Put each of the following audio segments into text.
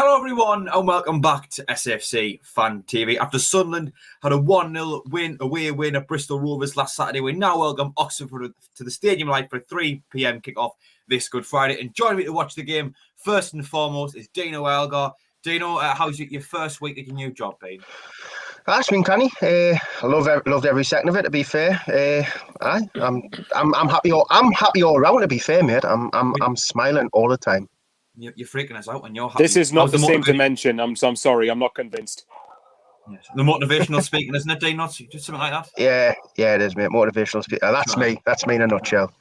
Hello everyone and welcome back to SAFC Fan TV. After Sunderland had a 1-0 away win at Bristol Rovers last Saturday, we now welcome Oxford to the Stadium Light for a 3 p.m. kickoff this Good Friday. And joining me to watch the game, first and foremost, is Dino Elgar. Dino, how's your first week at your new job been? That's been canny. I loved every second of it. To be fair, I'm happy. I'm happy all round. To be fair, mate, I'm smiling all the time. You're freaking us out when you're happy. This is not the same dimension. I'm sorry. I'm not convinced. Yes. The motivational speaking, isn't it, Dino? Just something like that. Yeah, it is, mate. Motivational speaking. That's me. That's me in a nutshell.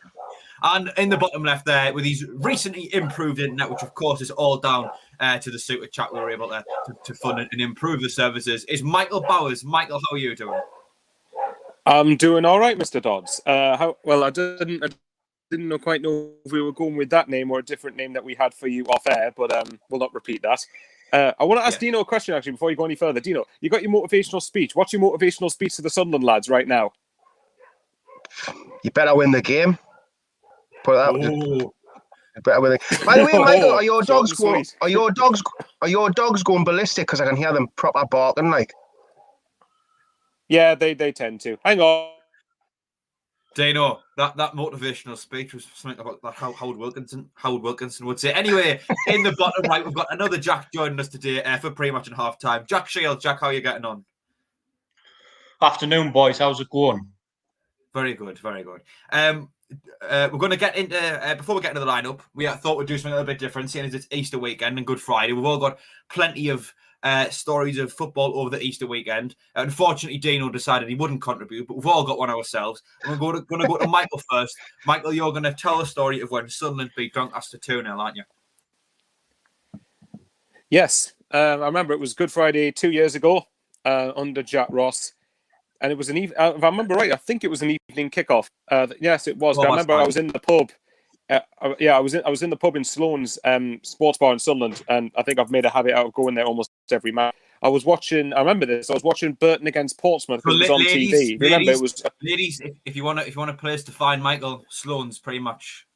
And in the bottom left there, with his recently improved internet, which of course is all down to the super chat we were able to fund and improve the services, is Michael Bowers. Michael, how are you doing? I'm doing all right, Mr. Dodds. I didn't quite know if we were going with that name or a different name that we had for you off air, but we'll not repeat that. I want to ask Dino a question, actually, before you go any further. Dino, you got your motivational speech. What's your motivational speech to the Sunderland lads right now? You better win the game. Put that. You better win it. By the way, Michael, are your dogs going ballistic? Because I can hear them proper barking like. Yeah, they tend to. Hang on. Dino, that motivational speech was something about that Howard Wilkinson would say. Anyway, in the bottom right, we've got another Jack joining us today for pre-match and half-time. Jack Shields. Jack, how are you getting on? Afternoon, boys. How's it going? Very good, very good. We're going to get into, before we get into the lineup, we thought we'd do something a little bit different, seeing as it's Easter weekend and Good Friday. We've all got plenty of stories of football over the Easter weekend. Unfortunately, Dino decided he wouldn't contribute, but we've all got one ourselves. And we're going to go to Michael first. Michael, you're going to tell the story of when Sunderland beat Doncaster 2-0, aren't you? Yes. I remember it was Good Friday 2 years ago under Jack Ross. And it was if I remember right, I think it was an evening kickoff. Yes, it was. I remember I was in the pub. I was in the pub in Sloan's sports bar in Sunderland, and I think I've made a habit out of going there almost every match. I was watching Burton against Portsmouth because it was on TV. Remember, it was ladies. If you want a place to find Michael, Sloan's pretty much.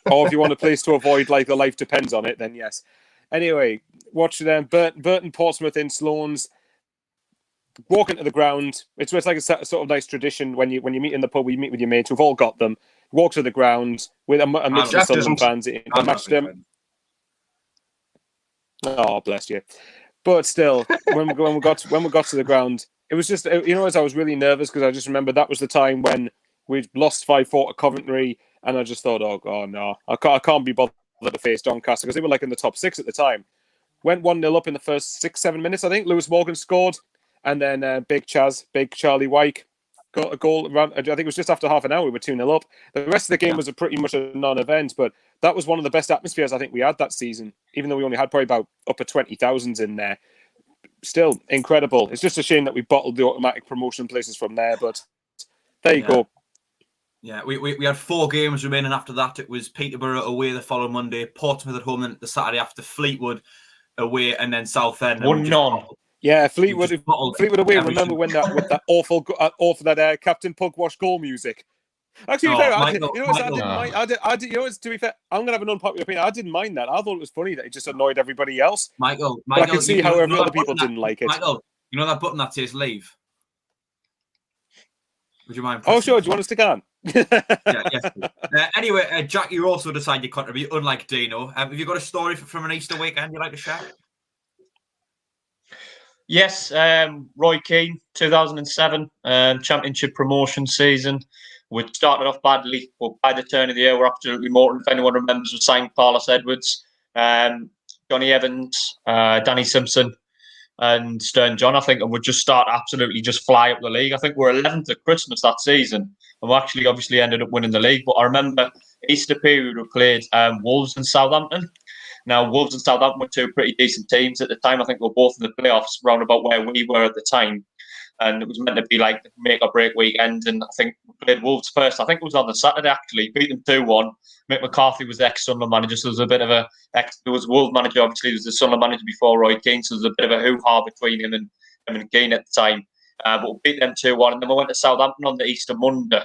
Or if you want a place to avoid, like the life depends on it, then yes. Anyway, watching them Burton Portsmouth in Sloan's. Walk into the ground. It's like a sort of nice tradition when you meet in the pub. You meet with your mates. We've all got them. Walk to the ground with a mix of Sunderland fans. Match them. Oh, bless you! But still, when we got to the ground, it was just as I was really nervous because I just remember that was the time when we'd lost 5-4 to Coventry, and I just thought, oh no, I can't be bothered to face Doncaster because they were like in the top 6 at the time. Went 1-0 up in the first 6-7 minutes. I think Lewis Morgan scored. And then Big Charlie Wyke got a goal. I think it was just after half an hour we were 2-0 up. The rest of the game was pretty much a non-event, but that was one of the best atmospheres I think we had that season, even though we only had probably about up at 20,000 in there. Still incredible. It's just a shame that we bottled the automatic promotion places from there, but there you go. Yeah, we had 4 games remaining after that. It was Peterborough away the following Monday, Portsmouth at home, then the Saturday after Fleetwood away, and then Southend. 1-0. Yeah, Fleetwood away. Remember when that awful Captain Pugwash goal music? Actually, to be fair, I'm gonna have an unpopular opinion. I didn't mind that. I thought it was funny that it just annoyed everybody else. Michael, I can see how other people didn't like it. Michael, you know that button that says leave? Would you mind? Oh, sure. Do you want us to go on? Yes. Anyway, Jack, you also decided you contribute, unlike Dino. Have you got a story from an Easter weekend you'd like to share? Yes, Roy Keane, 2007, championship promotion season. We started off badly, but by the turn of the year, we're absolutely mortal. If anyone remembers, we signed Carlos Edwards, Johnny Evans, Danny Simpson, and Stern John, I think, and we'd just fly up the league. I think we're 11th at Christmas that season, and we actually obviously ended up winning the league. But I remember Easter period, we played Wolves and Southampton. Now, Wolves and Southampton were 2 pretty decent teams at the time. I think we were both in the playoffs, round about where we were at the time. And it was meant to be like the make or break weekend. And I think we played Wolves first. I think it was on the Saturday, actually. Beat them 2-1. Mick McCarthy was the ex-Sunderland manager. So there was a bit of there was Wolves manager, obviously. There was the Sunderland manager before Roy Keane. So there was a bit of a hoo-ha between him and Keane at the time. But we beat them 2-1. And then we went to Southampton on the Easter Monday.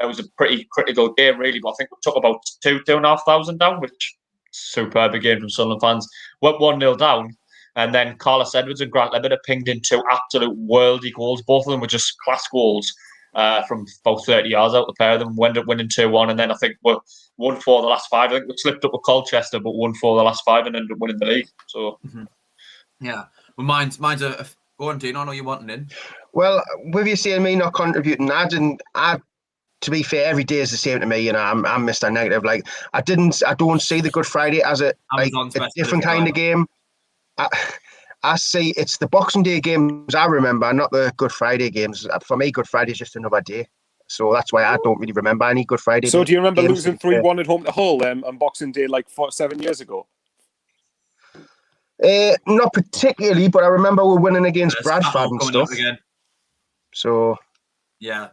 It was a pretty critical game, really. But I think we took about 2,500 down, which superb again from Sunderland fans. Went 1-0 down, and then Carlos Edwards and Grant Levitt pinged in 2 absolute worldy goals. Both of them were just class goals from about 30 yards out. The pair of them ended up winning 2-1, and then I think we won 4 of the last 5. I think we slipped up with Colchester, but won 4 of the last 5 and ended up winning the league. So, yeah, well, mine's a go on, Dean. I know you wanting in. Well, with you saying me not contributing, to be fair, every day is the same to me. You know, I'm Mr. Negative. Like, I don't see the Good Friday as a different kind of game. I see it's the Boxing Day games I remember, not the Good Friday games. For me, Good Friday is just another day. So that's why I don't really remember any Good Friday. So do you remember losing 3-1 at home to Hull on Boxing Day like 7 years ago? Not particularly, but I remember we were winning against Bradford and stuff. So, yeah.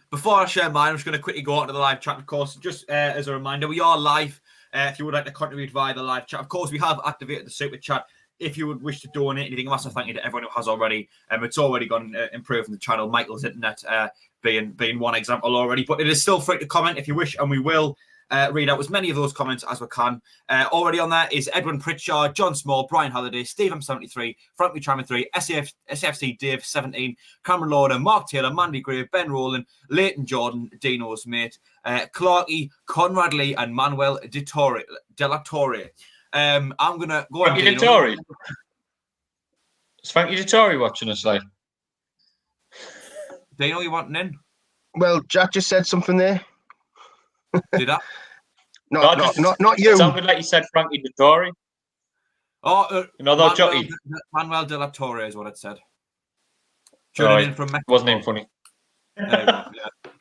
Before I share mine, I'm just going to quickly go on to the live chat, of course. Just as a reminder, we are live. If you would like to contribute via the live chat, of course, we have activated the super chat. If you would wish to donate anything, a massive thank you to everyone who has already. It's already gone improving the channel. Michael's internet being one example already, but it is still free to comment if you wish, and we will read out as many of those comments as we can. Already on there is Edwin Pritchard, John Small, Brian Halliday, Steve M73, Frank Mutraman 3, SAFC Dave 17, Cameron Lauder, Mark Taylor, Mandy Gray, Ben Rowland, Leighton Jordan, Dino's mate, Clarkey, Conrad Lee, and Manuel de la Torre. I'm gonna go on. Frankie Dettori. Is Frankie Dettori watching us live? Dino, you wanting in? Well, Jack just said something there. Did that? Not you. It sounded like you said Frankie Dettori. Oh, another jockey. Manuel de la Torre is what it said. Tuning in from Mexico. Wasn't even funny. Yeah.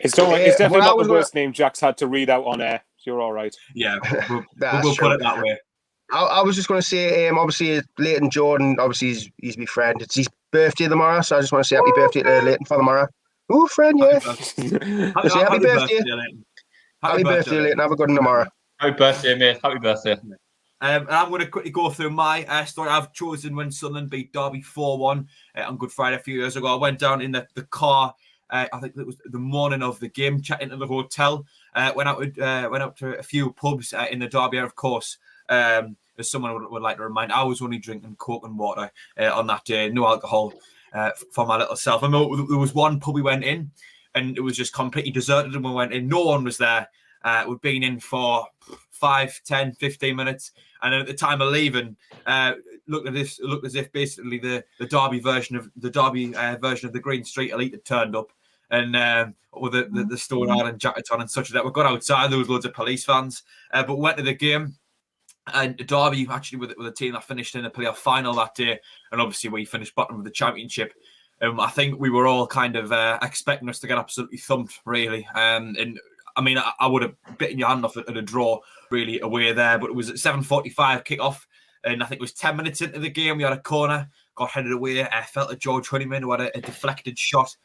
It's definitely not the worst name Jack's had to read out on air. So you're all right. Yeah, we'll put it that way. I was just going to say, obviously, Leighton Jordan, obviously, he's my friend. It's his birthday tomorrow, so I just want to say happy birthday to Leighton for tomorrow. Ooh, friend, yeah. Happy birthday. Happy birthday, Leighton. Have a good one tomorrow. Happy birthday, mate. Happy birthday. And I'm going to quickly go through my story. I've chosen when Sunderland beat Derby 4-1 on Good Friday a few years ago. I went down in the car. I think it was the morning of the game, chatting to the hotel. Went out to a few pubs in the Derby, of course. As someone would like to remind, I was only drinking Coke and water on that day, no alcohol for my little self. I know there was one pub we went in, and it was just completely deserted, and we went in. No one was there. We'd been in for 5, 10, 15 minutes, and then at the time of leaving, looked as if basically the Derby version of the Green Street Elite had turned up, and with the Stone Island jackets on and such that. We got outside, there was loads of police fans, but we went to the game. And Derby, actually, with a team that finished in the playoff final that day, and obviously we finished bottom of the championship. I think we were all kind of expecting us to get absolutely thumped, really. And I mean, I would have bitten your hand off at a draw, really, away there. But it was at 7:45 kick-off, and I think it was 10 minutes into the game. We had a corner, got headed away, felt at George Honeyman, who had a deflected shot.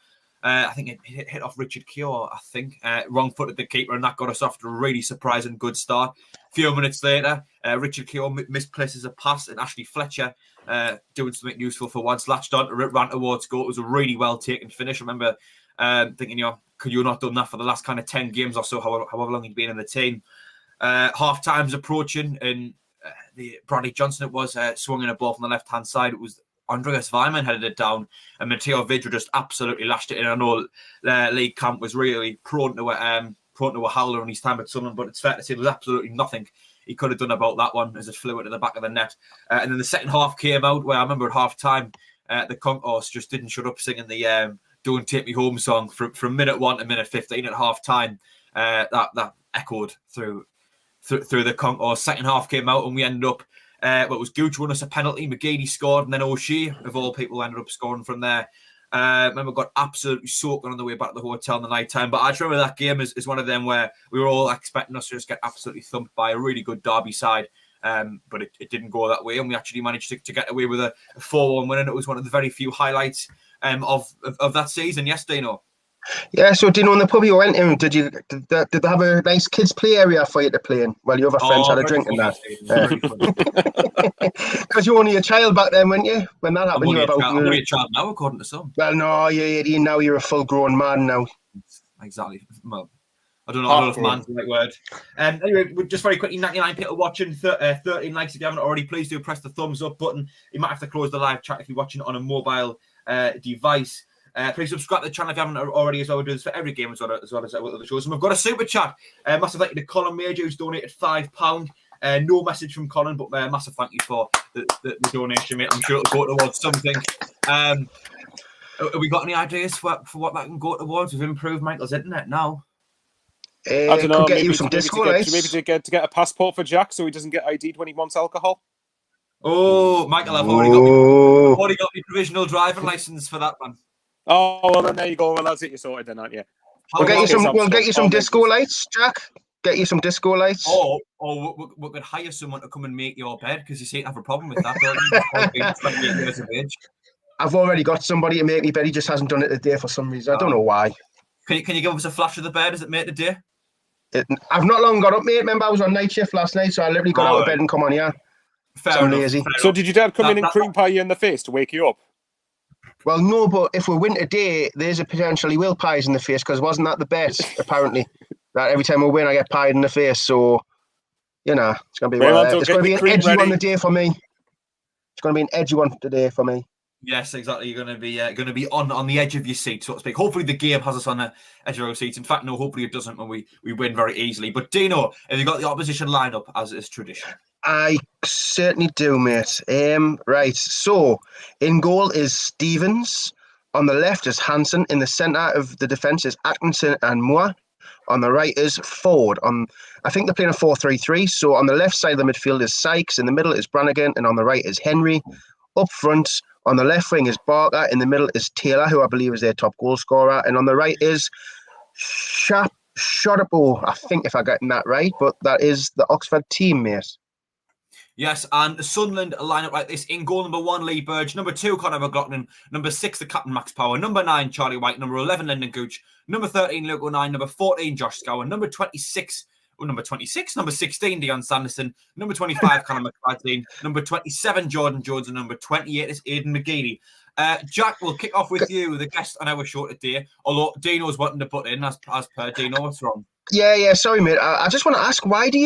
I think it hit off Richard Keogh, wrong foot at the keeper, and that got us off to a really surprising good start. A few minutes later, Richard Keogh misplaces a pass, and Ashley Fletcher, doing something useful for once, latched on to ran towards goal. It was a really well taken finish. I remember thinking, could you not done that for the last kind of 10 games or so, however long he'd been in the team? Half time's approaching, and the Bradley Johnson swung in a ball from the left hand side. It was Andreas Weimann headed it down, and Matteo Vidra just absolutely lashed it in. I know League Camp was really prone to a howler on his time at Sunderland, but it's fair to say there was absolutely nothing he could have done about that one as it flew into the back of the net. And then the second half came out, where I remember at half time, the Concourse just didn't shut up singing the Don't Take Me Home song from minute 1 to minute 15 at half time. That echoed through the Concourse. Second half came out, and we ended up. It was Gooch won us a penalty. McGeady scored, and then O'Shea, of all people, ended up scoring from there. Remember, got absolutely soaking on the way back to the hotel in the night time. But I just remember that game is one of them where we were all expecting us to just get absolutely thumped by a really good Derby side. But it didn't go that way, and we actually managed to get away with a 4-1 win, and it was one of the very few highlights of that season. Yes, Dino? Yeah, so Dino, in the pub you went in, did they have a nice kids play area for you to play in while your other friends had a drink and that? Because you were only a child back then, weren't you? When that happened, I'm only a child now, according to some. Well, no, now you're a full-grown man now. Exactly. Well, I don't know if man's the right word. Anyway, just very quickly, 99 people watching, 13 likes if you haven't already. Please do press the thumbs up button. You might have to close the live chat if you're watching on a mobile device. Please subscribe to the channel if you haven't already, as well. We do this for every game as well as other shows. And we've got a super chat. Massive thank you to Colin Major, who's donated £5. No message from Colin, but massive thank you for the donation, mate. I'm sure it'll go towards something. Have we got any ideas for what that can go towards? We've improved Michael's internet now. I don't know. Maybe to get a passport for Jack so he doesn't get ID'd when he wants alcohol. Oh, Michael, I've already got my provisional driving license for that one. Oh, well, then there you go. Well, that's it. You sorted then, aren't you? We'll get you some disco lights, Jack. Get you some disco lights. We could hire someone to come and make your bed because you seem to have a problem with that. 28 years of age. I've already got somebody to make me bed. He just hasn't done it today for some reason. I don't know why. Can you give us a flash of the bed? Is it made today? I've not long got up, mate. Remember, I was on night shift last night, so I literally got out of bed and come on here. Fair enough. Lazy. So did your dad come in and cream pie you in the face to wake you up? Well, no, but if we win today, there's a potential he will pies in the face because wasn't that the bet, apparently? That every time we win, I get pied in the face. So, it's going to be it's going to be an edgy one today for me. It's going to be an edgy one today for me. Yes, exactly. You're going to be on the edge of your seat, so to speak. Hopefully the game has us on the edge of our seats. In fact, no, hopefully it doesn't when we win very easily. But Dino, have you got the opposition lined up as is tradition? I certainly do, mate. Right, so in goal is Stevens. On the left is Hansen. In the centre of the defence is Atkinson and Moore. On the right is Ford. I think they're playing a 4-3-3. So on the left side of the midfield is Sykes. In the middle is Brannigan. And on the right is Henry. Up front, on the left wing is Barker. In the middle is Taylor, who I believe is their top goal scorer. And on the right is Shodapo. I think if I got that right. But that is the Oxford team, mate. Yes, and the Sunderland line up like this. In goal, number 1, Lee Burge. Number 2, Conor McLaughlin. Number 6, the captain, Max Power. Number 9, Charlie White. Number 11, Lyndon Gooch. Number 13, Luke O'Nien. Number 14, Josh Scowen. Number 26, number 16, Dion Sanderson. Number 25, Conor McFadden. Number 27, Jordan Jones. And number 28 is Aidan McGeady. Jack, we'll kick off with you, the guest on our show today. Although Dino's wanting to put in, as per Dino. What's wrong? Yeah, sorry, mate. I just want to ask, why do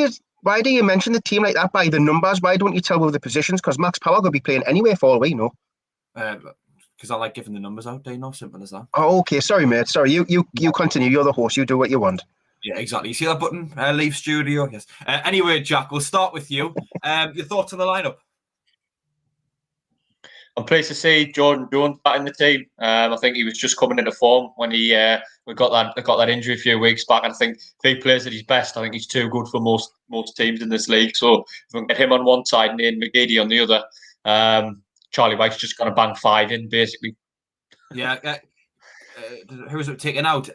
you mention the team like that by the numbers? Why don't you tell with the positions? Because Max Power could be playing anyway for all we know. Because I like giving the numbers out, Dino. Simple as that. Oh, okay. Sorry, mate. Sorry. You continue. You're the host. You do what you want. Yeah, exactly. You see that button? Leave studio. Yes. Anyway, Jack, we'll start with you. Your thoughts on the lineup? I'm pleased to see Jordan Jones back in the team. I think he was just coming into form when we got that injury a few weeks back. And I think if he plays at his best, I think he's too good for most teams in this league. So if we can get him on one side and Aidan McGeady on the other, Charlie White's just going to bang 5 in, basically. Yeah. Who was it taken out?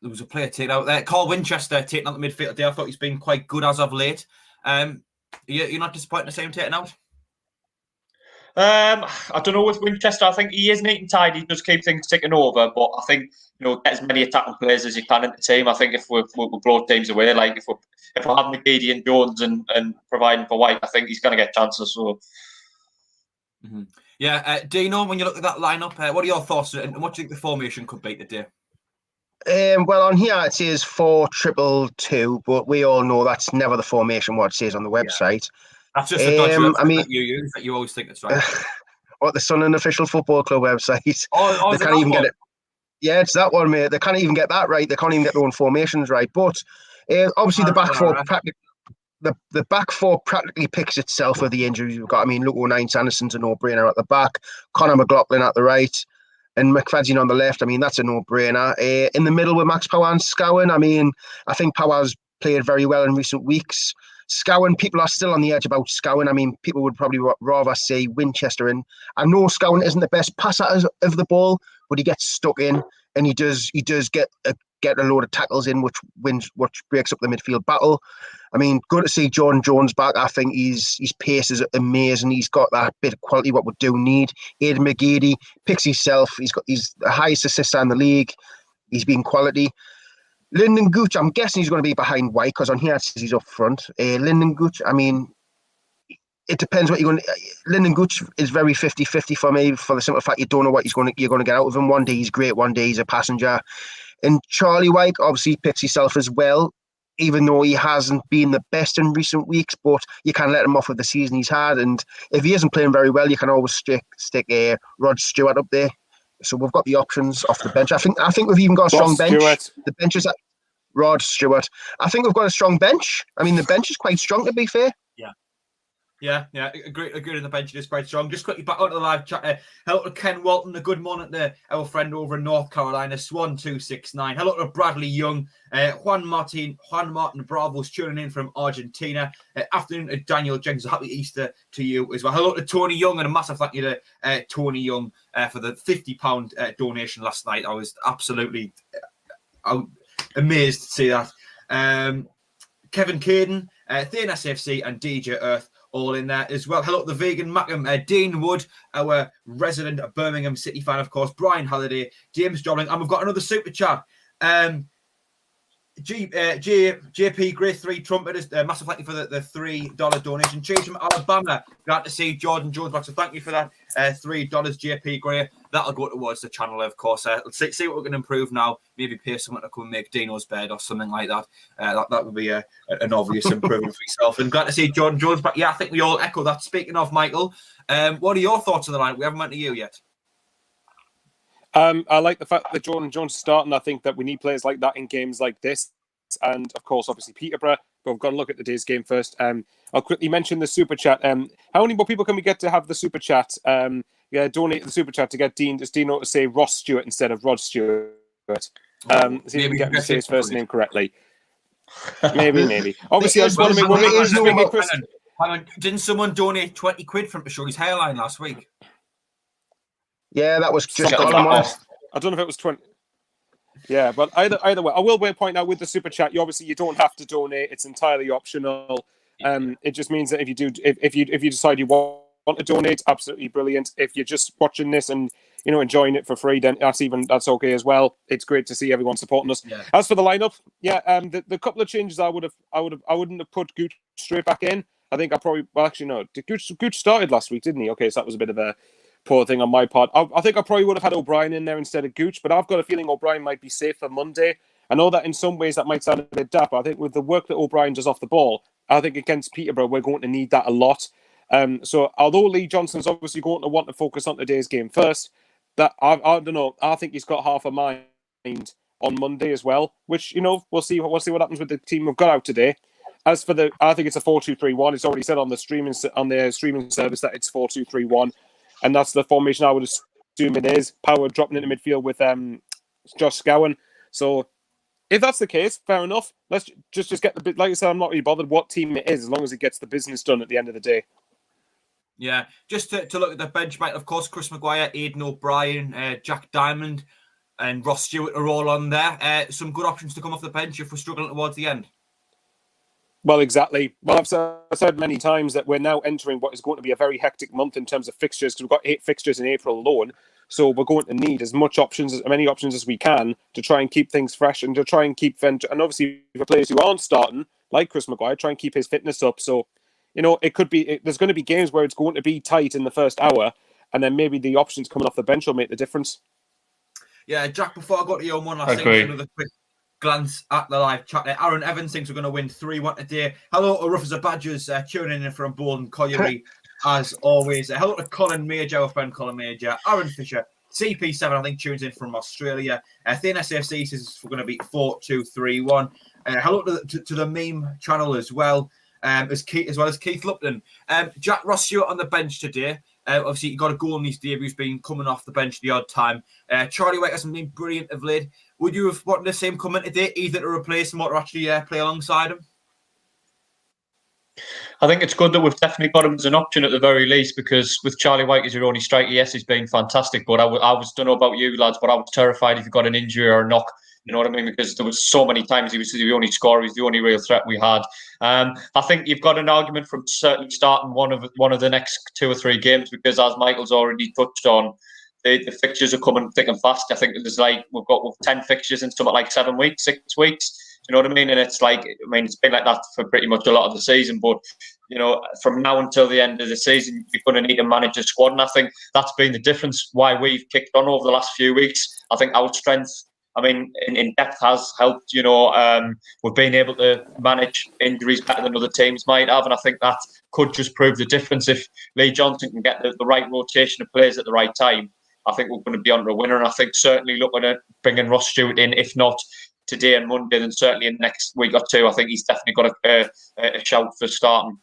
There was a player taken out there. Carl Winchester taken out the midfield today. I thought he's been quite good as of late. You're not disappointed to see him taken out? I don't know with Winchester. I think he is neat and tidy. He does keep things ticking over, but I think get as many attacking players as you can in the team. I think if we blow teams away, like if we have McGeady and Jones and providing for White, I think he's going to get chances. So, yeah, Dino, when you look at that lineup, what are your thoughts and what do you think the formation could be today? Well, on here it says 4-2-2, but we all know that's never the formation what it says on the website. Yeah. That's just a dodgy that you use, that you always think it's right. What, the Sunderland Official Football Club website? They can't even get it. Yeah, it's that one, mate. They can't even get that right. They can't even get their own formations right. But obviously the back four, the back four practically picks itself with the injuries we've got. I mean, Luke O'Nien, Sanderson's a no-brainer at the back. Conor McLaughlin at the right. And McFadden on the left. I mean, that's a no-brainer. In the middle with Max Power and Scowen. I mean, I think Power's played very well in recent weeks. Scowen, people are still on the edge about Scowen. I mean, people would probably rather say Winchester in. I know Scowen isn't the best passer of the ball, but he gets stuck in and he does get a load of tackles in, which breaks up the midfield battle. I mean, good to see Jordan Jones back. I think his pace is amazing. He's got that bit of quality what we do need. Aidan McGeady picks himself. He's the highest assister in the league. He's been quality. Lyndon Gooch, I'm guessing he's going to be behind White because on here it says he's up front. Lyndon Gooch, I mean, it depends what you're going to... Lyndon Gooch is very 50-50 for me for the simple fact you don't know what you're going to get out of him. One day he's great, one day he's a passenger. And Charlie White obviously picks himself as well, even though he hasn't been the best in recent weeks, but you can't let him off with the season he's had. And if he isn't playing very well, you can always stick Rod Stewart up there. So we've got the options off the bench. I think we've even got a strong bench. Stewart. The bench is Rod Stewart. I think we've got a strong bench. I mean, the bench is quite strong, to be fair. Yeah. Agreed. On the bench is quite strong. Just quickly back onto the live chat. Hello to Ken Walton. A good morning to our friend over in North Carolina, Swan269. Hello to Bradley Young. Juan Martin Bravo's tuning in from Argentina. Afternoon to Daniel Jenkins. Happy Easter to you as well. Hello to Tony Young, and a massive thank you to Tony Young for the £50 donation last night. I was absolutely amazed to see that. Kevin Caden, Thane SAFC, and DJ Earth all in there as well. Hello to the Vegan Macam, Dean Wood, our resident Birmingham City fan, of course, Brian Halliday, James Jobling, and we've got another super chat. JP Gray 3 trumpeters, massive thank you for the $3 donation. Cheers from Alabama. Glad to see Jordan Jones back, so thank you for that $3, JP Gray. That'll go towards the channel, of course. Let's see what we can improve now. Maybe pay someone to come and make Dino's bed or something like that. That would be an obvious improvement for yourself. And glad to see Jordan Jones back. Yeah, I think we all echo that. Speaking of Michael, what are your thoughts on the line? We haven't went to you yet. I like the fact that Jordan Jones is starting. I think that we need players like that in games like this. And, of course, obviously Peterborough. But we've got to look at the day's game first. I'll quickly mention the Super Chat. How many more people can we get to have the Super Chat? Donate the Super Chat to get Dino to say Ross Stewart instead of Rod Stewart. See if we can get him to say his first name correctly. Maybe. Obviously, I just want to make Didn't someone donate 20 quid for him to show his hairline last week? Yeah, that was just I don't know if it was 20. Yeah, but either way, I will point out with the super chat, you don't have to donate; it's entirely optional. It just means that if you decide you want to donate, absolutely brilliant. If you're just watching this and enjoying it for free, then that's okay as well. It's great to see everyone supporting us. Yeah. As for the lineup, the couple of changes I wouldn't have put Gooch straight back in. I think Gooch started last week, didn't he? Okay, so that was a bit of a poor thing on my part. I think I probably would have had O'Brien in there instead of Gooch, but I've got a feeling O'Brien might be safe for Monday. I know that in some ways that might sound a bit daft, but I think with the work that O'Brien does off the ball, I think against Peterborough, we're going to need that a lot. So although Lee Johnson's obviously going to want to focus on today's game first, that I don't know, I think he's got half a mind on Monday as well, which, we'll see what happens with the team we've got out today. As for I think it's a 4-2-3-1. It's already said on the streaming service that it's 4-2-3-1. And that's the formation I would assume it is. Power dropping into midfield with Josh Scowen. So if that's the case, fair enough. Let's just get the bit. Like I said, I'm not really bothered what team it is as long as it gets the business done at the end of the day. Yeah, just to look at the bench, mate, of course, Chris Maguire, Aidan O'Brien, Jack Diamond and Ross Stewart are all on there. Some good options to come off the bench if we're struggling towards the end. Well, exactly. Well, I've said many times that we're now entering what is going to be a very hectic month in terms of fixtures because we've got 8 fixtures in April alone. So we're going to need as many options as we can to try and keep things fresh and to try and keep and obviously for players who aren't starting, like Chris Maguire, try and keep his fitness up. So, it could be there's going to be games where it's going to be tight in the first hour, and then maybe the options coming off the bench will make the difference. Yeah, Jack. Before I go to you on one last thing, another quick glance at the live chat there. Aaron Evans thinks we're going to win 3-1 today. Hello to Rough as a Badgers, tuning in from Bolton Colliery, as always. Hello to Colin Major, our friend Colin Major. Aaron Fisher, CP7, I think, tunes in from Australia. Thin SFC says we're going to be 4-2-3-1. Hello to the meme channel as well, as Keith Lupton. Jack Ross Stewart on the bench today. Obviously, he got a goal in his debut. He's been coming off the bench the odd time. Charlie White hasn't been brilliant of late. Would you have wanted the same comment today, either to replace him or to actually play alongside him? I think it's good that we've definitely got him as an option at the very least, because with Charlie White as your only striker, yes, he's been fantastic. But I don't know about you lads, but I was terrified if he got an injury or a knock. You know what I mean? Because there was so many times he was the only scorer, he was the only real threat we had. I think you've got an argument from certainly starting one of the next 2 or 3 games, because as Michael's already touched on, the fixtures are coming thick and fast. I think there's we've got 10 fixtures in something like 7 weeks, 6 weeks. You know what I mean? And it's it's been like that for pretty much a lot of the season. But, from now until the end of the season, you're going to need to manage a squad. And I think that's been the difference why we've kicked on over the last few weeks. I think our strength I mean, in depth has helped. We've been able to manage injuries better than other teams might have, and I think that could just prove the difference. If Lee Johnson can get the right rotation of players at the right time, I think we're going to be on a winner. And I think certainly looking at bringing Ross Stewart in, if not today and Monday, then certainly in the next week or two, I think he's definitely got a shout for starting.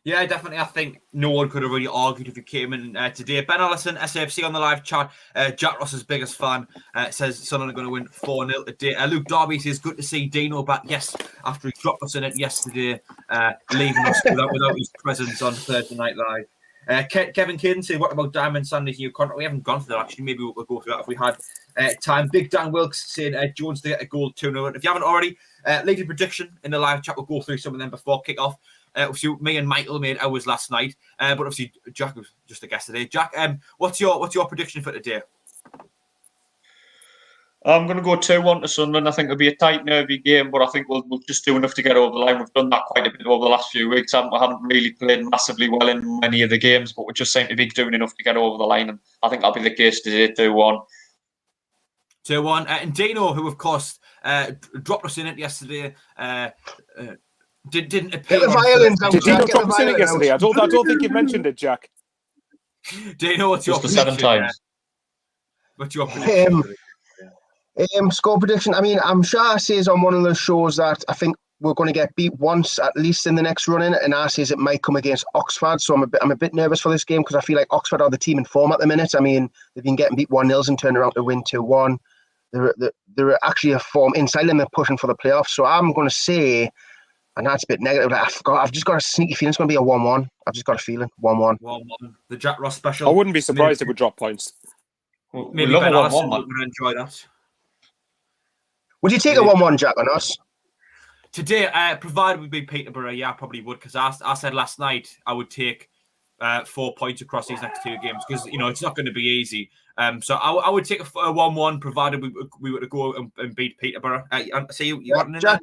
Yeah, definitely. I think no one could have really argued if he came in today. Ben Allison, SAFC on the live chat. Jack Ross's biggest fan says Sunderland are going to win 4-0 today. Luke Darby says, good to see Dino back. Yes, after he dropped us in it yesterday, leaving us without his presence on Thursday Night Live. Kevin Caden said, what about Diamond Sandy's new contract? We haven't gone for that, actually. Maybe we'll go through that if we had time. Big Dan Wilkes saying, Jones to get a goal 2-0. If you haven't already, leave your prediction in the live chat. We'll go through some of them before kick-off. Obviously, me and Michael made ours last night, but obviously Jack was just a guest today. Jack, what's your prediction for today? I'm going to go 2-1 to Sunderland. I think it'll be a tight, nervy game, but I think we'll just do enough to get over the line. We've done that quite a bit over the last few weeks. We haven't really played massively well in many of the games, but we just seem to be doing enough to get over the line, and I think that'll be the case today, 2-1. 2-1. And Dino, who of course dropped us in it yesterday, didn't appear. Did Dino drop us in it yesterday? I don't think you've mentioned it, Jack. Dino, what's your prediction? 7 times. What's your prediction? Score prediction. I mean, I'm sure I says on one of those shows that I think we're going to get beat once at least in the next run-in, and I says it might come against Oxford. So I'm a bit nervous for this game because I feel like Oxford are the team in form at the minute. I mean, they've been getting beat 1-0 and turned around to win 2-1. They're actually a form inside and they're pushing for the playoffs. So I'm going to say, and that's a bit negative, but I've just got a sneaky feeling it's going to be a 1-1. I've just got a feeling 1-1. 1-1. The Jack Ross special. I wouldn't be surprised if we drop points. Maybe Ben Allison would enjoy that. Would you take a 1-1, Jack, on us? Today, provided we beat Peterborough, yeah, I probably would, because I said last night I would take 4 points across these next 2 games, because it's not going to be easy. So I would take a 1-1, provided we were to go and beat Peterborough. See you wanting Jack,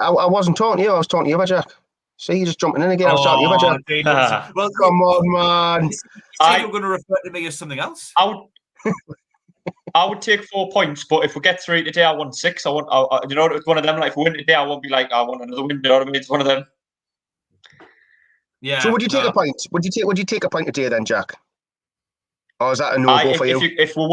I wasn't talking to you. I was talking to you about Jack. See, you're just jumping in again. I was talking to you about Jack. Well, come on, man. You're going to refer to me as something else. I would take 4 points, but if we get 3 today, I want 6. It's one of them. Like if we win today, I won't be like I want another win. You know what I mean? It's one of them. Yeah. So would you take a point? Would you take a point today then, Jack? Or is that a no-go for you? If we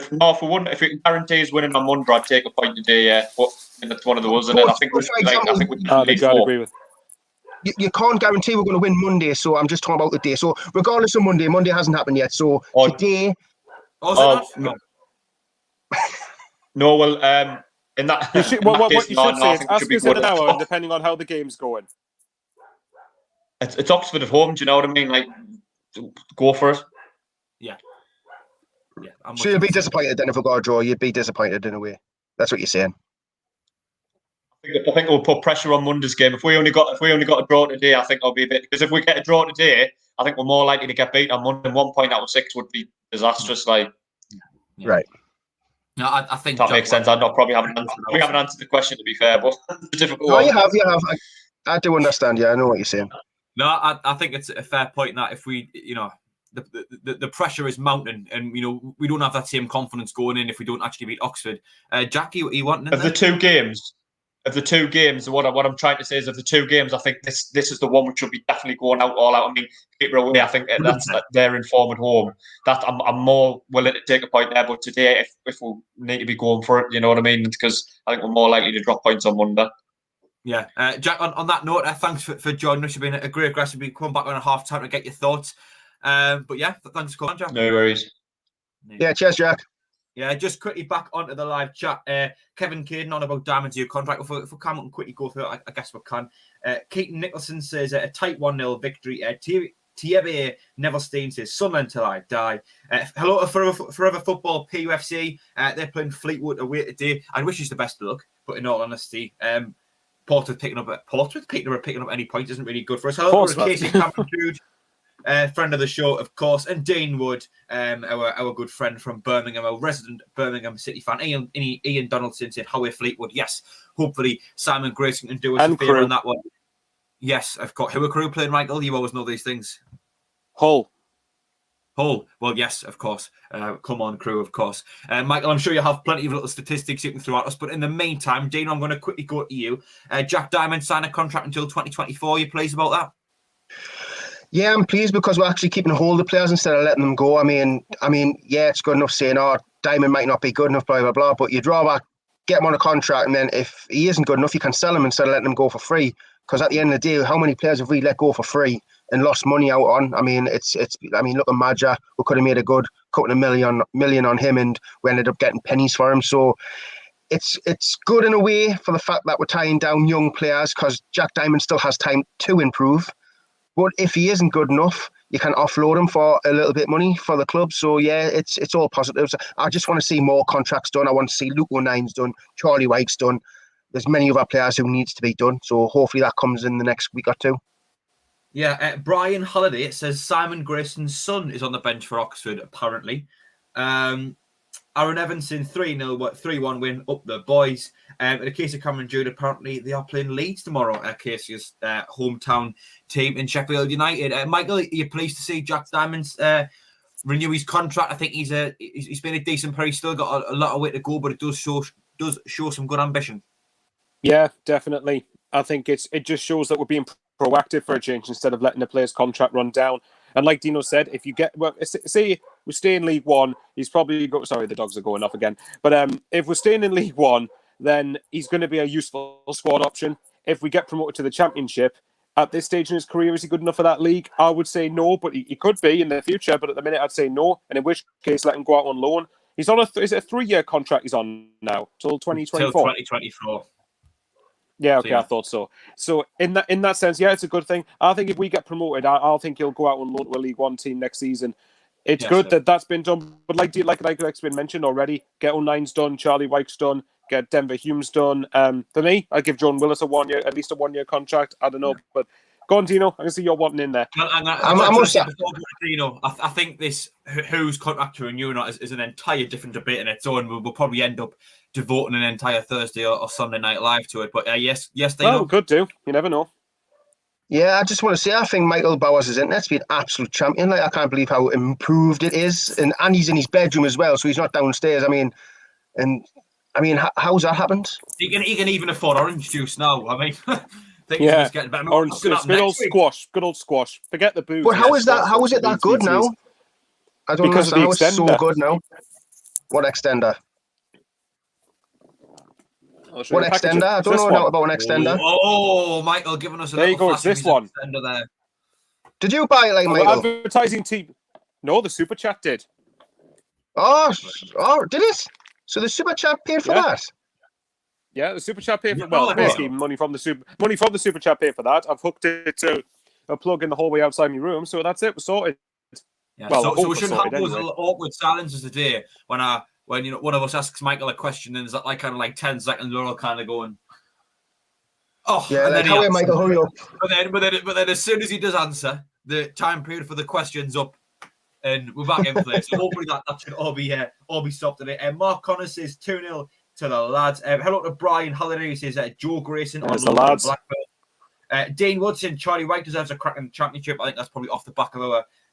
can guarantee us winning on Monday, I'd take a point today. Yeah, but it's one of those. And I think we agree with. You can't guarantee we're going to win Monday, so I'm just talking about the day. So regardless of Monday hasn't happened yet. So today. No, well, in that. What you should say is ask us in an hour, depending on how the game's going. It's Oxford at home. Do you know what I mean? Like, go for it. Yeah. So you'd be disappointed then if we got a draw. You'd be disappointed in a way. That's what you're saying. I think we'll put pressure on Monday's game. If we only got a draw today, I think I'll be a bit, because if we get a draw today, I think we're more likely to get beat on Monday. 1 point out of 6 would be disastrous. Like, right. No, I think that makes sense. We haven't answered the question, to be fair, but it's a difficult one. You have. I do understand. Yeah, I know what you're saying. No, I think it's a fair point that if we, the pressure is mounting, and we don't have that same confidence going in if we don't actually beat Oxford. Jackie, you wanting of the 2 games? Of the 2 games, what I'm trying to say is, of the 2 games, I think this is the one which should be definitely going all out. I mean, Peterborough away, I think that's they're in form at home. That I'm more willing to take a point there. But today, if we need to be going for it, you know what I mean? Because I think we're more likely to drop points on Monday. Yeah, Jack. On that note, thanks for joining us. You've been a great guest. You've come back on a half time to get your thoughts. But yeah, thanks for coming, Jack. No worries. Yeah, cheers, Jack. Yeah, just quickly back onto the live chat. Kevin Caden on about Diamond's your contract. If we can, we can quickly go through it. I guess we can. Keaton Nicholson says a tight 1-0 victory. Thierry Neverstein says Sunderland till I die. Hello to Forever Football PUFC. They're playing Fleetwood away today. I wish you the best of luck, but in all honesty, Portsmouth picking up any points isn't really good for us. Hello to Casey Cameron Jude. Friend of the show, of course, and Dean Wood, our good friend from Birmingham, our resident Birmingham City fan. Ian Donaldson said, "How are Fleetwood?" Yes, hopefully Simon Grayson can do us a favour on that one. Yes, I've got who are crew playing, Michael. You always know these things. Hull. Hull. Well, yes, of course. Come on, crew, of course. Michael, I'm sure you have plenty of little statistics you can throw at us. But in the meantime, Dino, I'm going to quickly go to you. Jack Diamond signed a contract until 2024. You pleased about that? Yeah, I'm pleased because we're actually keeping hold of players instead of letting them go. I mean, yeah, it's good enough saying, "Oh, Diamond might not be good enough," blah blah blah. But you'd rather get him on a contract, and then if he isn't good enough, you can sell him instead of letting him go for free. Because at the end of the day, how many players have we let go for free and lost money out on? I mean, it's. I mean, look at Maja. We could have made a good couple of million on him, and we ended up getting pennies for him. So it's good in a way for the fact that we're tying down young players because Jack Diamond still has time to improve. But if he isn't good enough, you can offload him for a little bit of money for the club. So yeah, it's all positives. I just want to see more contracts done. I want to see Luke O'Nine's done, Charlie White's done. There's many other players who needs to be done. So hopefully that comes in the next week or two. Yeah, Brian Holiday, it says Simon Grayson's son is on the bench for Oxford, apparently. Aaron Evanson, 3-0, 3-1 win up the boys. In the case of Cameron Jude, apparently they are playing Leeds tomorrow, Casey's hometown team in Sheffield United. Michael, are you pleased to see Jack Diamond renew his contract? I think he's been a decent player. He's still got a lot of way to go, but it does show some good ambition. Yeah, definitely. I think it just shows that we're being proactive for a change instead of letting the player's contract run down. And like Dino said, if you say we stay in League One, he's probably sorry, the dogs are going off again. But if we're staying in League One, then he's going to be a useful squad option. If we get promoted to the Championship, at this stage in his career, is he good enough for that league? I would say no, but he could be in the future. But at the minute, I'd say no. And in which case, let him go out on loan. He's on is it a 3-year contract he's on now till 2024? Till 2024. Yeah, okay, so, yeah. I thought so. So in that sense, yeah, it's a good thing. I think if we get promoted, I think he'll go out on loan to a League One team next season. It's good that that's been done, but like it's been mentioned already, get O'Nine's done, Charlie White's done, get Denver Hume's done. For me, I'd give Jordan Willis at least a 1-year contract. I don't know, but go on, Dino. I can see you're wanting in there. Dino, I think this who's contract to renew or not is an entire different debate in its own. We'll probably end up devoting an entire Thursday or Sunday night live to it. But yes, Dino. Oh, could do. You never know. Yeah, I just want to say, I think Michael Bowers' internet's been an absolute champion. Like, I can't believe how improved it is, and he's in his bedroom as well, so he's not downstairs. I mean, how's that happened? He can even afford orange juice now. I mean, yeah, orange juice, good old squash. Forget the booze. But how is it that good now? I don't know how it's so good now. What extender? What extender? I don't know about an extender. Oh, Michael, giving us a there you go. It's this one. There. Did you buy it, Michael? Advertising team. No, the Super Chat did. Oh, did it? So the Super Chat paid for that? Yeah, the Super Chat paid for basically money from the Super Chat paid for that. I've hooked it to a plug in the hallway outside my room, so that's it. We're sorted. Yeah, well, so we shouldn't have those little awkward silences today when one of us asks Michael a question and there's that kind of 10 seconds we're all kind of going, oh yeah, and then how Michael, hurry up. But then as soon as he does answer, the time period for the question's up and we're back in place. So hopefully that should all be stopped today. Mark Connor says 2-0 to the lads. Hello to Brian Holiday, who says Joe Grayson on the lads. Dean Woodson, Charlie White deserves a crack in the Championship. I think that's probably off the back of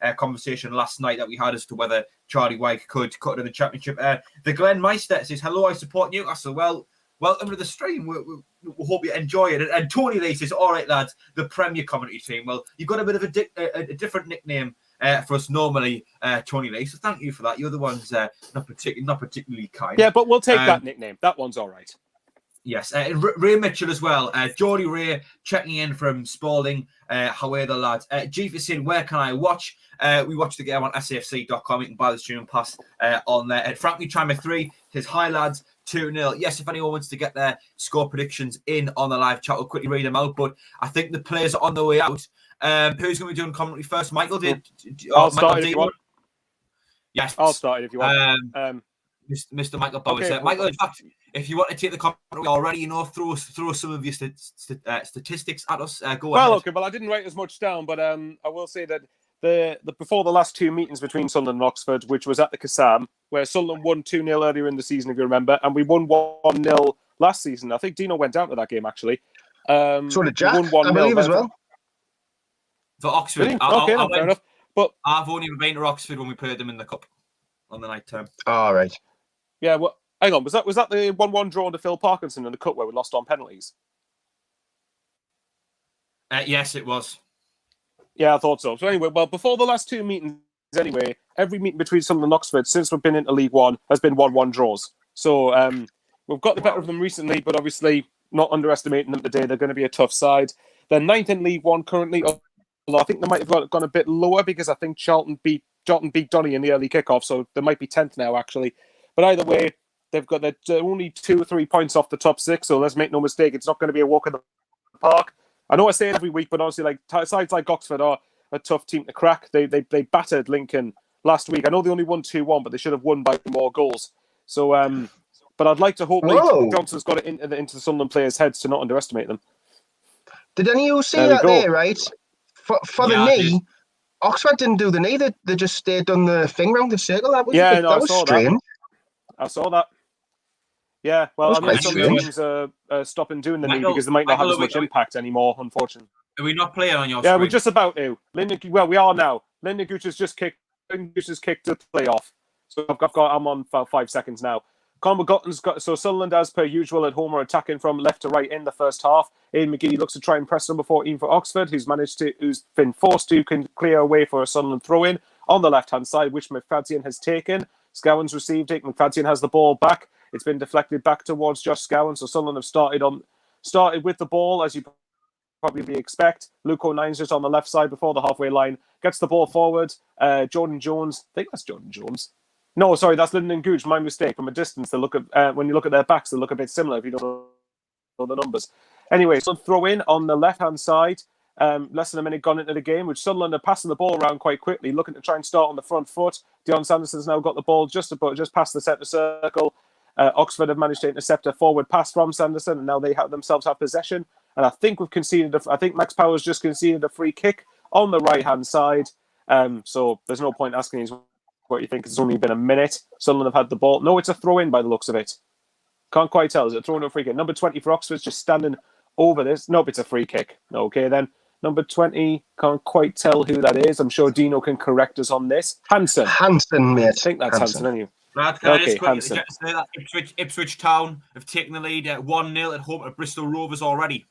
our conversation last night that we had as to whether Charlie White could cut in the Championship. The Glenn Meister says, hello, I support Newcastle. Well, welcome to the stream. We hope you enjoy it. And Tony Lee says, all right, lads, the Premier commentary team. Well, you've got a bit of a different nickname for us normally, Tony Lee. So thank you for that. You're the ones not particularly kind. Yeah, but we'll take that nickname. That one's all right. Yes, Ray Mitchell as well. Geordie Ray checking in from Spalding. How are the lads? Jeeves saying, where can I watch? We watch the game on SAFC.com. You can buy the stream pass on there. Frankie Chimer 3 says, hi lads, 2-0. Yes, if anyone wants to get their score predictions in on the live chat, we'll quickly read them out. But I think the players are on the way out. Who's going to be doing commentary first? Michael did. I'll start if you want. Yes, I'll start if you want. Mr. Michael Bowers. Okay. Michael, in fact, if you want to take the commentary already, throw some of your statistics at us. Go ahead. Okay. Well, I didn't write as much down, but I will say that the before the last two meetings between Sunderland and Oxford, which was at the Kassam, where Sunderland won 2-0 earlier in the season, if you remember, and we won 1-0 last season. I think Dino went down to that game actually. So did Jack, I believe, as well. For Oxford, fair enough. But I've only been to Oxford when we played them in the cup on the night term. All right. Yeah, well, hang on. Was that the 1-1 draw to Phil Parkinson in the cup where we lost on penalties? Yes, it was. Yeah, I thought so. So anyway, well, before the last two meetings, anyway, every meeting between Sunderland and Oxford since we've been into League One has been 1-1 draws. So we've got the better of them recently, but obviously not underestimating them today. They're going to be a tough side. They're 9th in League One currently. Although I think they might have gone a bit lower because I think Charlton beat Donny in the early kickoff, so they might be 10th now, actually. But either way, they're only 2 or 3 points off the top 6, so let's make no mistake, it's not going to be a walk in the park. I know I say it every week, but honestly, sides like Oxford are a tough team to crack. They battered Lincoln last week. I know they only won 2-1, but they should have won by more goals. So, but I'd like to hope Lee Johnson's got it into the Sunderland players' heads to not underestimate them. Did any of you see that there, right? For the knee, Oxford didn't do the knee. They just stayed on the thing round the circle. That was strange. I saw that. Yeah, well, I know some teams are stopping doing the knee because they might not have as much impact anymore, unfortunately. Are we not playing on your Yeah, screen? we're just about to. We are now. Linda Gooch has just kicked the play off. So I'm on for 5 seconds now. Conor McGutton's got, so Sunderland, as per usual, at home are attacking from left to right in the first half. Aidan McGeady looks to try and press number 14 for Oxford, who's been forced to clear away for a Sunderland throw-in on the left-hand side, which McFadzean has taken. Scowen's received it. McFadzean has the ball back. It's been deflected back towards Josh Scowen. So Sunderland have started with the ball, as you probably expect. Luke O'Nine's just on the left side before the halfway line. Gets the ball forward. Jordan Jones. I think that's Jordan Jones. No, sorry, that's Lyndon Gooch. My mistake. From a distance, they look at when you look at their backs, they look a bit similar if you don't know the numbers. Anyway, so throw in on the left-hand side. Less than a minute gone into the game, which Sunderland are passing the ball around quite quickly, looking to try and start on the front foot. Dion Sanderson's now got the ball just past the centre circle. Oxford have managed to intercept a forward pass from Sanderson, and now they themselves have possession. And I think I think Max Powers just conceded a free kick on the right-hand side. So there's no point asking what you think. It's only been a minute. Sunderland have had the ball. No, it's a throw-in by the looks of it. Can't quite tell. Is it a throw-in or free kick? Number 20 for Oxford's just standing over this. Nope, it's a free kick. Okay, then. Number 20, can't quite tell who that is. I'm sure Dino can correct us on this. Hansen, mate. I think that's Hansen, aren't you? Right, can I just quickly say that Ipswich Town have taken the lead at 1-0 at home at Bristol Rovers already.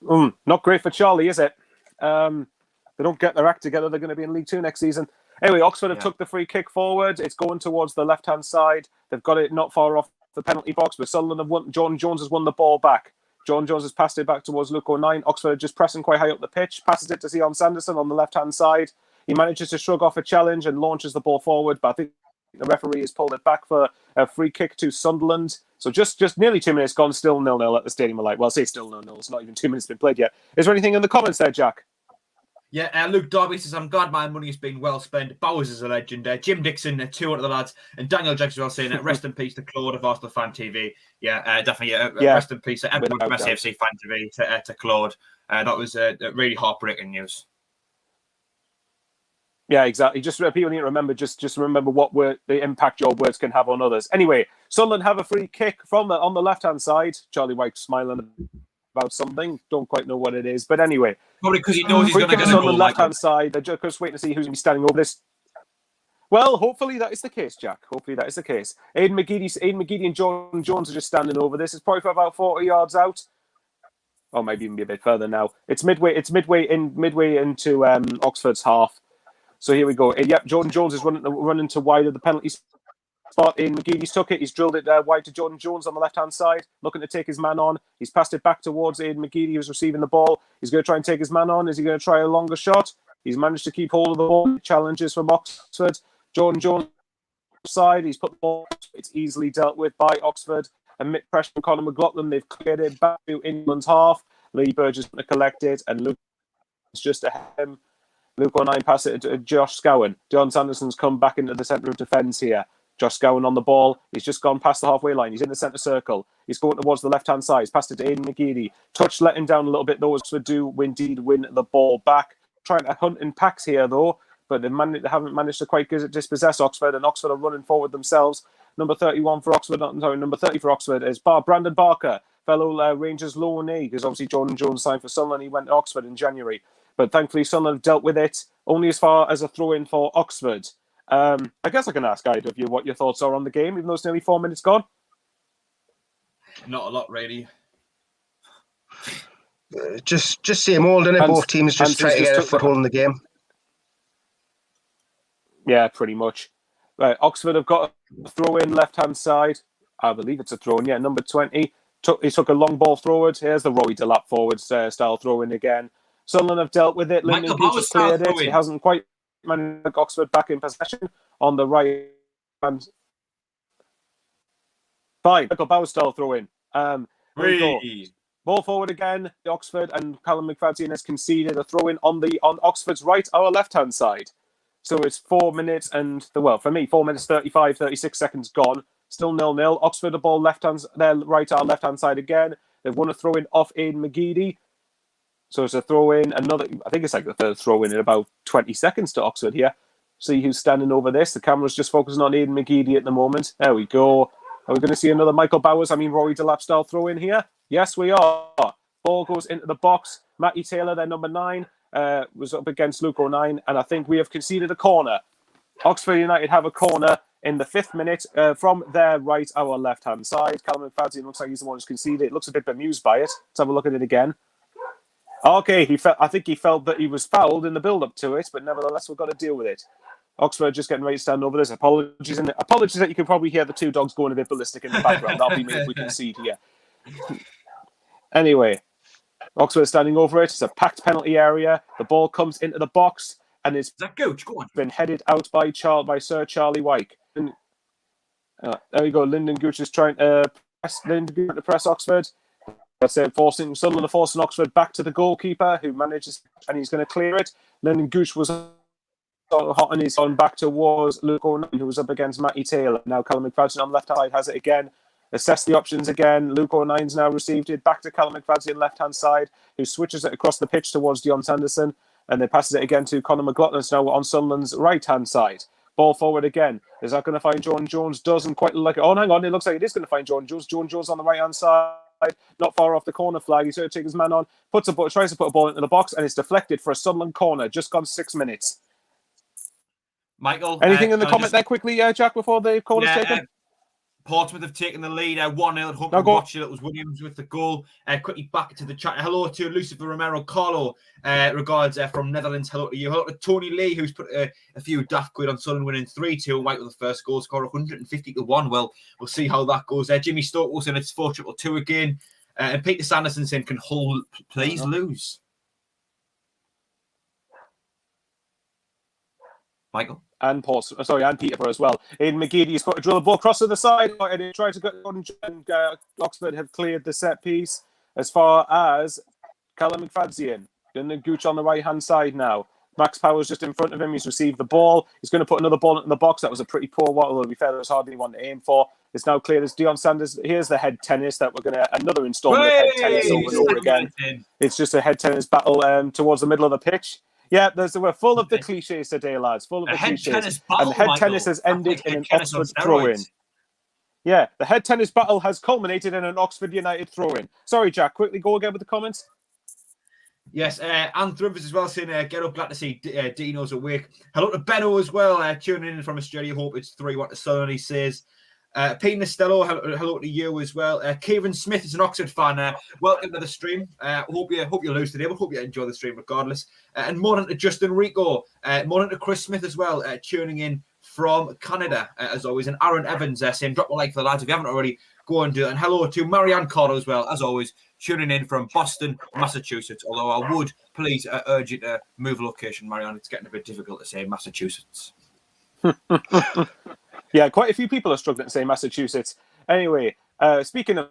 Not great for Charlie, is it? They don't get their act together, they're going to be in League 2 next season. Anyway, Oxford have took the free kick forward. It's going towards the left-hand side. They've got it not far off the penalty box, but Sunderland have won. Jordan Jones has won the ball back. Jordan Jones has passed it back towards Luke O'Nine. Oxford are just pressing quite high up the pitch. Passes it to Dion Sanderson on the left-hand side. He manages to shrug off a challenge and launches the ball forward, but I think the referee has pulled it back for a free kick to Sunderland. So just nearly 2 minutes gone, still 0-0 at the Stadium of Light. Well, I say still 0-0. It's not even 2 minutes been played yet. Is there anything in the comments there, Jack? Yeah, Luke Darby says, I'm glad my money has been well spent. Bowers is a legend. Jim Dixon, 200 the lads. And Daniel Jackson well saying, rest in peace to Claude of Arsenal Fan TV. Yeah, definitely. Rest in peace to everyone from SAFC Fan TV to Claude. That was really heartbreaking news. Yeah, exactly. Just people need to remember, just remember the impact your words can have on others. Anyway, Sunderland have a free kick on the left-hand side. Charlie White smiling about something. Don't quite know what it is, but anyway. Probably because he knows he's going to get a on goal. The left-hand side. They're just waiting to see who's going to be standing over this. Well, hopefully that is the case, Jack. Hopefully that is the case. Aidan McGeady and Jordan Jones are just standing over this. It's probably for about 40 yards out. Or maybe even be a bit further now. It's midway into Oxford's half. So here we go. Yep, Jordan Jones is running to wide of the penalty spot. Aidan McGeady's took it. He's drilled it wide to Jordan Jones on the left-hand side, looking to take his man on. He's passed it back towards Aidan McGeady, who's receiving the ball. He's going to try and take his man on. Is he going to try a longer shot? He's managed to keep hold of the ball. Challenges from Oxford. Jordan Jones side. He's put the ball. It's easily dealt with by Oxford. And mid-pressure from Conor McLaughlin. They've cleared it back to England's half. Lee Burgess going to collect it, and Luke is just ahead of him. Luke O'Nine pass it to Josh Scowen. Dion Sanderson's come back into the centre of defence here. Josh Scowen on the ball. He's just gone past the halfway line. He's in the centre circle. He's going towards the left-hand side. He's passed it to Aidan McGeady. Touch let him down a little bit. Those do indeed win the ball back. Trying to hunt in packs here, though. But they haven't managed to quite dispossess Oxford. And Oxford are running forward themselves. Number 31 for Oxford. Number 30 for Oxford is Brandon Barker. Fellow Rangers loanee. Because obviously Jordan Jones signed for Sunderland. He went to Oxford in January. but thankfully Sunderland dealt with it only as far as a throw-in for Oxford. I guess I can ask either of you what your thoughts are on the game, even though it's nearly 4 minutes gone. Not a lot, really. Just same old, innit? Both teams just try to get a foothold in the game. Yeah, pretty much. Right, Oxford have got a throw-in left-hand side. I believe it's a throw-in. Yeah, number 20. He took a long ball forward. Here's the Roy Delap forward style throw-in again. Sunderland have dealt with it. Lyndon Gooch has cleared it. He hasn't quite managed to get Oxford back in possession on the right hand. Fine. Michael Bauer style throw-in. Ball forward again. The Oxford and Callum McFadzean has conceded a throw-in on Oxford's right, our left-hand side. So it's 4 minutes for me, 4 minutes 36 seconds gone. Still 0-0. Oxford the ball our left-hand side again. They've won a throw-in off Aidan McGeady. So it's a throw-in, I think it's like the third throw-in in about 20 seconds to Oxford here. See who's standing over this. The camera's just focusing on Aidan McGeady at the moment. There we go. Are we going to see another Rory Delap style throw-in here? Yes, we are. Ball goes into the box. Matty Taylor, their number 9, was up against Luke O'Nien, and I think we have conceded a corner. Oxford United have a corner in the 5th minute from their right, our left-hand side. Callum McFadzean looks like he's the one who's conceded. It looks a bit bemused by it. Let's have a look at it again. Okay, I think he felt that he was fouled in the build-up to it, but nevertheless, we've got to deal with it. Oxford just getting ready to stand over this. Apologies that you can probably hear the 2 dogs going a bit ballistic in the background. That'll be me if we concede here. Anyway, Oxford standing over it. It's a packed penalty area. The ball comes into the box and it's been headed out by Sir Charlie Wyke. And, there we go. Lyndon Gooch is trying to press Oxford. That's it, Sunderland are forcing Oxford back to the goalkeeper, who manages, and he's going to clear it. Lyndon Gooch was hot and he's gone back towards Luke O'Nien, who was up against Matty Taylor. Now Callum McFadzean on left side has it again. Assess the options again. Luke O'Nien's now received it. Back to Callum McFadzean left-hand side, who switches it across the pitch towards Dion Sanderson, and then passes it again to Conor McLaughlin. So now on Sunderland's right-hand side. Ball forward again. Is that going to find Jordan Jones? Doesn't quite look like it. Oh, hang on. It looks like it is going to find Jordan Jones. Jordan Jones on the right-hand side. Not far off the corner flag. He's going to take his man on. Tries to put a ball into the box, and it's deflected for a Sunderland corner. Just gone 6 minutes. Michael, anything in the comment there quickly, Jack, before the corner's taken? Portsmouth have taken the lead 1-0 at Huck and Watched. It was Williams with the goal. Quickly back to the chat. Hello to Lucifer Romero Carlo. Regards from Netherlands. Hello to you. Hello to Tony Lee, who's put a few daft quid on Sunderland winning 3-2. White with the first goal score 150-1. Well, we'll see how that goes. Jimmy Stokes in it's 4-2 again. And Peter Sanderson saying, can Hull please lose? Michael? And Peterborough as well. Aidan McGeady has put a drill ball across to the side, and he tried to go on, and Oxford have cleared the set piece as far as Callum McFadzean. Lyndon Gooch on the right-hand side now. Max Power's just in front of him. He's received the ball. He's going to put another ball into the box. That was a pretty poor one, although to be fair, there was hardly one to aim for. It's now cleared as Dion Sanders. Here's the head tennis that we're going to... Another installment of head tennis over and over again. It's just a head tennis battle towards the middle of the pitch. Yeah, we're full of the cliches today, lads. Full of the cliches. And the head tennis has ended in an Oxford throw-in. Yeah, the head tennis battle has culminated in an Oxford United throw-in. Sorry, Jack, quickly go again with the comments. Yes, Anthropos as well saying, get up, glad to see Dino's awake. Hello to Benno as well, tuning in from Australia. Hope it's 3-1 to Sunderland, he says. Pete Nestello, hello to you as well. Kieran Smith is an Oxford fan. Welcome to the stream. Hope you lose today, but hope you enjoy the stream regardless. And morning to Justin Rico. Morning to Chris Smith as well, tuning in from Canada as always. And Aaron Evans saying, drop a like for the lads if you haven't already. Go and do it. And hello to Marianne Carter as well, as always, tuning in from Boston, Massachusetts. Although I would please urge you to move location, Marianne. It's getting a bit difficult to say Massachusetts. Yeah, quite a few people are struggling to say Massachusetts. Anyway, speaking of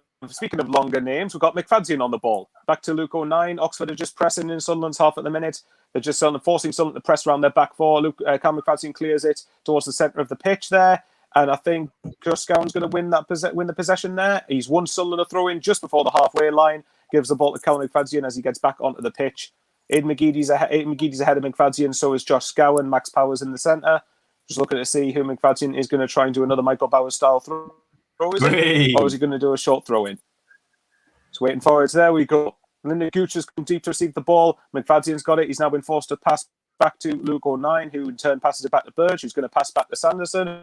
longer names, we've got McFadzean on the ball. Back to Luke O'Nien. Oxford are just pressing in Sunderland's half at the minute. They're just forcing Sunderland to press around their back four. Cam McFadzean clears it towards the centre of the pitch there. And I think Gus Scowen's going to win the possession there. He's won Sunderland a throw-in just before the halfway line. Gives the ball to Callum McFadzean as he gets back onto the pitch. Aidan McGeady's ahead of McFadzean, so is Josh Scowen. Max Powers in the centre. Just looking to see who McFadzean is going to try and do another Michael Bauer style throw. Or is he going to do a short throw in? Just waiting for it. There we go. Lyndon Gooch has come deep to receive the ball. McFadzean's got it. He's now been forced to pass back to Luke O'Nien, who in turn passes it back to Burge, who's going to pass back to Sanderson,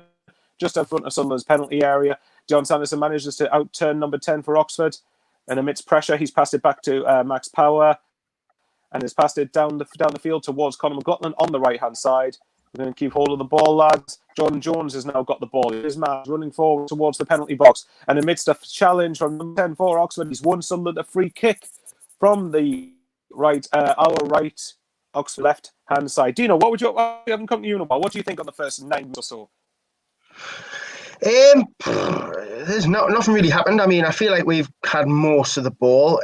just in front of Sunderland's penalty area. John Sanderson manages to outturn number 10 for Oxford, and amidst pressure, he's passed it back to Max Power, and has passed it down the field towards Conor McLaughlin on the right-hand side. We're going to keep hold of the ball, lads. Jordan Jones has now got the ball. His man running forward towards the penalty box, and amidst a challenge from number 10 for Oxford, he's won Sunderland a free kick from the right, our right, Oxford left-hand side. Dino, I haven't come to you in a while. What do you think on the first 9 minutes or so? There's nothing really happened. I mean, I feel like we've had most of the ball.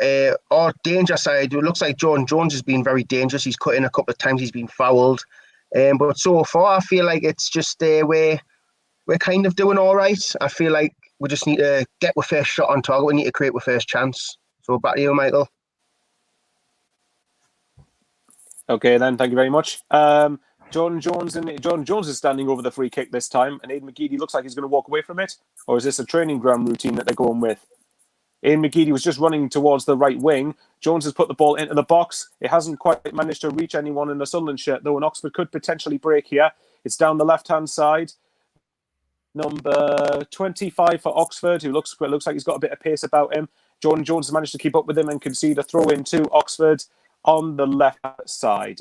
Our danger side, it looks like Jordan Jones has been very dangerous. He's cut in a couple of times. He's been fouled. But so far, I feel like it's just we're kind of doing all right. I feel like we just need to get our first shot on target. We need to create our first chance. So back to you, Michael. Okay, then. Thank you very much. Jordan Jones is standing over the free kick this time, and Aidan McGeady looks like he's going to walk away from it. Or is this a training ground routine that they're going with? Aidan McGeady was just running towards the right wing. Jones has put the ball into the box. It hasn't quite managed to reach anyone in the Sunderland shirt, though, and Oxford could potentially break here. It's down the left-hand side. Number 25 for Oxford, who looks like he's got a bit of pace about him. Jordan Jones has managed to keep up with him and concede a throw-in to Oxford on the left side.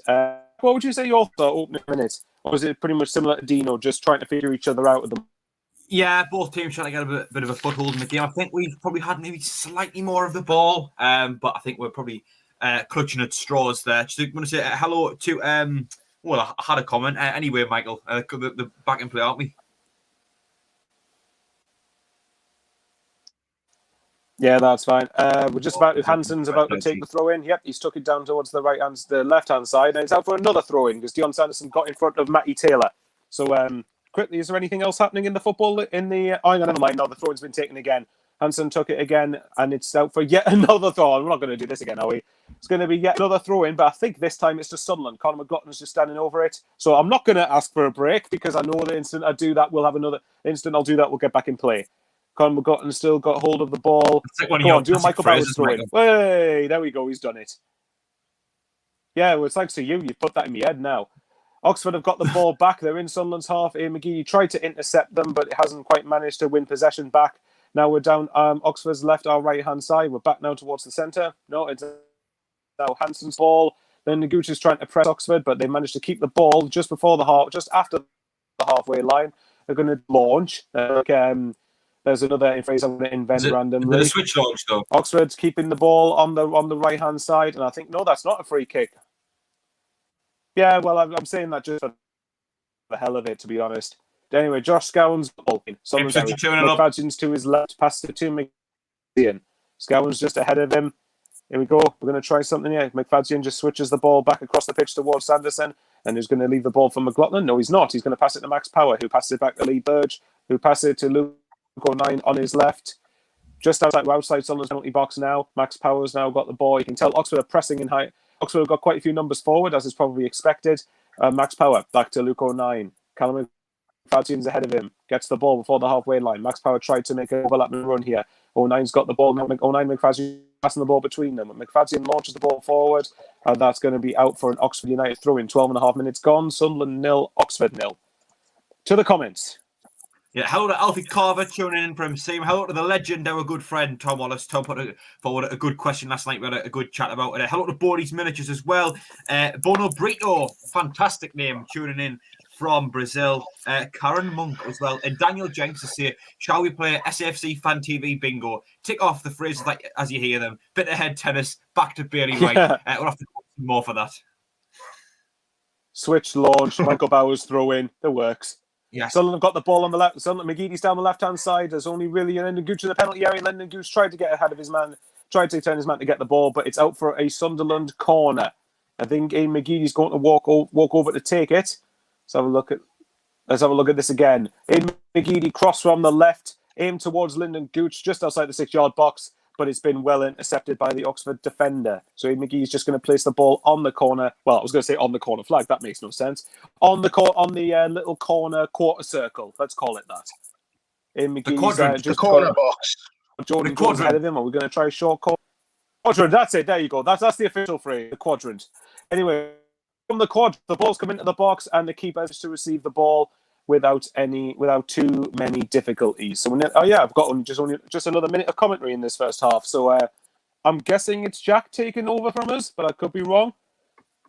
What would you say your opening minutes? Or was it pretty much similar to Dino, just trying to figure each other out with them? Yeah, both teams trying to get a bit of a foothold in the game. I think we've probably had maybe slightly more of the ball, but I think we're probably clutching at straws there. Just want to say hello to, well, I had a comment. Anyway, Michael, the back and play, aren't we? Yeah, that's fine. We're just about. Hansen's about to take the throw in. Yep, he's took it down towards the left hand side, and it's out for another throw in because Dion Sanderson got in front of Matty Taylor. So quickly, is there anything else happening in the football? Oh, never mind. No, the throw in's been taken again. Hansen took it again, and it's out for yet another throw. We're not going to do this again, are we? It's going to be yet another throw in, but I think this time it's just Sunderland. Conor McLaughlin's just standing over it. So I'm not going to ask for a break because I know the instant I do that, we'll have another instant. I'll do that. We'll get back in play. Conor McLaughlin still got hold of the ball. Go on, do a Michael Bowers throw in. Hey, there we go. He's done it. Yeah, well, it's thanks to you. You've put that in my head now. Oxford have got the ball back. They're in Sunderland's half. Aidan McGeady tried to intercept them, but it hasn't quite managed to win possession back. Now we're down Oxford's left, our right-hand side. We're back now towards the centre. No, it's now Hansen's ball. Then Gooch is trying to press Oxford, but they managed to keep the ball just after the halfway line. They're going to launch. There's another phrase I'm going to invent randomly. The switch launch, though. Oxford's keeping the ball on the right-hand side, and I think, no, that's not a free kick. Yeah, well, I'm saying that just for the hell of it, to be honest. Anyway, Josh Scowen's ball. McFadzean's to his left, passed it to McFadzean. Scowen's just ahead of him. Here we go. We're going to try something here. McFadzean just switches the ball back across the pitch towards Sanderson, and he's going to leave the ball for McLaughlin. No, he's not. He's going to pass it to Max Power, who passes it back to Lee Burge, who passes it to Luke O'Nien on his left. Just outside Sunderland's penalty box now. Max Power's now got the ball. You can tell Oxford are pressing in high. Oxford have got quite a few numbers forward, as is probably expected. Max Power back to Luke O'Nien. Callum McFadzean's ahead of him. Gets the ball before the halfway line. Max Power tried to make an overlapping run here. O'Nien's got the ball. O'Nien, McFadzean passing the ball between them. McFadzean launches the ball forward, and that's going to be out for an Oxford United throw-in. 12.5 minutes gone. Sunderland 0, Oxford 0. To the comments. Yeah, hello to Alfie Carver tuning in from Seam. Hello to the legend, our good friend Tom Wallace. Tom put forward a good question last night. We had a good chat about it. Hello to Bodie's Miniatures as well. Bono Brito, fantastic name, tuning in from Brazil. Karen Monk as well. And Daniel Jenks to say, shall we play SAFC Fan TV bingo? Tick off the phrases like as you hear them. Bit of head tennis, back to Bailey White. We'll have to do more for that. Switch, launch, Michael Bowers throw in. That works. Yes. Sunderland have got the ball on the left. Sunderland, McGeady's down the left-hand side. There's only really Lyndon Gooch in the penalty area. Lyndon Gooch tried to get ahead of his man, tried to turn his man to get the ball, but it's out for a Sunderland corner. I think Aidan McGeady's going to walk over to take it. Let's have a look at this again. Aidan McGeady cross from the left, aimed towards Lyndon Gooch just outside the 6-yard box, but it's been well intercepted by the Oxford defender. So Aidan McGee's just going to place the ball on the corner. Well, I was going to say on the corner flag. That makes no sense. On the little corner quarter circle. Let's call it that. Aidan McGee's the corner box. Jordan Jones ahead of him. Are we going to try a short corner? Quadrant, that's it. There you go. That's the official phrase, the quadrant. Anyway, from the quadrant, the ball's come into the box, and the keeper has to receive the ball without too many difficulties. So, I've got just another minute of commentary in this first half. So, I'm guessing it's Jack taking over from us, but I could be wrong.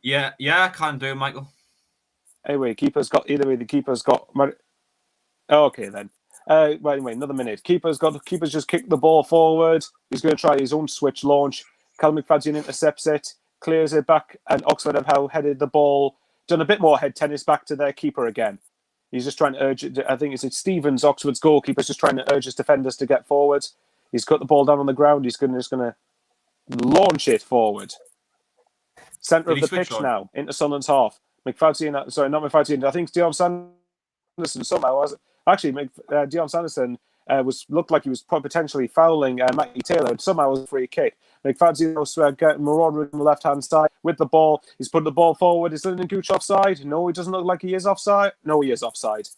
Yeah, I can do, Michael. Anyway, the keeper's got. Okay, then. Anyway, another minute. Keeper's just kicked the ball forward. He's going to try his own switch launch. Callum McFadzean intercepts it, clears it back, and Oxford have headed the ball, done a bit more head tennis back to their keeper again. He's just trying to urge it. I think it's Stevens, Oxford's goalkeeper, just trying to urge his defenders to get forward. He's got the ball down on the ground. He's just going to launch it forward. Centre of the pitch now, into Sunderland's half. McFadzean, sorry, not McFadzean. I think Dion Sanderson somehow was actually Dion Sanderson looked like he was potentially fouling Matty Taylor. Somehow it was a free kick. McFadzean was getting marauding on the left hand side with the ball. He's put the ball forward. Is Lyndon Gooch offside? No, he doesn't look like he is offside. No, he is offside.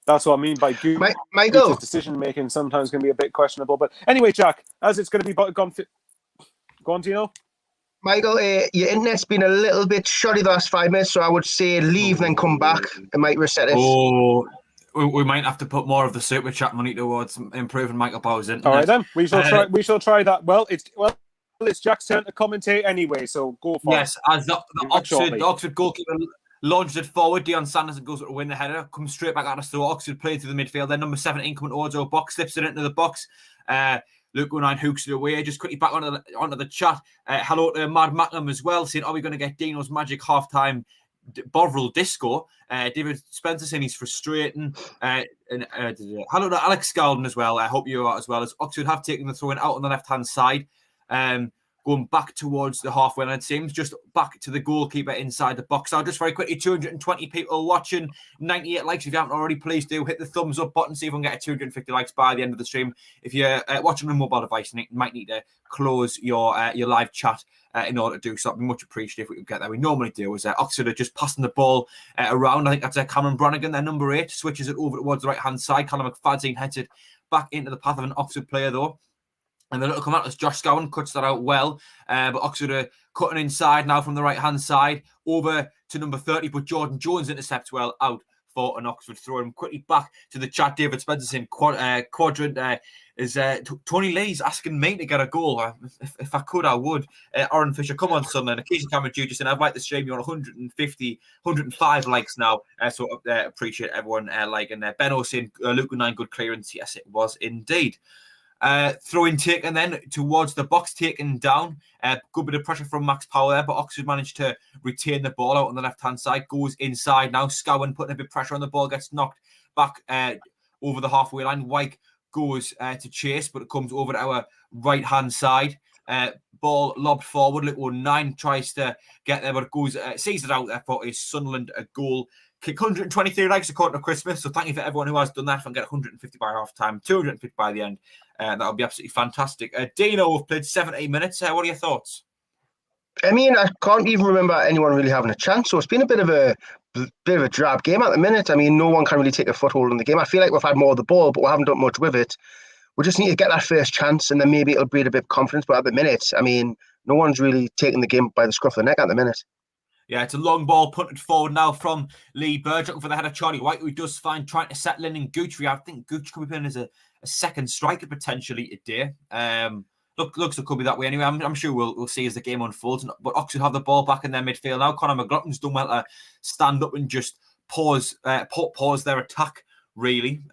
That's what I mean by Gooch. Gooch's decision making sometimes can be a bit questionable. But anyway, Jack, as it's going to be gone. Go on, Dino. Michael, your internet's been a little bit shoddy the last 5 minutes, so I would say leave, then come back. It might reset it. Oh, we might have to put more of the super chat money towards improving Michael Bowers' internet. All right, then we shall try that. Well, it's Jack's turn to commentate anyway, so go for it. Yes, as the Oxford goalkeeper launched it forward, Dion Sanderson goes to win the header, comes straight back at us. So Oxford played through the midfield. Then number 17 coming towards our box, slips it into the box. Luke 09 hooks it away. Just quickly back onto the chat. Hello to Mad Macklem as well, saying, are we going to get Dino's magic halftime Bovril disco? David Spencer saying he's frustrating. Hello to Alex Scaldon as well. I hope you are as well. As Oxford have taken the throw-in out on the left-hand side. Going back towards the halfway line, it seems, just back to the goalkeeper inside the box. Now, just very quickly, 220 people watching, 98 likes. If you haven't already, please do hit the thumbs up button, see if we can get 250 likes by the end of the stream. If you're watching on a mobile device, you might need to close your live chat in order to do so. It'd be much appreciated if we could get there. We normally do. Is Oxford are just passing the ball around. I think that's Cameron Brannigan, their number 8, switches it over towards the right-hand side. Callum McFadzean heads it back into the path of an Oxford player, though. And the little come out as Josh Scowen cuts that out well. But Oxford are cutting inside now from the right-hand side over to number 30. But Jordan Jones intercepts well out for an Oxford throw. And quickly back to the chat. David Spencer saying quadrant is Tony Lee's asking me to get a goal. If I could, I would. Aaron Fisher, come on, son. And Casey Cameron Jr. saying, I've liked the stream. You're on 105 likes now. So appreciate everyone liking. Benno saying, Luke 9, good clearance. Yes, it was indeed. Throw-in taken then towards the box, taken down. Good bit of pressure from Max Power there, but Oxford managed to retain the ball out on the left-hand side. Goes inside now. Scowen putting a bit of pressure on the ball, gets knocked back over the halfway line. Wyke goes to chase, but it comes over to our right-hand side. Ball lobbed forward. Little 9 tries to get there, but it goes, sees it out there for his Sunderland a goal. Kick 123 likes according to Christmas. So thank you for everyone who has done that. If I can get 150 by half time, 250 by the end, that would be absolutely fantastic. Dino, we've played 70 minutes. What are your thoughts? I mean, I can't even remember anyone really having a chance. So it's been a bit of a drab game at the minute. I mean, no one can really take a foothold in the game. I feel like we've had more of the ball, but we haven't done much with it. We just need to get that first chance, and then maybe it'll breed a bit of confidence. But at the minute, I mean, no one's really taking the game by the scruff of the neck at the minute. Yeah, it's a long ball punted forward now from Lee Burge, looking for the header. Charlie White, who does fine, trying to settle in Gooch. I think Gooch could be in as a second striker potentially today. Looks it could be that way anyway. I'm sure we'll see as the game unfolds. But Oxford have the ball back in their midfield now. Conor McLaughlin's done well to stand up and just pause their attack, really.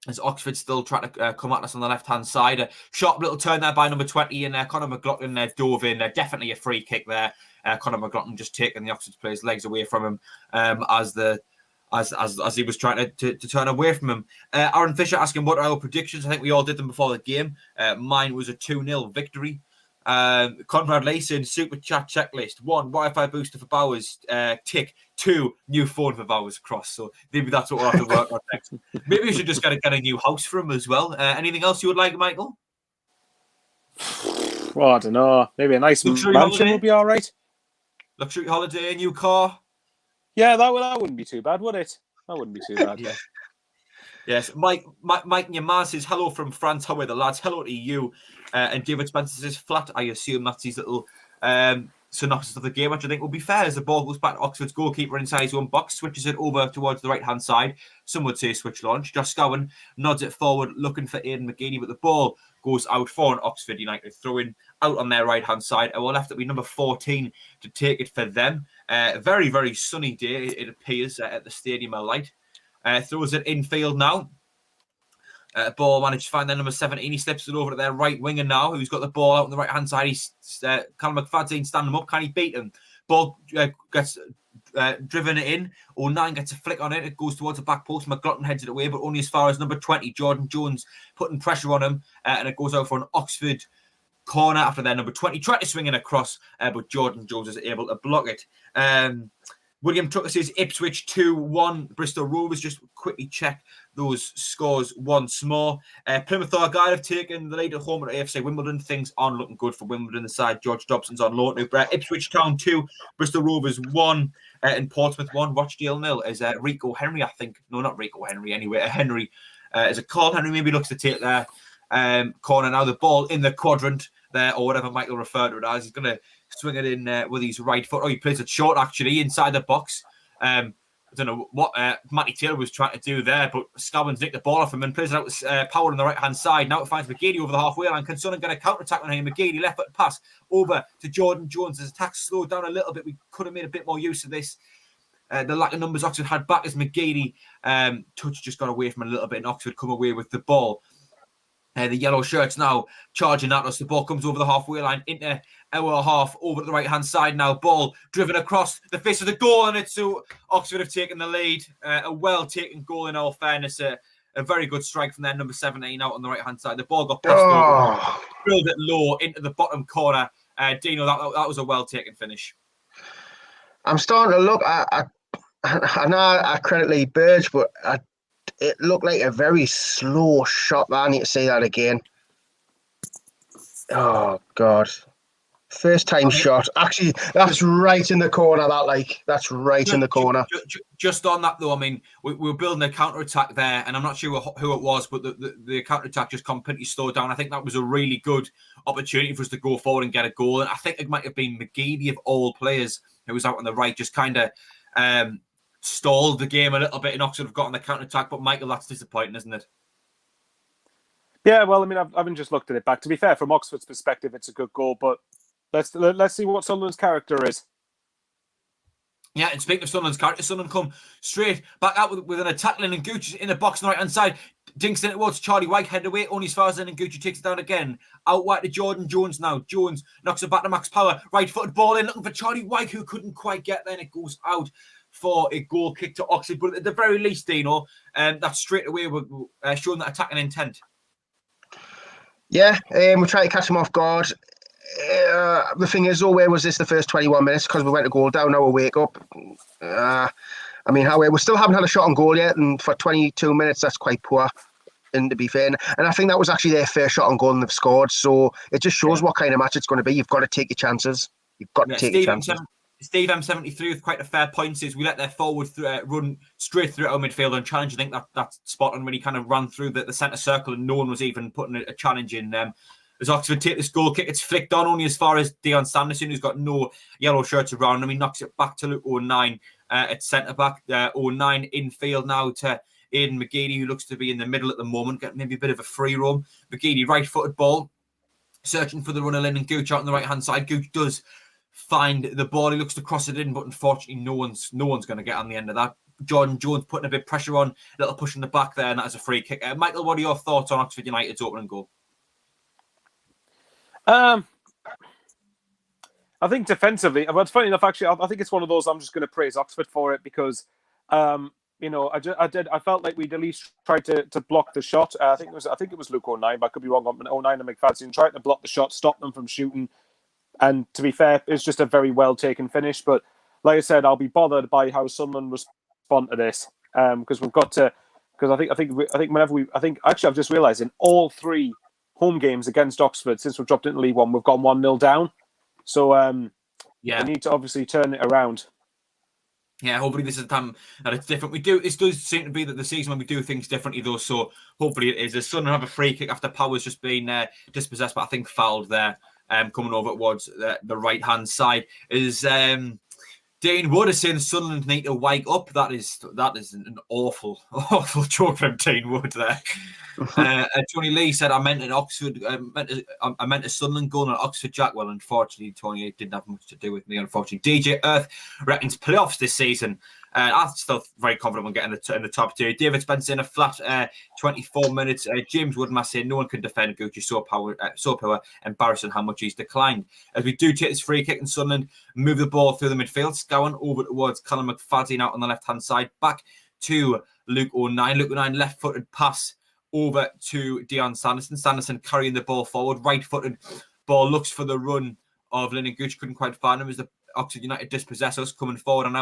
As Oxford still trying to come at us on the left-hand side. A sharp little turn there by number 20, and Conor McLaughlin dove in. Definitely a free kick there. Conor McLaughlin just taking the Oxford player's legs away from him as he was trying to turn away from him. Aaron Fisher asking what are our predictions. I think we all did them before the game. Mine was a 2-0 victory. Conrad Layson, super chat checklist. 1, Wi-Fi booster for Bowers. Tick. 2, new phone for Bowers Cross. So maybe that's what we'll have to work on next. Maybe we should just get a new house for him as well. Anything else you would like, Michael? Well, I don't know. Maybe a nice mansion would be all right. Luxury holiday, a new car. Yeah, that wouldn't be too bad, would it? That wouldn't be too bad. Yeah. Yes, Mike Nyamaz says hello from France. How are the lads? Hello to you. And David Spencer says flat. I assume that's his little synopsis of the game, which I think will be fair as the ball goes back to Oxford's goalkeeper inside his own box, switches it over towards the right-hand side. Some would say switch launch. Josh Scowen nods it forward, looking for Aidan McGeady, but the ball goes out for an Oxford United throw-in out on their right-hand side. And we're left to be number 14 to take it for them. Very, very sunny day, it appears, at the Stadium of Light. Throws it infield now. Ball managed to find their number 17. He slips it over to their right winger now, who's got the ball out on the right-hand side. He's Callum McFadzean standing up. Can he beat him? Ball gets driven in. 09 gets a flick on it. It goes towards the back post. McLaughlin heads it away, but only as far as number 20, Jordan Jones, putting pressure on him. And it goes out for an Oxford corner after their number 20. Tried to swing it across, but Jordan Jones is able to block it. William Tucker says Ipswich 2-1. Bristol Rovers. Just quickly check those scores once more. Plymouth Argyle have taken the lead at home at AFC Wimbledon. Things aren't looking good for Wimbledon. The side George Dobson's on loan to Ipswich Town 2. Bristol Rovers 1. And Portsmouth 1. Rochdale 0. As Rico Henry, I think. No, not Rico Henry. Anyway, Henry. As a call, Henry maybe looks to take their corner now. The ball in the quadrant there, or whatever Michael referred to it as. He's going to swing it in with his right foot. Oh, he plays it short, actually, inside the box. I don't know what Matty Taylor was trying to do there, but Scowen's nicked the ball off him and plays it out with power on the right-hand side. Now it finds McGeady over the halfway line. Can Sunderland get a counter-attack on him? McGeady, left-foot pass over to Jordan Jones. His attack slowed down a little bit. We could have made a bit more use of this. The lack of numbers Oxford had back as McGeady touch just got away from him a little bit, and Oxford come away with the ball. The yellow shirts now charging at us. The ball comes over the halfway line into our half over to the right-hand side now. Ball driven across the face of the goal, and it's so Oxford have taken the lead. A well-taken goal in all fairness. A very good strike from their number 17 out on the right-hand side. The ball got passed over, drilled it low into the bottom corner. Dino, that was a well-taken finish. I'm starting to look. I know I credit Lee Burge, but it looked like a very slow shot. I need to say that again. Oh, God. First time shot. Actually, that's right in the corner. That's right in the corner. Just on that, though, I mean, we were building a counter-attack there, and I'm not sure who it was, but the counter-attack just completely slowed down. I think that was a really good opportunity for us to go forward and get a goal. And I think it might have been McGeady, of all players, who was out on the right, just kind of stalled the game a little bit, and Oxford have got on the counter-attack. But Michael, that's disappointing, isn't it? Yeah, well, I mean, I've just looked at it back. To be fair, from Oxford's perspective, it's a good goal, but let's see what Sunderland's character is. Yeah, and speaking of Sunderland's character, Sunderland come straight back out with an attack. Lennon Gucci in the box on the right-hand side. Dinks in it towards Charlie White, head away, only as far as Lennon Gucci takes it down again. Out wide to Jordan Jones now. Jones knocks it back to Max Power. Right-footed ball in, looking for Charlie White, who couldn't quite get there, and it goes out for a goal kick to Oxford. But at the very least, Dino, that straight away we're showing that attacking intent. Yeah, we tried to catch him off guard. The thing is, where was this the first 21 minutes? Because we went to goal down, now we wake up. I mean, we still haven't had a shot on goal yet, and for 22 minutes, that's quite poor. And to be fair, and I think that was actually their first shot on goal and they've scored. So it just shows what kind of match it's going to be. You've got to take your chances. You've got to take your chances. Steve M73 with quite a fair point says we let their forward run straight through our midfield and challenge. I think that's spot on when he kind of ran through the centre circle and no one was even putting a challenge in them. As Oxford take this goal kick, it's flicked on only as far as Dion Sanderson, who's got no yellow shirts around him. He knocks it back to Luke 09 at centre back. 09 infield now to Aidan McGeady, who looks to be in the middle at the moment, getting maybe a bit of a free roam. McGeady, right-footed ball, searching for the runner, Lennon Gooch out on the right-hand side. Gooch does find the ball. He looks to cross it in, but unfortunately no one's going to get on the end of that. Jordan Jones putting a bit of pressure on, a little push in the back there, and that is a free kick. Michael, what are your thoughts on Oxford United's opening goal? I think defensively, but funny enough, actually, I think it's one of those I'm just going to praise Oxford for it because, you know, I felt like we'd at least tried to block the shot. I think it was Luke 09, but I could be wrong on 09 and McFadzean tried to block the shot, stop them from shooting. And to be fair, it's just a very well taken finish. But like I said, I'll be bothered by how Sunderland respond to this because we've got to. Because I think I've just realised in all three home games against Oxford since we've dropped into League One, we've gone 1-0 down. So we need to obviously turn it around. Yeah, hopefully this is the time that it's different. This does seem to be that the season when we do things differently, though. So hopefully it is. The Sunderland have a free kick after Power's just been dispossessed, but I think fouled there. Coming over towards the right hand side is Dean Wood is saying Sunderland need to wake up. That is an awful joke from Dean Wood there. Tony Lee said, I meant an Oxford, I meant a Sunderland goal and Oxford Jack. Well, unfortunately, Tony, it didn't have much to do with me, unfortunately. DJ Earth reckons playoffs this season. I'm still very confident we'll get in the top two. David Spencer in a flat 24 minutes. James Woodmass saying no one can defend Gucci. So power, embarrassing how much he's declined. As we do take this free kick in Sunderland, move the ball through the midfield, Scowen over towards Callum McFadden out on the left-hand side, back to Luke O'Nien. Luke O'Nien left-footed pass over to Dion Sanderson. Sanderson carrying the ball forward, right-footed ball, looks for the run of Lennon Gooch, couldn't quite find him as the Oxford United dispossess us, coming forward on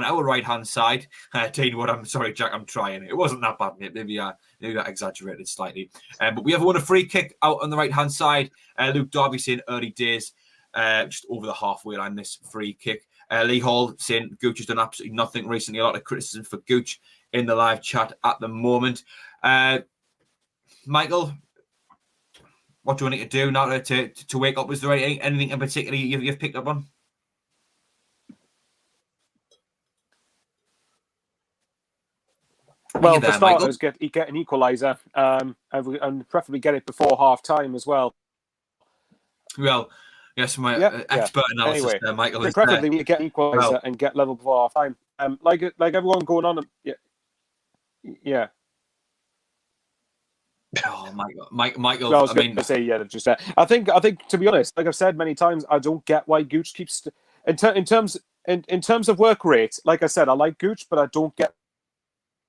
our right-hand side. Dean Wood, I'm sorry, Jack, I'm trying. It wasn't that bad, mate. Maybe I exaggerated slightly. But we have won a free kick out on the right-hand side. Luke Darby saying early days, just over the halfway line, this free kick. Lee Hall saying Gooch has done absolutely nothing recently. A lot of criticism for Gooch in the live chat at the moment. Michael, what do you want to do now to wake up? Was there anything in particular you've picked up on? Well, for starters, get an equaliser and preferably get it before half-time as well. Well, yes, my expert analysis anyway, there, Michael. Preferably we get an equaliser and get level before half-time. Like everyone going on, yeah. Oh, Michael. Well, I was going to say, just I think to be honest, like I've said many times, I don't get why Gooch keeps in terms of work rate. Like I said, I like Gooch, but I don't get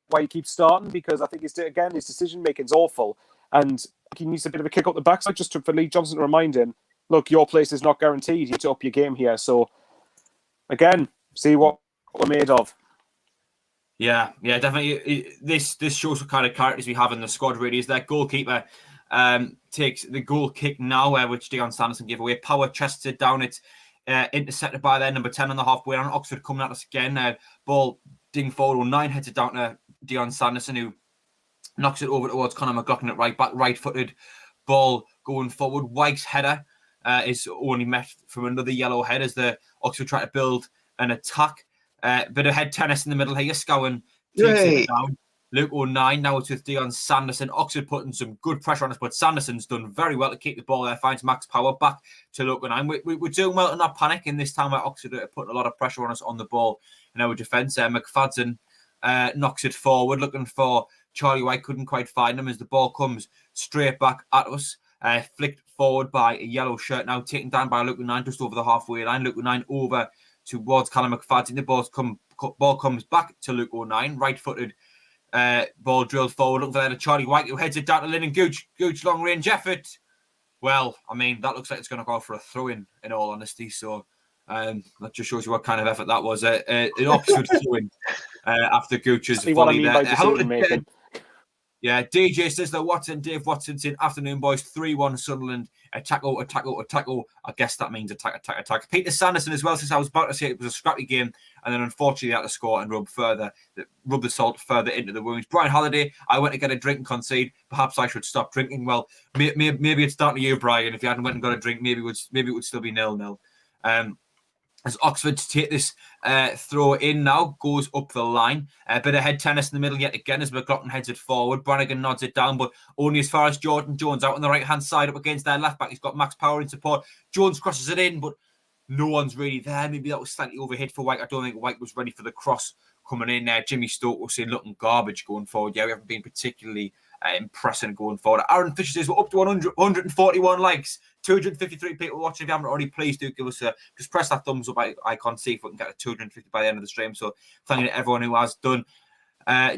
why he keeps starting, because I think his decision making is awful, and he needs a bit of a kick up the backside just for Lee Johnson to remind him, look, your place is not guaranteed. You need to up your game here. So again, see what we're made of. Yeah, definitely. This shows what kind of characters we have in the squad. Really, is that goalkeeper takes the goal kick now, which Dion Sanderson gave away. Power chests it down. It's intercepted by their number 10 on the halfway line. Oxford coming at us again. Ball ding forward. 9 heads it down to Dion Sanderson, who knocks it over towards Conor McLaughlin at right back, right-footed ball going forward. White's header is only met from another yellow head as the Oxford try to build an attack. Bit of head tennis in the middle here. Scowen takes it down. Luke O'Nien, now it's with Dion Sanderson. Oxford putting some good pressure on us, but Sanderson's done very well to keep the ball there. Finds Max Power back to Luke O'Nien. We're doing well to not panic in this time where Oxford are putting a lot of pressure on us on the ball in our defence. McFadden knocks it forward, looking for Charlie White. Couldn't quite find him as the ball comes straight back at us. Flicked forward by a yellow shirt, now taken down by Luke O'Nien just over the halfway line. Luke O'Nien over towards Callum McFadden. The ball comes back to Luke O'Nien, right-footed ball drilled forward, looking for there to Charlie White, who heads it down to Lennon Gooch. Gooch long-range effort. Well, I mean, that looks like it's going to go for a throw-in all honesty. So that just shows you what kind of effort that was. An Oxford throw-in after Gooch's volley what I mean by decision-making. Yeah, DJ says that Dave Watson's in afternoon, boys. 3-1 Sunderland. Attack. I guess that means attack. Peter Sanderson as well, since I was about to say it was a scrappy game, and then unfortunately they had to score and rub the salt further into the wounds. Brian Halliday, I went to get a drink and concede. Perhaps I should stop drinking. Well, maybe it's down to you, Brian. If you hadn't went and got a drink, maybe it would still be 0-0. As Oxford to take this throw in now, goes up the line. A bit of head tennis in the middle yet again as McLaughlin heads it forward. Brannigan nods it down, but only as far as Jordan Jones out on the right-hand side up against their left back. He's got Max Power in support. Jones crosses it in, but no one's really there. Maybe that was slightly overhit for White. I don't think White was ready for the cross coming in there. Jimmy Stoke was saying looking garbage going forward. Yeah, we haven't been particularly impressive going forward. Aaron Fisher says we're up to 141 likes. 253 people watching. If you haven't already, please do give us just press that thumbs up icon, see if we can get to 250 by the end of the stream. So thanking everyone who has done.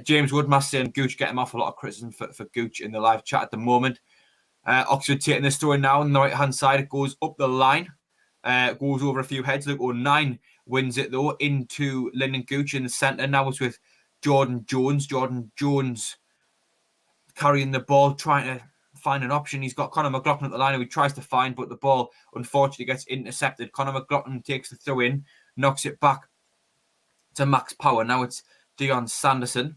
James Woodmass saying Gooch getting off a lot of criticism for Gooch in the live chat at the moment. Oxford taking this throw now on the right hand side. It goes up the line, goes over a few heads. Luke O'Nien wins it though into Lyndon Gooch in the centre. Now it's with Jordan Jones. Jordan Jones carrying the ball, trying to find an option. He's got Conor McLaughlin at the line who he tries to find, but the ball unfortunately gets intercepted. Conor McLaughlin takes the throw in, knocks it back to Max Power. Now it's Dion Sanderson.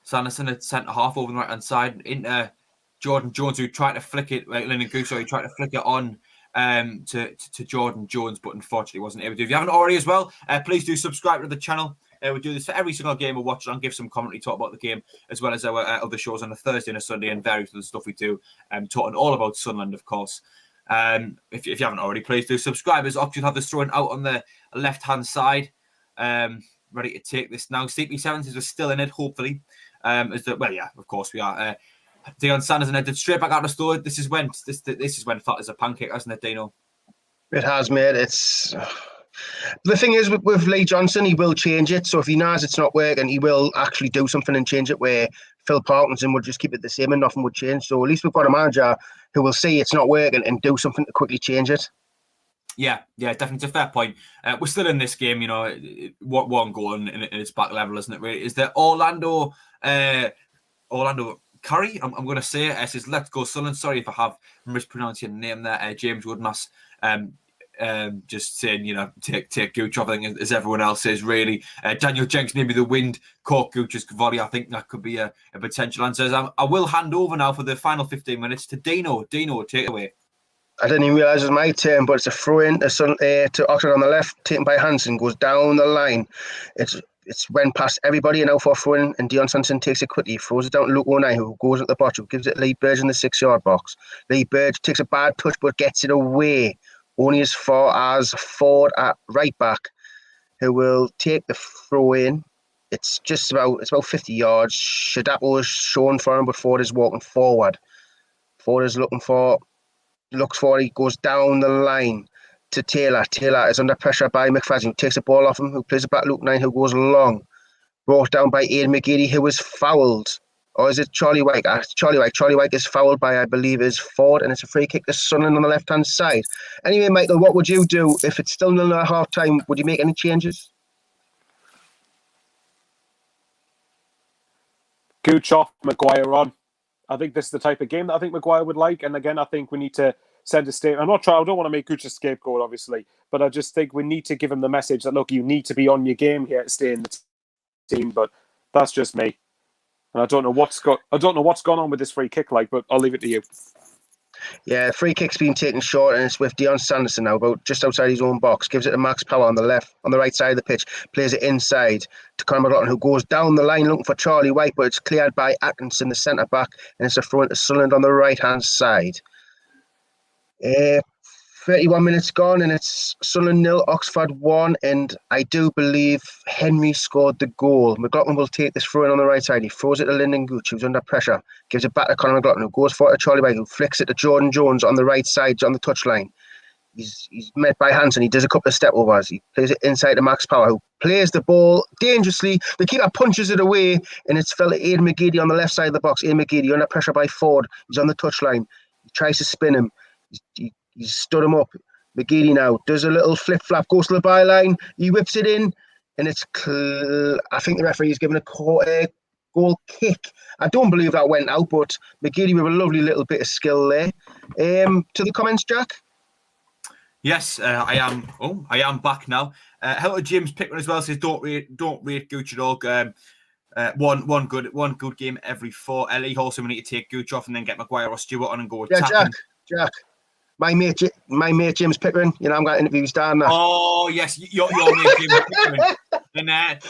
Sanderson at centre half over the right hand side into Jordan Jones, who tried to flick it, like Lyndon Goose, he tried to flick it on to Jordan Jones, but unfortunately wasn't able to. If you haven't already as well, please do subscribe to the channel. We do this for every single game we watch and give some commentary, talk about the game, as well as our other shows on a Thursday and a Sunday, and various other stuff we do, talking all about Sunderland, of course. If you haven't already, please do subscribe. As options have this thrown out on the left-hand side. Ready to take this now. CP7s are still in it, hopefully. Of course we are. Dion Sanders and headed straight back out of the store. This is when fat as a pancake, hasn't it, Dino? It has, mate. It's the thing is with Lee Johnson, he will change it. So if he knows it's not working, he will actually do something and change it. Where Phil Parkinson would just keep it the same and nothing would change. So at least we've got a manager who will see it's not working and do something to quickly change it. Yeah, definitely. It's a fair point. We're still in this game, one goal in its back level, isn't it? Really? Is there Orlando Curry? I'm going to say it. It says, "Let's go, Sunderland." Sorry if I have mispronounced your name there. James Woodmass, just saying, take Gooch off. I think as everyone else says, really. Daniel Jenks, maybe the wind caught Gooch's volley. I think that could be a potential answer. I will hand over now for the final 15 minutes to Dino. Dino, take it away. I didn't even realise it was my turn, but it's a throw-in to Oxford on the left, taken by Hansen, goes down the line. It's went past everybody and out for a throw-in, and Dion Sanderson takes it quickly, throws it down to Luke O'Neill, who goes at the bottom, gives it Lee Burge in the 6-yard box. Lee Burge takes a bad touch, but gets it away, only as far as Ford at right back, who will take the throw-in. It's about 50 yards. Shadapo is shown for him, but Ford is walking forward. Ford is looks for it, he goes down the line to Taylor. Taylor is under pressure by McFadden, who takes the ball off him, who plays it back Luke 9, who goes long. Brought down by Aidan McGeady, who is fouled. Or is it Charlie White? Charlie White. Charlie White is fouled by, I believe, is Ford, and it's a free kick to Sunderland on the left-hand side. Anyway, Michael, what would you do if it's still 0 at half-time? Would you make any changes? Gooch off, Maguire on. I think this is the type of game that I think Maguire would like. And again, I think we need to send a statement. I don't want to make Gooch a scapegoat, obviously, but I just think we need to give him the message that, look, you need to be on your game here to stay in the team. But that's just me. And I don't know what's gone on with this free kick, but I'll leave it to you. Yeah, free kick's been taken short, and it's with Dion Sanderson now, about just outside his own box. Gives it to Max Power on the right side of the pitch. Plays it inside to Conor McLaughlin, who goes down the line looking for Charlie White, but it's cleared by Atkinson, the centre back, and it's a throw into Sunderland on the right hand side. 31 minutes gone, and it's Sunderland 0, Oxford 1, and I do believe Henry scored the goal. McLaughlin will take this throw in on the right side. He throws it to Lyndon Gooch, who's under pressure. Gives it back to Conor McLaughlin, who goes for it to Charlie White, who flicks it to Jordan Jones on the right side on the touchline. He's met by Hansen. He does a couple of step overs. He plays it inside to Max Power, who plays the ball dangerously. The keeper punches it away, and it's fell to Aidan McGeady on the left side of the box. Aidan McGeady under pressure by Ford. He's on the touchline. He tries to spin him. He's stood him up. McGeady now does a little flip-flap, goes to the byline. He whips it in, and it's I think the referee is giving a goal kick. I don't believe that went out, but McGeady with a lovely little bit of skill there. To the comments, Jack? Yes, I am. Oh, I am back now. Hello, James Pickman as well says don't rate Gooch at all. One good game every 4. Ellie also we need to take Gooch off and then get Maguire or Stewart on and go. Yeah, Jack. My mate James Pickering. I'm going to interview his dad now. Oh yes, your mate James Pickering. And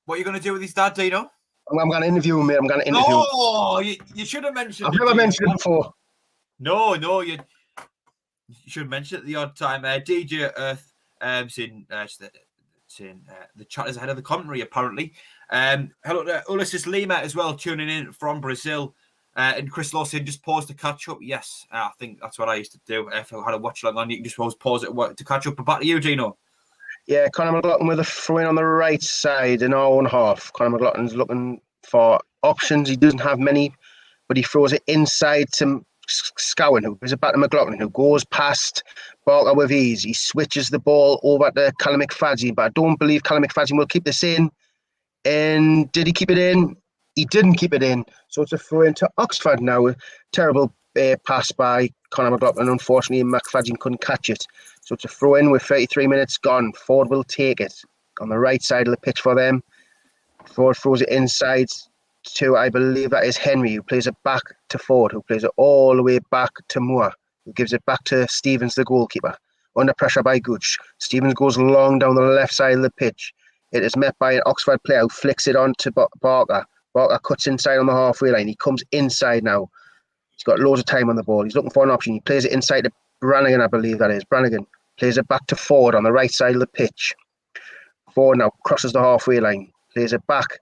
what are you going to do with his dad, Dino? I'm going to interview him, mate. I'm going to interview him. Oh, you should have mentioned. I've never mentioned it before. No, you should mention it at the odd time. DJ Earth saying the chat is ahead of the commentary apparently. Hello to Ulysses Lima as well, tuning in from Brazil. And Chris Lawson, just pause to catch up. Yes, I think that's what I used to do. If I had a watch along on, you can just pause it to catch up. But back to you, Dino. Yeah, Conor McLaughlin with a throw in on the right side in our own half. Conor McLaughlin's looking for options. He doesn't have many, but he throws it inside to Scowen, who gives it back to McLaughlin, who goes past Barker with ease. He switches the ball over to Callum McFadden, but I don't believe Callum McFadden will keep this in. And did he keep it in? He didn't keep it in, so it's a throw into Oxford now. A terrible pass by Conor McLaughlin. Unfortunately, McFadden couldn't catch it. So it's a throw in with 33 minutes gone. Ford will take it. on the right side of the pitch for them. Ford throws it inside to, I believe that is Henry, who plays it back to Ford, who plays it all the way back to Moore, who gives it back to Stevens, the goalkeeper. Under pressure by Gooch. Stevens goes long down the left side of the pitch. It is met by an Oxford player who flicks it on to Barker. Barker cuts inside on the halfway line. He comes inside now. He's got loads of time on the ball. He's looking for an option. He plays it inside to Brannigan, I believe that is. Brannigan plays it back to Ford on the right side of the pitch. Ford now crosses the halfway line. Plays it back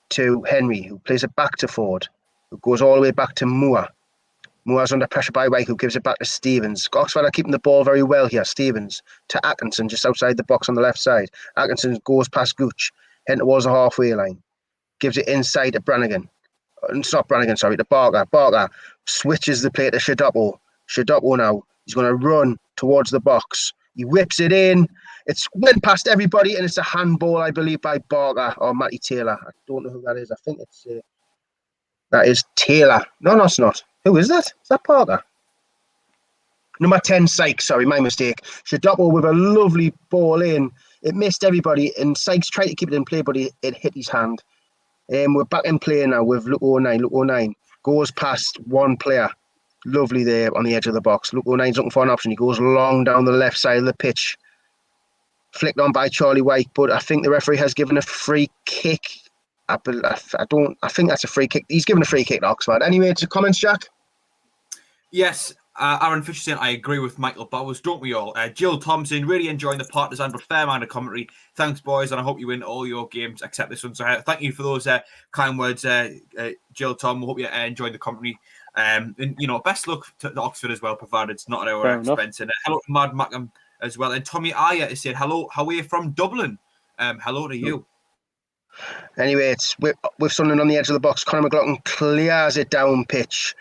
to Henry, who plays it back to Ford, who goes all the way back to Moore. Moore's under pressure by White, who gives it back to Stevens. Oxford are keeping the ball very well here. Stevens to Atkinson, just outside the box on the left side. Atkinson goes past Gooch, heading towards the halfway line. Gives it inside to Brannigan. It's not Brannigan, sorry, to Barker. Barker switches the play to Shadopo. Shadopo now, he's going to run towards the box. He whips it in. It's went past everybody, and it's a handball, I believe, by Barker or Matty Taylor. I don't know who that is. I think it's that is Taylor. No, it's not. Who is that? Is that Barker? Number 10, Sykes. Sorry, my mistake. Shadopo with a lovely ball in. It missed everybody, and Sykes tried to keep it in play, but it hit his hand. We're back in play now with Luke 09. Luke 09 goes past one player. Lovely there on the edge of the box. Luke 09's looking for an option. He goes long down the left side of the pitch. Flicked on by Charlie White, but I think the referee has given a free kick. I think that's a free kick. He's given a free kick to Oxford. Anyway, to comments, Jack? Yes, Aaron Fisher saying, I agree with Michael Bowers, don't we all? Jill Thompson, really enjoying the partisan but fair-minded commentary. Thanks, boys, and I hope you win all your games except this one. So thank you for those kind words, Jill Tom. We hope you're enjoying the commentary. And, best luck to Oxford as well, provided it's not at our expense. And hello to Mad Mackham as well. And Tommy Ayer is saying, hello, how are you from Dublin? Hello to you. Anyway, it's with Sunderland on the edge of the box. Conor McLaughlin clears it down pitch.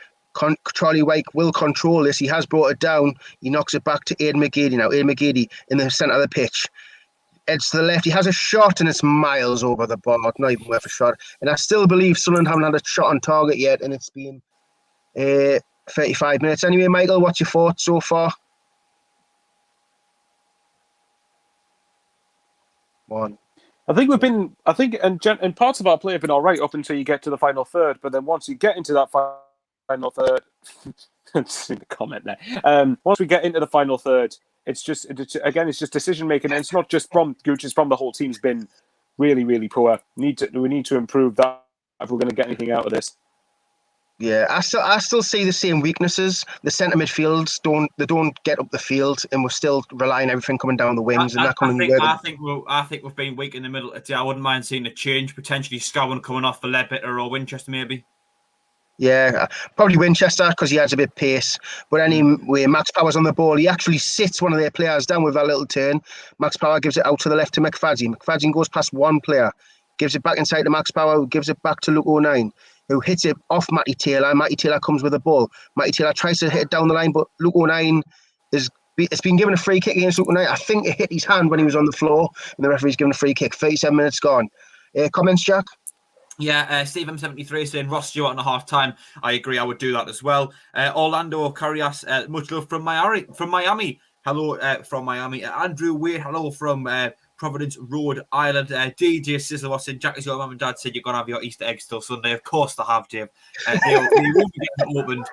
Charlie White will control this. He has brought it down. He knocks it back to Aidan McGeady now. Aidan McGeady in the centre of the pitch. Edge to the left. He has a shot and it's miles over the bar. Not even worth a shot. And I still believe Sunderland haven't had a shot on target yet. And it's been 35 minutes. Anyway, Michael, what's your thoughts so far? One. And parts of our play have been all right up until you get to the final third. But then once you get into that final third, comment there. Once we get into the final third, it's just decision making, and it's not just from Gooch, it's from the whole team's been really, really poor. We need to improve that if we're going to get anything out of this. Yeah, I still see the same weaknesses. The centre midfields don't get up the field, and we're still relying on everything coming down the wings. I think we've been weak in the middle. I wouldn't mind seeing a change, potentially Scowen coming off for Ledbetter or Winchester maybe. Yeah, probably Winchester because he has a bit of pace. But anyway, Max Power's on the ball. He actually sits one of their players down with that little turn. Max Power gives it out to the left to McFadden. McFadden goes past one player, gives it back inside to Max Power, who gives it back to Luke 09, who hits it off Matty Taylor. Matty Taylor comes with the ball. Matty Taylor tries to hit it down the line, but Luke 09 it's been given a free kick against Luke 09. I think it hit his hand when he was on the floor, and the referee's given a free kick. 37 minutes gone. Comments, Jack? Yeah, Steve M73 saying Ross Stewart on a half time. I agree, I would do that as well. Orlando Carrias, much love from Miami. Hello from Miami. Andrew Wade, hello from Providence, Rhode Island. DJ Sizzle was saying, Jack, as your mum and dad said you're going to have your Easter eggs till Sunday. Of course they have, Dave. They won't be getting opened.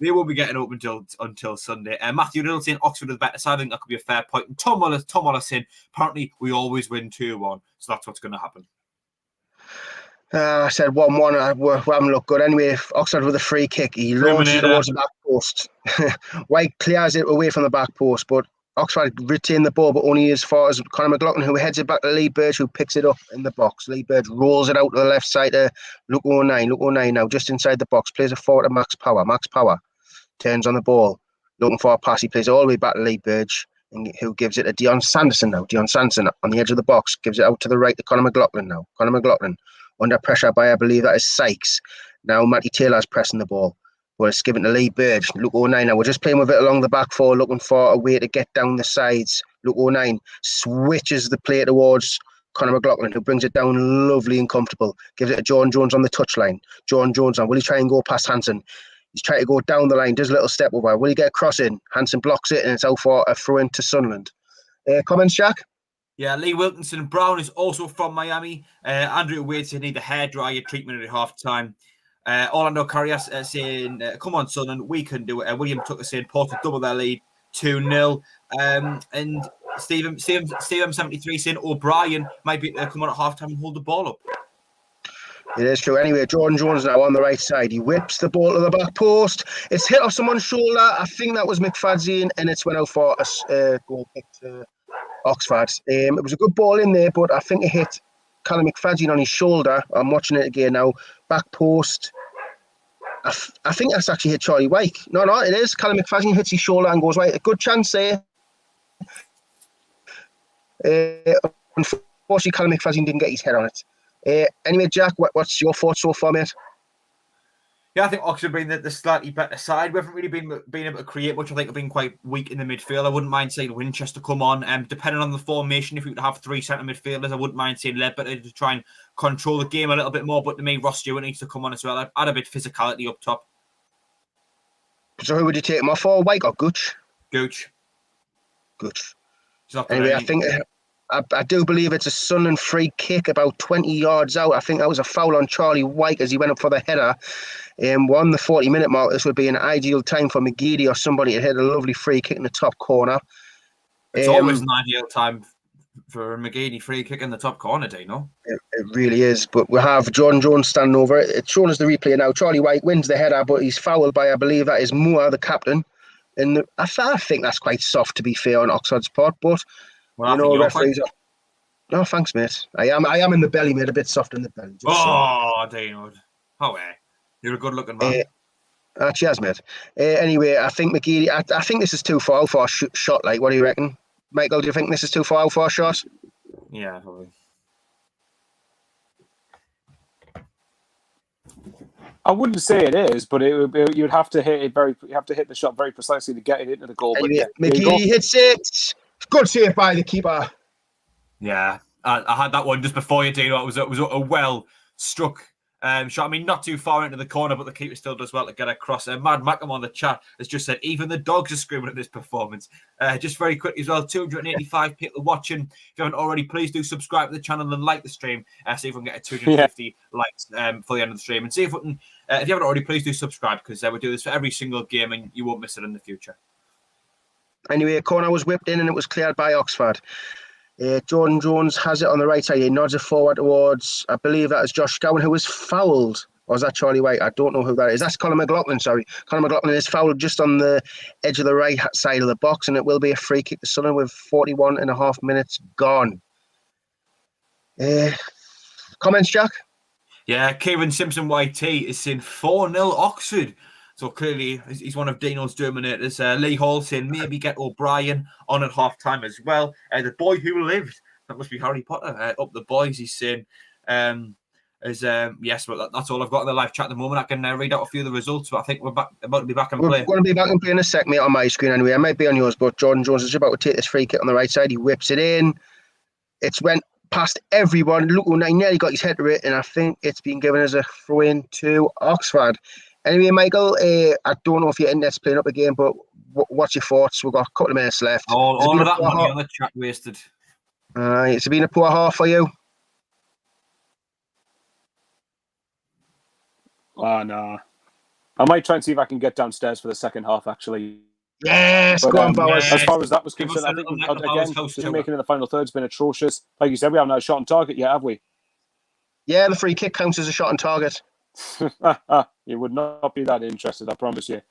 They won't be getting opened until Sunday. Matthew Riddle saying Oxford is better side. I think that could be a fair point. And Tom Wallace saying, apparently we always win 2-1. So that's what's going to happen. I said 1-1. We haven't looked good. Anyway, Oxford with a free kick. He launches towards the back post. White clears it away from the back post, but Oxford retain the ball, but only as far as Conor McLaughlin, who heads it back to Lee Burge, who picks it up in the box. Lee Burge rolls it out to the left side to Luke 09. Luke 09 now just inside the box. Plays it forward to Max Power. Max Power turns on the ball, looking for a pass. He plays it all the way back to Lee Burge, who gives it to Dion Sanderson now. Dion Sanderson on the edge of the box gives it out to the right to Conor McLaughlin now. Conor McLaughlin under pressure by, I believe that is Sykes. Now Matty Taylor's pressing the ball. Well, it's given to Lee Burge. Luke 09 now. We're just playing with it along the back four, looking for a way to get down the sides. Luke 09 switches the play towards Conor McLaughlin, who brings it down lovely and comfortable. Gives it to John Jones on the touchline. John Jones now. Will he try and go past Hansen? He's trying to go down the line. Does a little step over. Will he get a cross in? Hansen blocks it, and it's out for a throw in to Sunderland. Comments, Jack? Yeah, Lee Wilkinson Brown is also from Miami. Andrew Wade said need the hairdryer treatment at half time. Orlando Carrias saying, come on, son, and we can do it. William Tucker saying Port to double their lead 2-0. And Stephen 73 saying O'Brien might be come on at half time and hold the ball up. It is true. Anyway, Jordan Jones now on the right side. He whips the ball to the back post. It's hit off someone's shoulder. I think that was McFadzean, and it's went out for a goal kick to Oxford. It was a good ball in there, but I think it hit Callum McFadzean on his shoulder. I'm watching it again now. Back post. I think that's actually hit Charlie Wyke. No, it is. Callum McFadzean hits his shoulder and goes right. A good chance there. Unfortunately, Callum McFadzean didn't get his head on it. Anyway, Jack, what's your thoughts so far, mate? Yeah, I think Oxford have been the slightly better side. We haven't really been able to create much. I think we've been quite weak in the midfield. I wouldn't mind seeing Winchester come on. Depending on the formation, if we would have 3 centre midfielders, I wouldn't mind seeing Ledbetter to try and control the game a little bit more. But to me, Ross Stewart needs to come on as well. Add a bit of physicality up top. So who would you take him off for, Wyke or Gooch? Gooch. Anyway, I think I do believe it's a Sunderland free kick about 20 yards out. I think that was a foul on Charlie Wyke as he went up for the header. We're on the 40-minute mark. This would be an ideal time for McGeady or somebody to hit a lovely free kick in the top corner. It's always an ideal time for a McGeady free kick in the top corner, Dino. It really is. But we have Jordan Jones standing over it. It's shown us the replay now. Charlie Wyke wins the header, but he's fouled by, I believe, that is Moore, the captain. And I think that's quite soft, to be fair, on Oxford's part. But, referees are... No, thanks, mate. I am in the belly, mate. A bit soft in the belly. Dino. Oh, you're a good-looking man. Cheers, mate. Anyway, I think McGeady... I think this is too far out for a shot. Like, what do you reckon? Michael, do you think this is too far out for a shot? Yeah, probably. I wouldn't say it is, but you'd have to hit it you have to hit the shot very precisely to get it into the goal. Anyway, McGeady hits it. Good save by the keeper. Yeah, I had that one just before you, Dino. It was a well struck shot. I mean, not too far into the corner, but the keeper still does well to get across. Mad Mackham on the chat has just said, even the dogs are screaming at this performance. Just very quickly as well, 285 people watching. If you haven't already, please do subscribe to the channel and like the stream. See if we can get a 250 likes for the end of the stream. And see if we can, if you haven't already, please do subscribe, because we do this for every single game and you won't miss it in the future. Anyway, a corner was whipped in and it was cleared by Oxford. Jordan Jones has it on the right side. He nods it forward towards, I believe that is Josh Gowan, who was fouled. Or is that Charlie Wyke? I don't know who that is. That's Conor McLaughlin, sorry. Conor McLaughlin is fouled just on the edge of the right side of the box, and it will be a free kick to Sunderland with 41 and a half minutes gone. Comments, Jack? Yeah, Kieran Simpson YT is saying 4-0 Oxford. So clearly, he's one of Dino's Terminators. Lee Hall saying maybe get O'Brien on at half-time as well. The boy who lived, that must be Harry Potter, up the boys, he's saying. Yes, but that's all I've got in the live chat at the moment. I can read out a few of the results, but I think we're about to be back in play. We're going to be back in play in a sec, mate, on my screen anyway. I might be on yours, but Jordan Jones is about to take this free kick on the right side. He whips it in. It's went past everyone. Luke O'Neill nearly got his head to it, and I think it's been given as a throw-in to Oxford. Anyway, Michael, I don't know if your internet's playing up again, but what's your thoughts? We've got a couple of minutes left. All of that money on the chat wasted. It's been a poor half for you. Oh, no. I might try and see if I can get downstairs for the second half, actually. Yes, go on, Bowers. As far as that was concerned, I think, again, decision-making in the final third has been atrocious. Like you said, we haven't had a shot on target yet, have we? Yeah, the free kick counts as a shot on target. You would not be that interested, I promise you.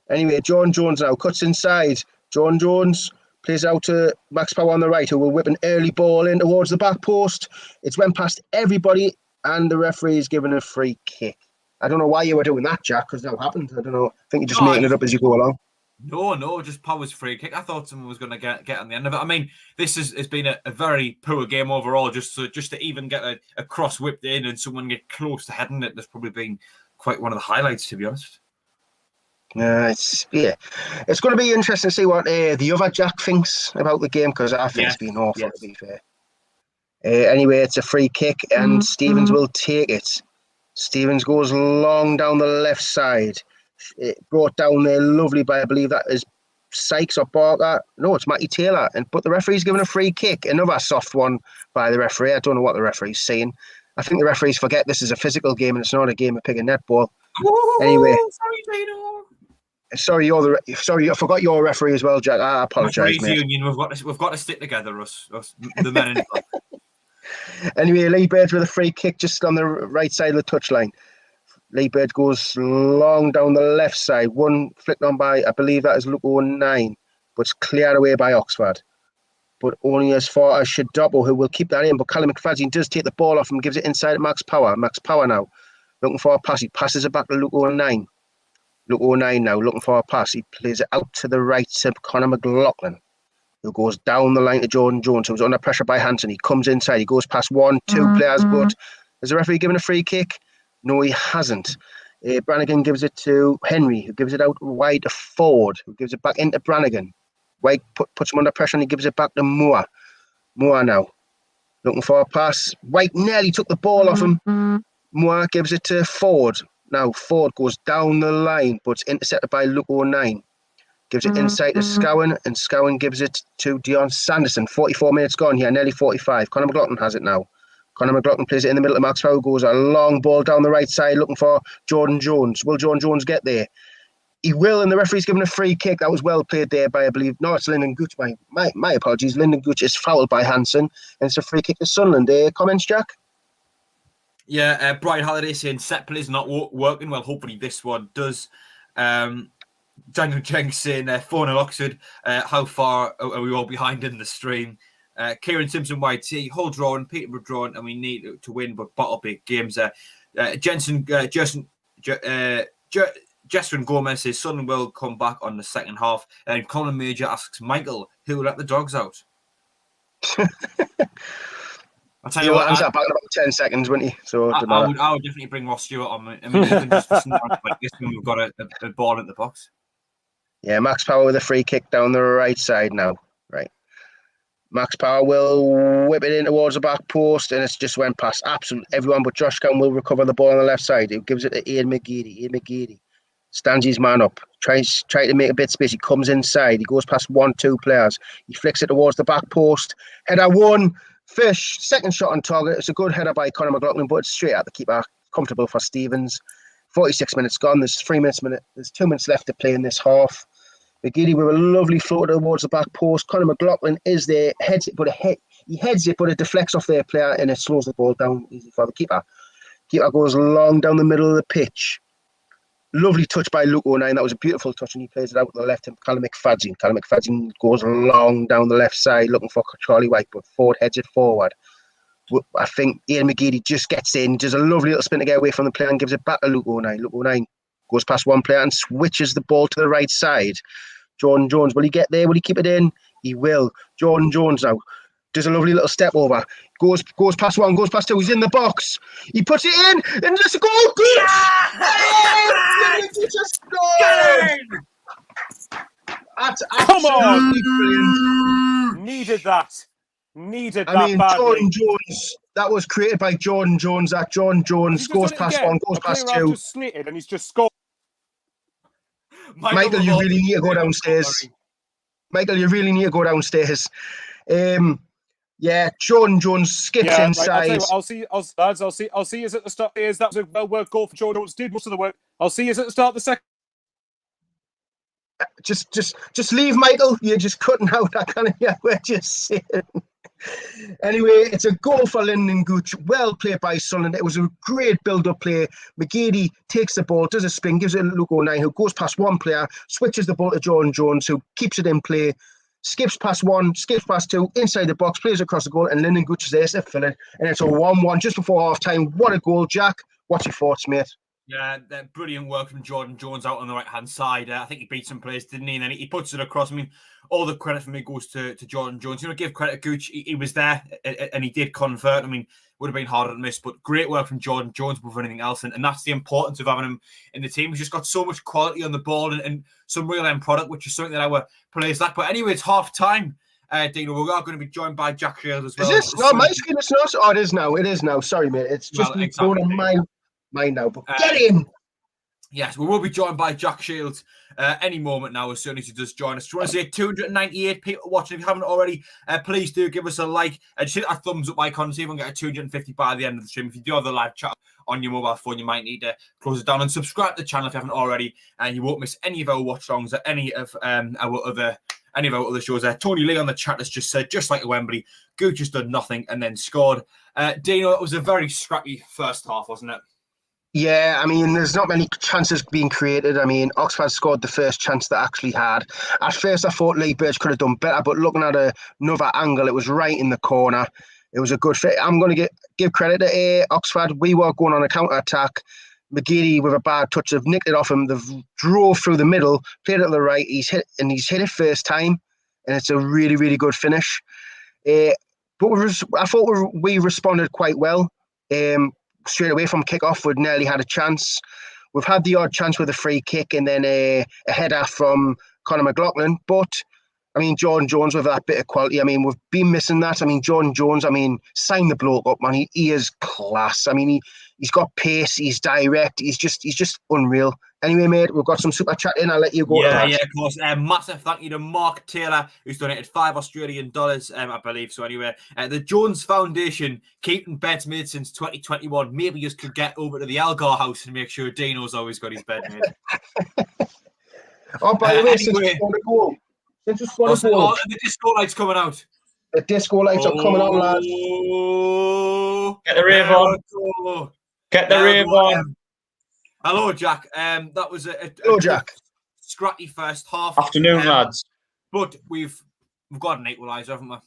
Anyway, John Jones now cuts inside. John Jones plays out to Max Power on the right, who will whip an early ball in towards the back post. It's went past everybody, and the referee is given a free kick. I don't know why you were doing that, Jack, because that happened. I don't know. I think you're just making it up as you go along. No, just Power's free kick. I thought someone was going to get on the end of it. I mean, this has been a very poor game overall. Just to even get a cross whipped in and someone get close to heading it, that's probably been quite one of the highlights, to be honest. It's going to be interesting to see what the other Jack thinks about the game, because I think it's been awful, to be fair. Anyway, it's a free kick, and Stevens will take it. Stevens goes long down the left side. It brought down there lovely by, I believe that is Sykes or Barker. No, it's Matty Taylor. But the referee's given a free kick. Another soft one by the referee. I don't know what the referee's saying. I think the referees forget this is a physical game and it's not a game of pig and netball. Anyway. Sorry, I forgot you're a referee as well, Jack. I apologise, mate. Union, we've got to stick together, us the men in the Anyway, Lee Bird with a free kick just on the right side of the touchline. Lee Bird goes long down the left side. One flicked on by, I believe that is Luke 09, but it's cleared away by Oxford. But only as far as Shadopo, who will keep that in. But Callum McFadden does take the ball off and gives it inside to Max Power. Max Power now looking for a pass. He passes it back to Luke 09. Luke 09 now looking for a pass. He plays it out to the right to Conor McLaughlin, who goes down the line to Jordan Jones, who's under pressure by Hanson. He comes inside. He goes past 1-2 players, but has the referee given a free kick? No, he hasn't. Brannigan gives it to Henry, who gives it out wide to Ford, who gives it back into Brannigan. White puts him under pressure and he gives it back to Moore. Moore now looking for a pass. White nearly took the ball off him. Moore gives it to Ford. Now Ford goes down the line, but it's intercepted by Luke 09. Gives it inside to Scowen, and Scowen gives it to Dion Sanderson. 44 minutes gone here, nearly 45. Conor McLaughlin has it now. Conor McLaughlin plays it in the middle of Max Power, goes a long ball down the right side looking for Jordan Jones. Will Jordan Jones get there? He will, and the referee's given a free kick. That was well played there by, I believe, no, it's Lyndon Gooch. My apologies. Lyndon Gooch is fouled by Hanson, and it's a free kick to Sunderland. Comments, Jack? Yeah, Brian Halliday saying set play is not working. Well, hopefully this one does. Daniel Jenks saying 4-0 Oxford. How far are we all behind in the stream? Kieran Simpson YT, Hull drawn, Peterborough drawn, and we need to win, but bottle big games. Jesrin Gomez says Sunderland will come back on the second half. And Colin Major asks Michael, who will let the dogs out? I'll tell you what. Answer back in about 10 seconds, wouldn't he? So I would definitely bring Ross Stewart on. I mean, even just for like this when we've got a ball at the box. Yeah, Max Power with a free kick down the right side now. Right. Max Power will whip it in towards the back post, and it's just went past absolutely everyone, but Josh Cowan will recover the ball on the left side. He gives it to Ian McGeady. Ian McGeady stands his man up, tries to make a bit of space. He comes inside. He goes past 1-2 players. He flicks it towards the back post. Header one. Fish, second shot on target. It's a good header by Conor McLaughlin, but it's straight at the keeper. Comfortable for Stevens. 46 minutes gone. There's 2 minutes left to play in this half. McGeady with a lovely floater towards the back post. Conor McLaughlin is there, heads it, but it deflects off their player and it slows the ball down easy for the keeper. Keeper goes long down the middle of the pitch. Lovely touch by Luke 09. That was a beautiful touch, and he plays it out to the left to Callum McFadden. Callum McFadden goes long down the left side looking for Charlie White, but Ford heads it forward. I think Ian McGeady just gets in, does a lovely little spin to get away from the player and gives it back to Luke 09. Luke 09 goes past one player and switches the ball to the right side. Jordan Jones, will he get there? Will he keep it in? He will. Jordan Jones now does a lovely little step over. Goes past one, goes past two. He's in the box. He puts it in, and it's a goal. Good! That's Come on! Brilliant. Needed that. Needed that. I mean, badly. Jordan Jones. That was created by Jordan Jones. That Jordan Jones goes past one, goes past two. Just slitted, and he's just scored. Michael, you really need to go downstairs. Michael, you really need to go downstairs. Yeah, Jordan Jones skips inside. Right, I'll see you at the start. That was a well-worked goal for Jordan Jones. Did most of the work. I'll see you at the start of the second. Just leave, Michael. You're just cutting out. I can't hear what you're saying. Anyway, it's a goal for Lyndon Gooch. Well played by Sunderland. It was a great build-up play. McGeady takes the ball, does a spin, gives it to Luke 09, who goes past one player, switches the ball to Jordan Jones, who keeps it in play, skips past one, skips past two, inside the box, plays across the goal, and Lyndon Gooch is there to fill it. And it's a 1-1 just before half-time. What a goal, Jack. What's your thoughts, mate? Yeah, brilliant work from Jordan Jones out on the right-hand side. I think he beat some players, didn't he? And then he puts it across. I mean, all the credit for me goes to Jordan Jones. You know, give credit to Gooch. He was there and he did convert. I mean, would have been harder to miss, but great work from Jordan Jones before anything else. And that's the importance of having him in the team. He's just got so much quality on the ball and some real end product, which is something that our players lack. But anyway, it's half-time. Dino, we are going to be joined by Jack Shield as well. Is this? No, my screen is not. Oh, it is now. It is now. Sorry, mate. It's just going on my mind now. But get in. Yes, we will be joined by Jack Shields any moment now, as soon as he does join us. Do you want to say 298 people watching? If you haven't already, please do give us a like and just hit that thumbs up icon. See if we can get a 250 by the end of the stream. If you do have the live chat on your mobile phone, you might need to close it down and subscribe to the channel if you haven't already, and you won't miss any of our watch alongs at any of our other shows there. Tony Lee on the chat has just said, just like at Wembley, Gooch has done nothing and then scored. Dino, it was a very scrappy first half, wasn't it? Yeah, I mean, there's not many chances being created. I mean, Oxford scored the first chance they actually had. At first, I thought Lee Birch could have done better, but looking at another angle, it was right in the corner. It was a good fit. I'm going to give credit to Oxford. We were going on a counter-attack. McGeady, with a bad touch, have nicked it off him. They've drove through the middle, played it to the right. He's hit it first time, and it's a really, really good finish. But I thought we responded quite well. Straight away from kick-off, we'd nearly had a chance. We've had the odd chance with a free kick and then a header from Conor McLaughlin. But, I mean, Jordan Jones with that bit of quality, I mean, we've been missing that. I mean, Jordan Jones, I mean, sign the bloke up, man. He is class. I mean, he's got pace, he's direct, he's just unreal. Anyway, mate, we've got some super chat in. I'll let you go. Yeah, of course. Massive thank you to Mark Taylor, who's donated $5 Australian, I believe. So anyway, the Jones Foundation, keeping beds made since 2021. Maybe you could get over to the Elgar house and make sure Dino's always got his bed made. Oh, by the way, since we scored a goal. The disco lights coming out. The disco lights are coming on, lads. Get the rave on. Get the rave on. Hello, Jack. That was a Jack. Scratchy first half. Afternoon, lads. But we've got an equalizer, haven't we?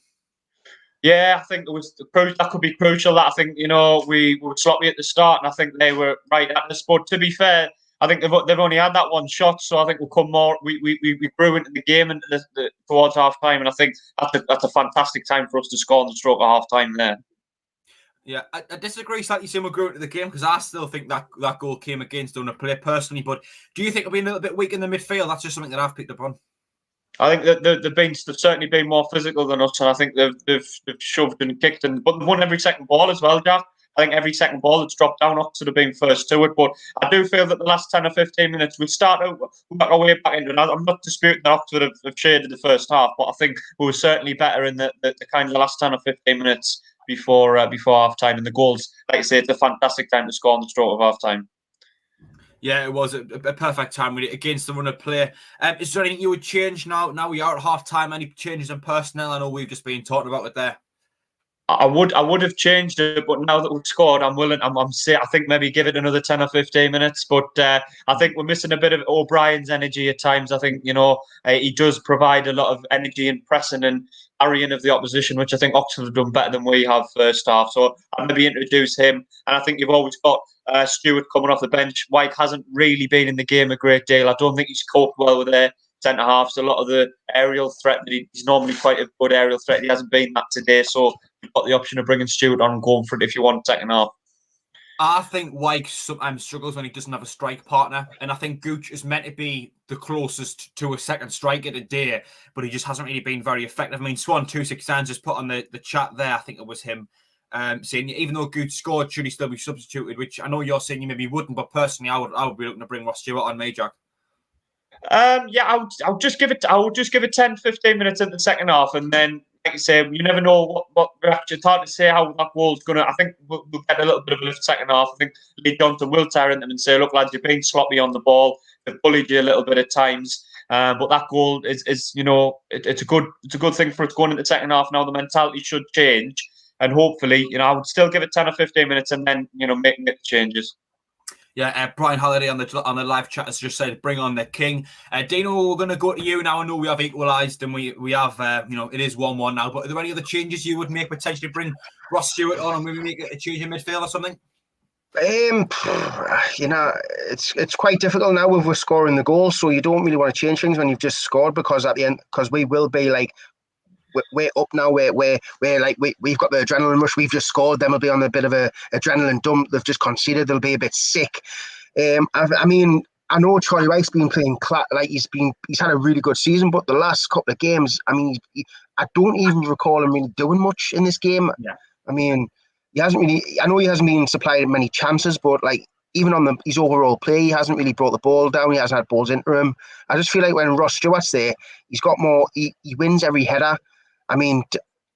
Yeah, I think that could be crucial. That I think we were sloppy at the start, and I think they were right at us. But to be fair, I think they've only had that one shot, so I think we'll come more. We grew into the game and towards half time, and I think that's a fantastic time for us to score on the stroke of half time there. Yeah, I disagree slightly, saying we're growing to the game, because I still think that goal came against on a play personally. But do you think it'll be a little bit weak in the midfield? That's just something that I've picked up on. I think that they've certainly been more physical than us, and I think they've shoved and kicked, but they've won every second ball as well, Jack. I think every second ball that's dropped down, Oxford have been first to it. But I do feel that the last 10 or 15 minutes, we back our way back into it. I'm not disputing that Oxford have shaded the first half, but I think we were certainly better in the kind of the last 10 or 15 minutes before half time. And the goals, like I say, it's a fantastic time to score on the stroke of half time. Yeah, it was a perfect time with it against the run of play. Is there anything you would change now? Now we are at half time. Any changes in personnel? I know we've just been talking about it there. I would have changed it, but now that we've scored, I'm willing. I think maybe give it another 10 or 15 minutes. But I think we're missing a bit of O'Brien's energy at times. I think he does provide a lot of energy in pressing and harrying of the opposition, which I think Oxford have done better than we have first half. So I'll maybe introduce him. And I think you've always got Stewart coming off the bench. White hasn't really been in the game a great deal. I don't think he's coped well with their centre halves. A lot of the aerial threat that he's normally quite a good aerial threat. He hasn't been that today. So you've got the option of bringing Stewart on and going for it if you want second half. I think Wyke sometimes struggles when he doesn't have a strike partner, and I think Gooch is meant to be the closest to a second striker today, but he just hasn't really been very effective. I mean, Swan269 just put on the chat there, I think it was him, saying even though Gooch scored, should he still be substituted? Which I know you're saying you maybe wouldn't, but personally, I would be looking to bring Ross Stewart on, Jack. Yeah, I would just give it 10, 15 minutes in the second half, and then, like you say, you never know what reaction. It's hard to say how that goal's going to. I think we'll get a little bit of a lift second half. I think Lee Johnson will tear into them and say, "Look, lads, you've been sloppy on the ball. They've bullied you a little bit at times." But that goal is it's a good thing for us going into the second half. Now the mentality should change, and hopefully, I would still give it 10 or 15 minutes, and then making it changes. Yeah, Brian Halliday on the live chat has just said, bring on the king. Dino, we're going to go to you now. I know we have equalised and we have, it is 1-1 now, but are there any other changes you would make, potentially bring Ross Stewart on and maybe make a change in midfield or something? It's quite difficult now with we're scoring the goals, so you don't really want to change things when you've just scored, because at the end, because we will be like, we're up now. We've got the adrenaline rush. We've just scored. Then we'll be on a bit of a adrenaline dump. They've just conceded. They'll be a bit sick. I mean, I know Charlie White's been playing he's had a really good season, but the last couple of games, I mean, I don't even recall him really doing much in this game. Yeah. I mean, he hasn't really. I know he hasn't been supplied many chances, but like even on his overall play, he hasn't really brought the ball down. He hasn't had balls into him. I just feel like when Ross Stewart's there, he's got more. He wins every header. I mean,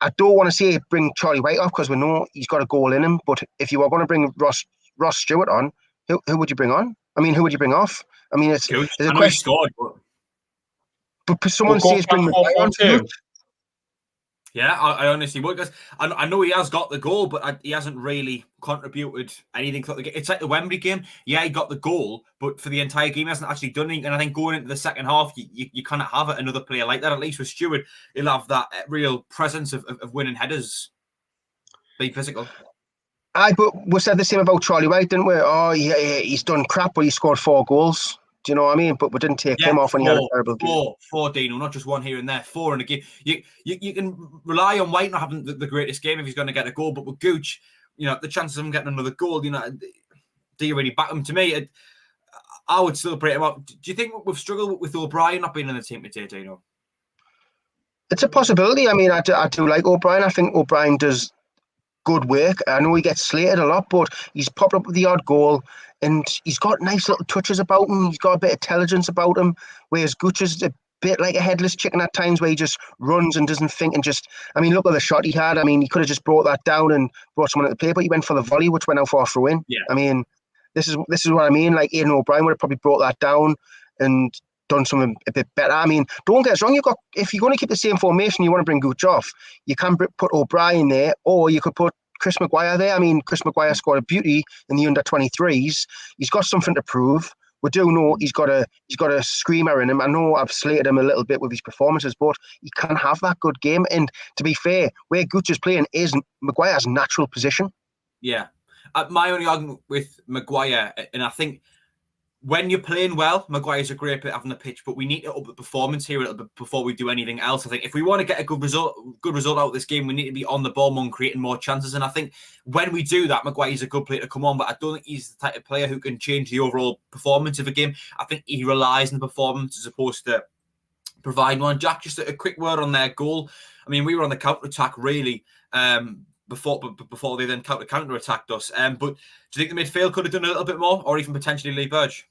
I don't want to say bring Charlie White off because we know he's got a goal in him. But if you are going to bring Ross Stewart on, who would you bring on? I mean, who would you bring off? I mean, it's a question. He scored, but someone says bring Maguire on too. Yeah, I honestly would, because I know he has got the goal, but he hasn't really contributed anything. It's like the Wembley game. Yeah, he got the goal, but for the entire game, he hasn't actually done anything. And I think going into the second half, you kind of have another player like that. At least with Stewart, he'll have that real presence of winning headers, being physical. But we said the same about Charlie White, didn't we? Oh, yeah, he's done crap, but he scored 4 goals. Do you know what I mean? But we didn't take him off when he had a terrible game. Four, Dino, not just one here and there. 4 in a game. You can rely on White not having the greatest game if he's going to get a goal, but with Gooch, the chances of him getting another goal, do you really back him? To me, I would still break him up. Do you think we've struggled with O'Brien not being in the team today, Dino? It's a possibility. I mean, I do like O'Brien. I think O'Brien does good work. I know he gets slated a lot, but he's popped up with the odd goal. And he's got nice little touches about him. He's got a bit of intelligence about him. Whereas Gooch is a bit like a headless chicken at times, where he just runs and doesn't think and just. I mean, look at the shot he had. I mean, he could have just brought that down and brought someone at the play, but he went for the volley, which went out for a throw in. Yeah. I mean, this is what I mean. Like Aidan O'Brien would have probably brought that down and done something a bit better. I mean, don't get us wrong. If you're going to keep the same formation, you want to bring Gooch off. You can put O'Brien there, or you could put Chris Maguire there. I mean, Chris Maguire scored a beauty in the under-23s. He's got something to prove. We do know he's got a screamer in him. I know I've slated him a little bit with his performances, but he can have that good game. And to be fair, where Gooch is playing is Maguire's natural position. Yeah. My only argument with Maguire, and I think when you're playing well, Maguire's a great bit having the pitch, but we need to up the performance here a little bit before we do anything else. I think if we want to get a good result out of this game, we need to be on the ball more and creating more chances. And I think when we do that, Maguire's a good player to come on, but I don't think he's the type of player who can change the overall performance of a game. I think he relies on the performance as opposed to provide one. Jack, just a quick word on their goal. I mean, we were on the counter-attack really before they then counter-attacked us. But do you think the midfield could have done a little bit more, or even potentially Lee Burge?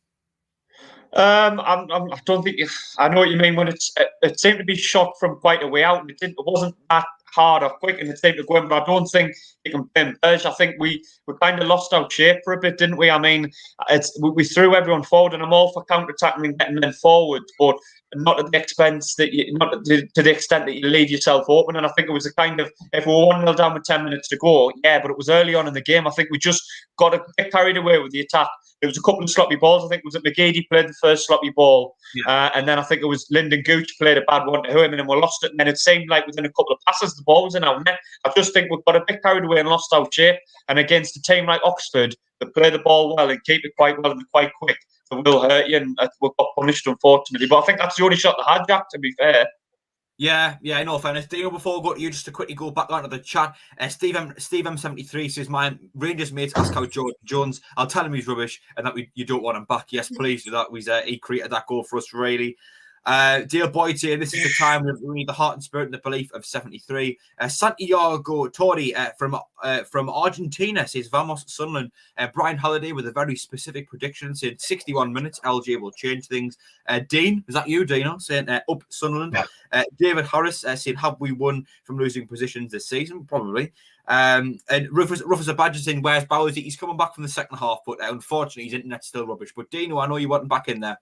I don't think. I know what you mean when it seemed to be shot from quite a way out, and it wasn't that hard or quick, and it seemed to go in. But I don't think you can blame Burge. I think we kind of lost our shape for a bit, didn't we? I mean, we threw everyone forward, and I'm all for counter-attacking and getting men forward, but not at the expense that not to the extent that you leave yourself open. And I think it was a kind of, if we were 1-0 down with 10 minutes to go, yeah, but it was early on in the game. I think we just got to get carried away with the attack. There was a couple of sloppy balls. I think it was McGeady played the first sloppy ball, and then I think it was Lyndon Gooch played a bad one to him, and then we lost it. And then it seemed like within a couple of passes the ball was in our net. I just think we've got a bit carried away and lost our shape. And against a team like Oxford that play the ball well and keep it quite well and quite quick, it will hurt you, and we got punished, unfortunately. But I think that's the only shot they had, Jack, to be fair. Yeah, no fairness. Dino, before we go to you, just to quickly go back onto the chat, Steve M73 says, my Rangers mates ask how Jordan Jones. I'll tell him he's rubbish and that you don't want him back. Yes, please do that. He created that goal for us, really. Dear Boyd saying, this is the time we need the heart and spirit and the belief of 73. Santiago Tori from Argentina says, Vamos Sunderland. Brian Halliday with a very specific prediction saying 61 minutes, LJ will change things. Dean, is that you, Dino? Saying up Sunderland. Yeah. David Harris saying, have we won from losing positions this season? Probably. And Rufus Badger saying, where's Bowers? He's coming back from the second half, but unfortunately his internet's still rubbish. But Dino, I know you want him back in there.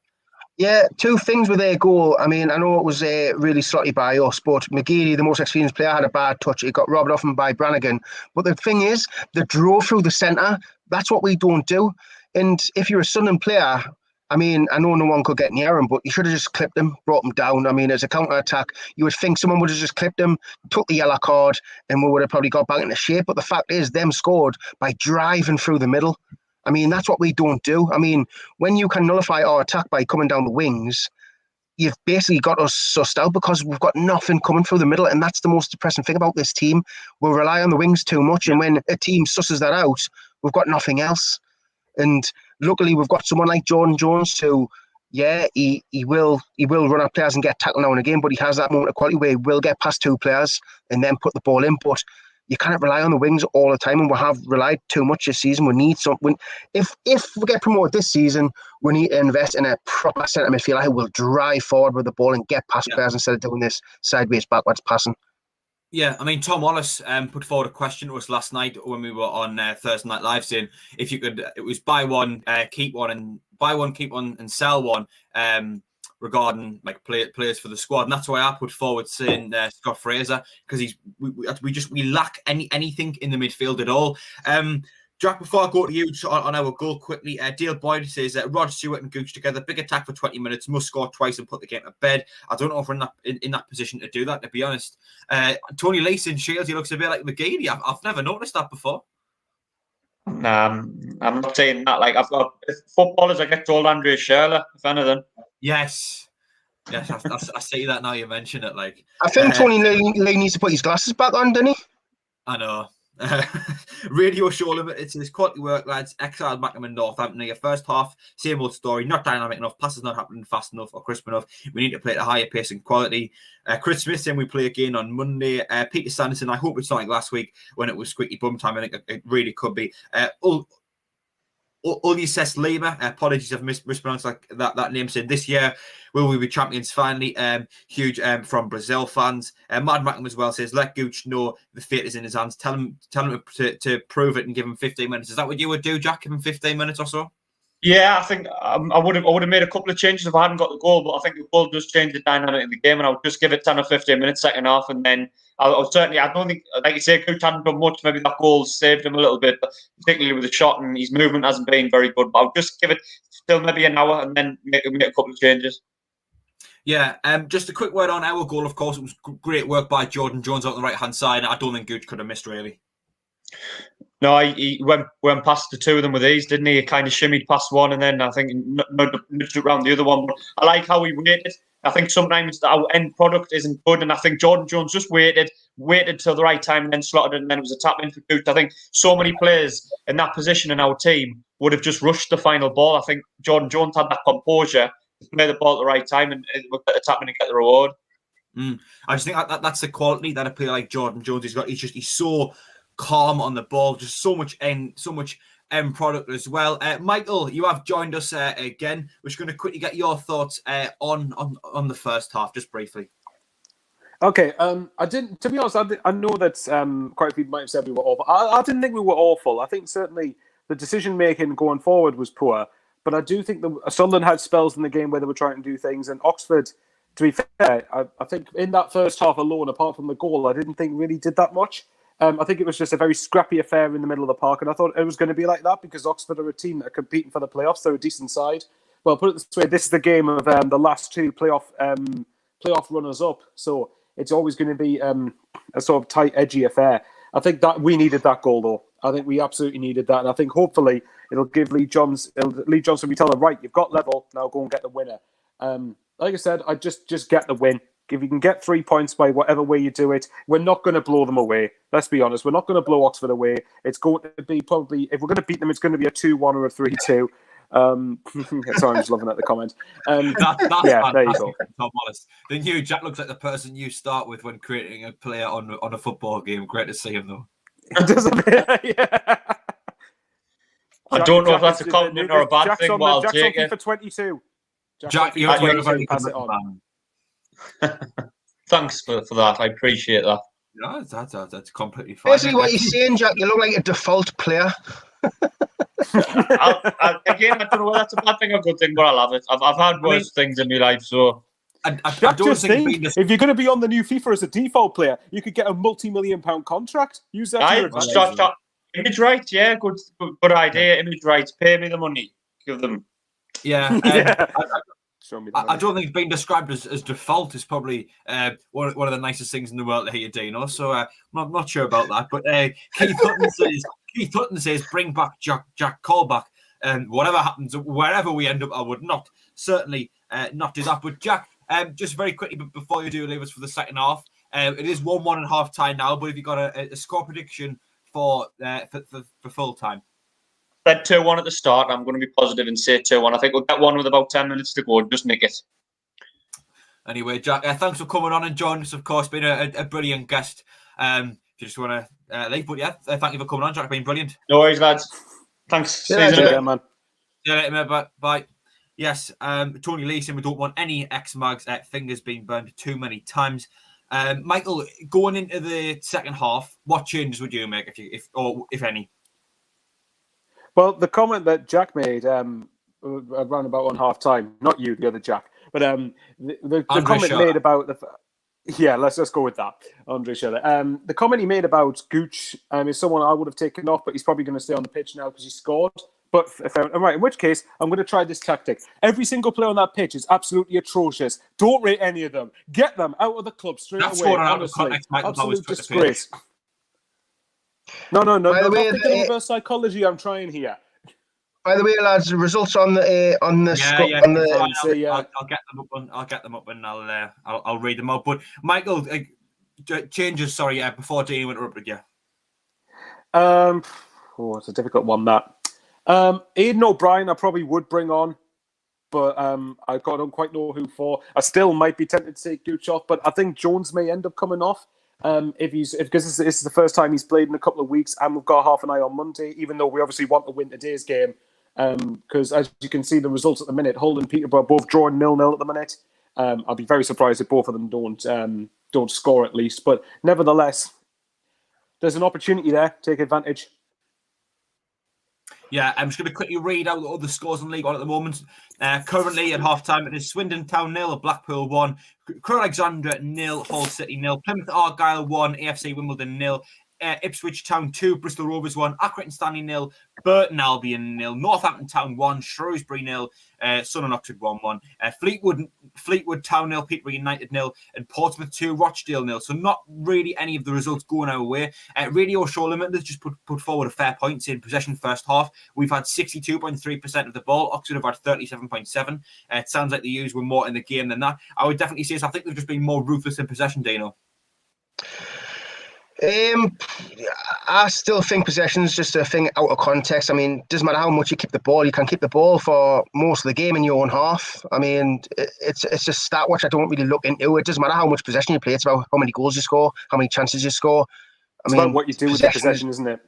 Yeah, two things with their goal. I mean, I know it was really slotty by us, but McGeady, the most experienced player, had a bad touch. It got robbed off him by Brannigan. But the thing is, they drove through the centre. That's what we don't do. And if you're a Sunderland player, I mean, I know no one could get near him, but you should have just clipped him, brought him down. I mean, as a counter-attack, you would think someone would have just clipped him, took the yellow card, and we would have probably got back into shape. But the fact is, them scored by driving through the middle. I mean, that's what we don't do. I mean, when you can nullify our attack by coming down the wings, you've basically got us sussed out because we've got nothing coming through the middle. And that's the most depressing thing about this team. We rely on the wings too much. And when a team susses that out, we've got nothing else. And luckily, we've got someone like Jordan Jones who, yeah, he will run at players and get tackled now and again, but he has that moment of quality where he will get past two players and then put the ball in. But you can't rely on the wings all the time, and we have relied too much this season. We need something. If we get promoted this season, we need to invest in a proper centre midfielder who will drive forward with the ball and get past players instead of doing this sideways, backwards passing. Yeah, I mean, Tom Wallace put forward a question to us last night when we were on Thursday Night Live, saying if you could, it was buy one, keep one, and sell one. Regarding like players for the squad, and that's why I put forward saying Scott Fraser, because we lack anything in the midfield at all. Jack, before I go to you on our goal quickly, Dale Boyd says Rod Stewart and Gooch together, big attack for 20 minutes, must score twice and put the game to bed. I don't know if we're in that position to do that, to be honest. Tony Leeson in Shields, he looks a bit like McGeady. I've never noticed that before. Nah, I'm not saying that. Like, I've got footballers, I get told Andrea Schürrle, if anything. Yes, I see that now you mention it. Like, I think Tony Lee needs to put his glasses back on, doesn't he? I know. Radio Show Limited says quality work, lads. Exiled Macklem and Northampton. Your first half, same old story. Not dynamic enough. Passes not happening fast enough or crisp enough. We need to play at a higher pace and quality. Chris Smith saying we play again on Monday. Peter Sanderson, I hope it's not like last week when it was squeaky bum time. I think it really could be. Ulysses Lima, apologies if I've mispronounced that name, said this year will we be champions finally. Huge from Brazil fans. Mad Macklem as well says let Gooch know the fate is in his hands. Tell him to prove it and give him 15 minutes. Is that what you would do, Jack? Give him 15 minutes or so? Yeah, I think I would have made a couple of changes if I hadn't got the goal, but I think the goal does change the dynamic of the game, and I would just give it 10 or 15 minutes second half, and then I don't think, like you say, Gooch hadn't done much. Maybe that goal saved him a little bit, particularly with the shot, and his movement hasn't been very good. But I would just give it still maybe an hour and then make a couple of changes. Yeah, just a quick word on our goal. Of course, it was great work by Jordan Jones on the right hand side. I don't think Gooch could have missed really. No, he went past the two of them with ease, didn't he? He kind of shimmied past one, and then I think nudged around the other one. But I like how he waited. I think sometimes our end product isn't good, and I think Jordan Jones just waited till the right time, and then slotted it, and then it was a tap in for Gooch. I think so many players in that position in our team would have just rushed the final ball. I think Jordan Jones had that composure to play the ball at the right time and get the tap in and get the reward. I just think that's the quality that a player like Jordan Jones has got. He's so calm on the ball, just so much end product as well. Michael, you have joined us again. We're just going to quickly get your thoughts on the first half, just briefly. Okay, to be honest, I know that quite a few might have said we were awful. I didn't think we were awful. I think certainly the decision making going forward was poor, but I do think that Sunderland had spells in the game where they were trying to do things, and Oxford, to be fair, I think in that first half alone, apart from the goal, I didn't think really did that much. I think it was just a very scrappy affair in the middle of the park, and I thought it was going to be like that because Oxford are a team that are competing for the playoffs. They're a decent side. Well, put it this way, this is the game of the last two playoff runners-up, so it's always going to be a sort of tight, edgy affair. I think that we needed that goal, though. I think we absolutely needed that, and I think hopefully it'll give Lee Johnson, we tell him, right, you've got level, now go and get the winner. Like I said, I just get the win. If you can get 3 points by whatever way you do it, we're not going to blow them away. Let's be honest. We're not going to blow Oxford away. It's going to be probably, if we're going to beat them, it's going to be a 2-1 or a 3-2. Sorry, I'm just loving at the comment. Yeah, there you go. Tom Wallace. The new Jack looks like the person you start with when creating a player on a football game. Great to see him, though. It does a bit, yeah. I don't know if that's a compliment or a bad thing, but I'll take it. For 22. Jack, you're very pass it on. Thanks for that. I appreciate that. No, that's completely fine. Basically, what you're saying, Jack, you look like a default player. Again, I don't know whether that's a bad thing or a good thing, but I love it. I've had worse things in my life, so. I don't think if you're going to be on the new FIFA as a default player, you could get a multi-million-pound contract. Use that to your advantage. Image rights, yeah, good idea. Image rights, pay me the money, give them. Yeah. Yeah. I don't think being described as default is probably one of the nicest things in the world to hear, Dino. So I'm not sure about that. But Keith Hutton says, bring back Jack Callback. And whatever happens, wherever we end up, I would certainly not do that. But Jack, just very quickly before you do leave us for the second half, it is 1-1 at half time now. But have you got a score prediction for full time? Said 2-1 at the start. I'm going to be positive and say 2-1. I think we'll get one with about 10 minutes to go. Just nick it. Anyway, Jack, thanks for coming on and joining us. Of course, been a brilliant guest. If you just want to leave. But yeah, thank you for coming on, Jack. Been brilliant. No worries, lads. Thanks. See you later, man. See you later, mate. Bye. Yes, Tony Lee saying we don't want any X-Mags fingers being burned too many times. Michael, going into the second half, what changes would you make if any? Well, the comment that Jack made around about on half time, not you, the other Jack, but the comment he made about let's just go with that, Andre Schiller. The comment he made about Gooch is someone I would have taken off, but he's probably going to stay on the pitch now because he scored. But in which case, I'm going to try this tactic. Every single player on that pitch is absolutely atrocious. Don't rate any of them. Get them out of the club straight away. Honestly, absolute disgrace. No. By the way, the reverse psychology I'm trying here. By the way, lads, the results on the I'll get them up and I'll read them out. But Michael, changes. Sorry, before Dean interrupted you. It's a difficult one, that. Aidan O'Brien, I probably would bring on, but I don't quite know who for. I still might be tempted to take Gooch off, but I think Jones may end up coming off because this is the first time he's played in a couple of weeks, and we've got half an eye on Monday. Even though we obviously want to win today's game, because as you can see, the results at the minute, Hull and Peterborough both drawing 0-0 at the minute. I'll be very surprised if both of them don't score at least, but nevertheless, there's an opportunity there. Take advantage. Yeah, I'm just going to quickly read out all the scores in League One at the moment. Currently at half-time, it is Swindon Town 0, Blackpool 1, Crewe Alexandra 0, Hull City 0, Plymouth Argyle 1, AFC Wimbledon 0, Ipswich Town 2, Bristol Rovers 1, Accrington Stanley 0, Burton Albion 0, Northampton Town 1, Shrewsbury 0, Sunderland Oxford 1-1, Fleetwood Town 0, Peterborough United 0, and Portsmouth 2, Rochdale 0. So not really any of the results going our way. Radio Show Limited has just put forward a fair point saying possession first half. We've had 62.3% of the ball. Oxford have had 37.7. It sounds like the U's were more in the game than that. I would definitely say I think they've just been more ruthless in possession, Dino. I still think possession is just a thing out of context. I mean, it doesn't matter how much you keep the ball. You can keep the ball for most of the game in your own half. I mean, it's just stat which I don't really look into. It doesn't matter how much possession you play. It's about how many goals you score, how many chances you score. It's about what you do with the possession, isn't it?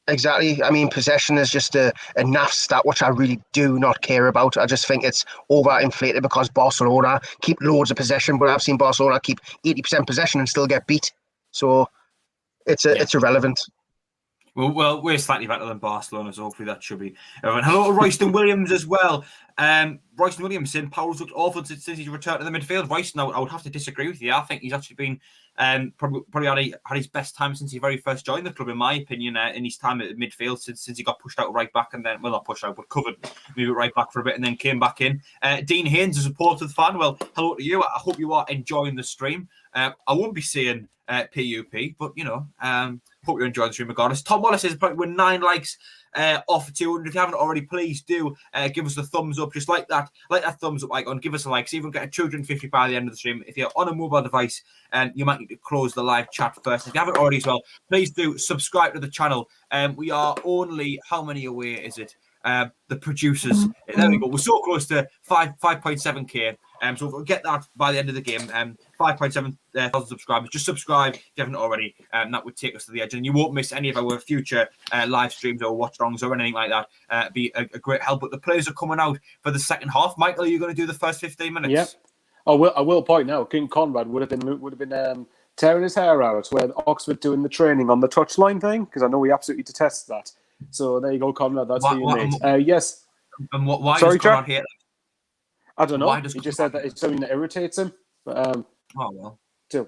Exactly. I mean, possession is just a naff stat which I really do not care about. I just think it's overinflated because Barcelona keep loads of possession, but I've seen Barcelona keep 80% possession and still get beat. So it's irrelevant. Well, we're slightly better than Barcelona, so hopefully that should be. Hello to Royston Williams as well. Royston Williams saying Powell's looked awful since he's returned to the midfield. Royston, I would have to disagree with you. I think he's actually been probably had his best time since he very first joined the club, in my opinion, in his time at midfield since he got pushed out right back and then, well, not pushed out, but covered, moved right back for a bit and then came back in. Dean Haynes, a supporter fan. Well, hello to you. I hope you are enjoying the stream. I won't be saying PUP, but hope you're enjoying the stream regardless. Tom Wallace says we're 9 likes off 200. If you haven't already, please do give us a thumbs up, just like that thumbs up icon. Give us a like. See if we can get a 250 by the end of the stream. If you're on a mobile device, you might need to close the live chat first. If you haven't already as well, please do subscribe to the channel. We are only, how many away is it? The producers. There we go. We're so close to 5.7k. So if we'll get that by the end of the game, 5,700 subscribers. Just subscribe if you haven't already. That would take us to the edge, and you won't miss any of our future live streams or watch-alongs or anything like that. It'd be a great help. But the players are coming out for the second half. Michael, are you going to do the first 15 minutes? Yeah. I will point out, King CONRAD would have been tearing his hair out when Oxford doing the training on the touchline thing, because I know he absolutely detests that. So there you go, CONRAD. That's for you, mate. Yes. And why Sorry, does CONRAD hate that? I don't know. He just said that it's something that irritates him. But, oh well.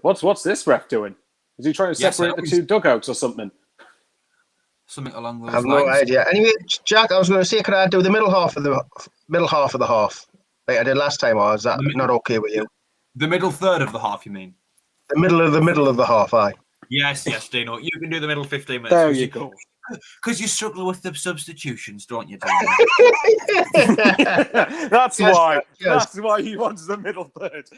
What's this ref doing? Is he trying to separate the two dugouts or something? Something along those lines. I have no idea. Anyway, Jack, I was going to say, could I do the middle half of the half, like I did last time, or is that not okay with you? The middle third of the half, you mean? The middle of the half, aye. Yes, Dino. You can do the middle 15 minutes. There you go. Because you struggle with the substitutions, don't you? That's why. That's why he wants the middle third.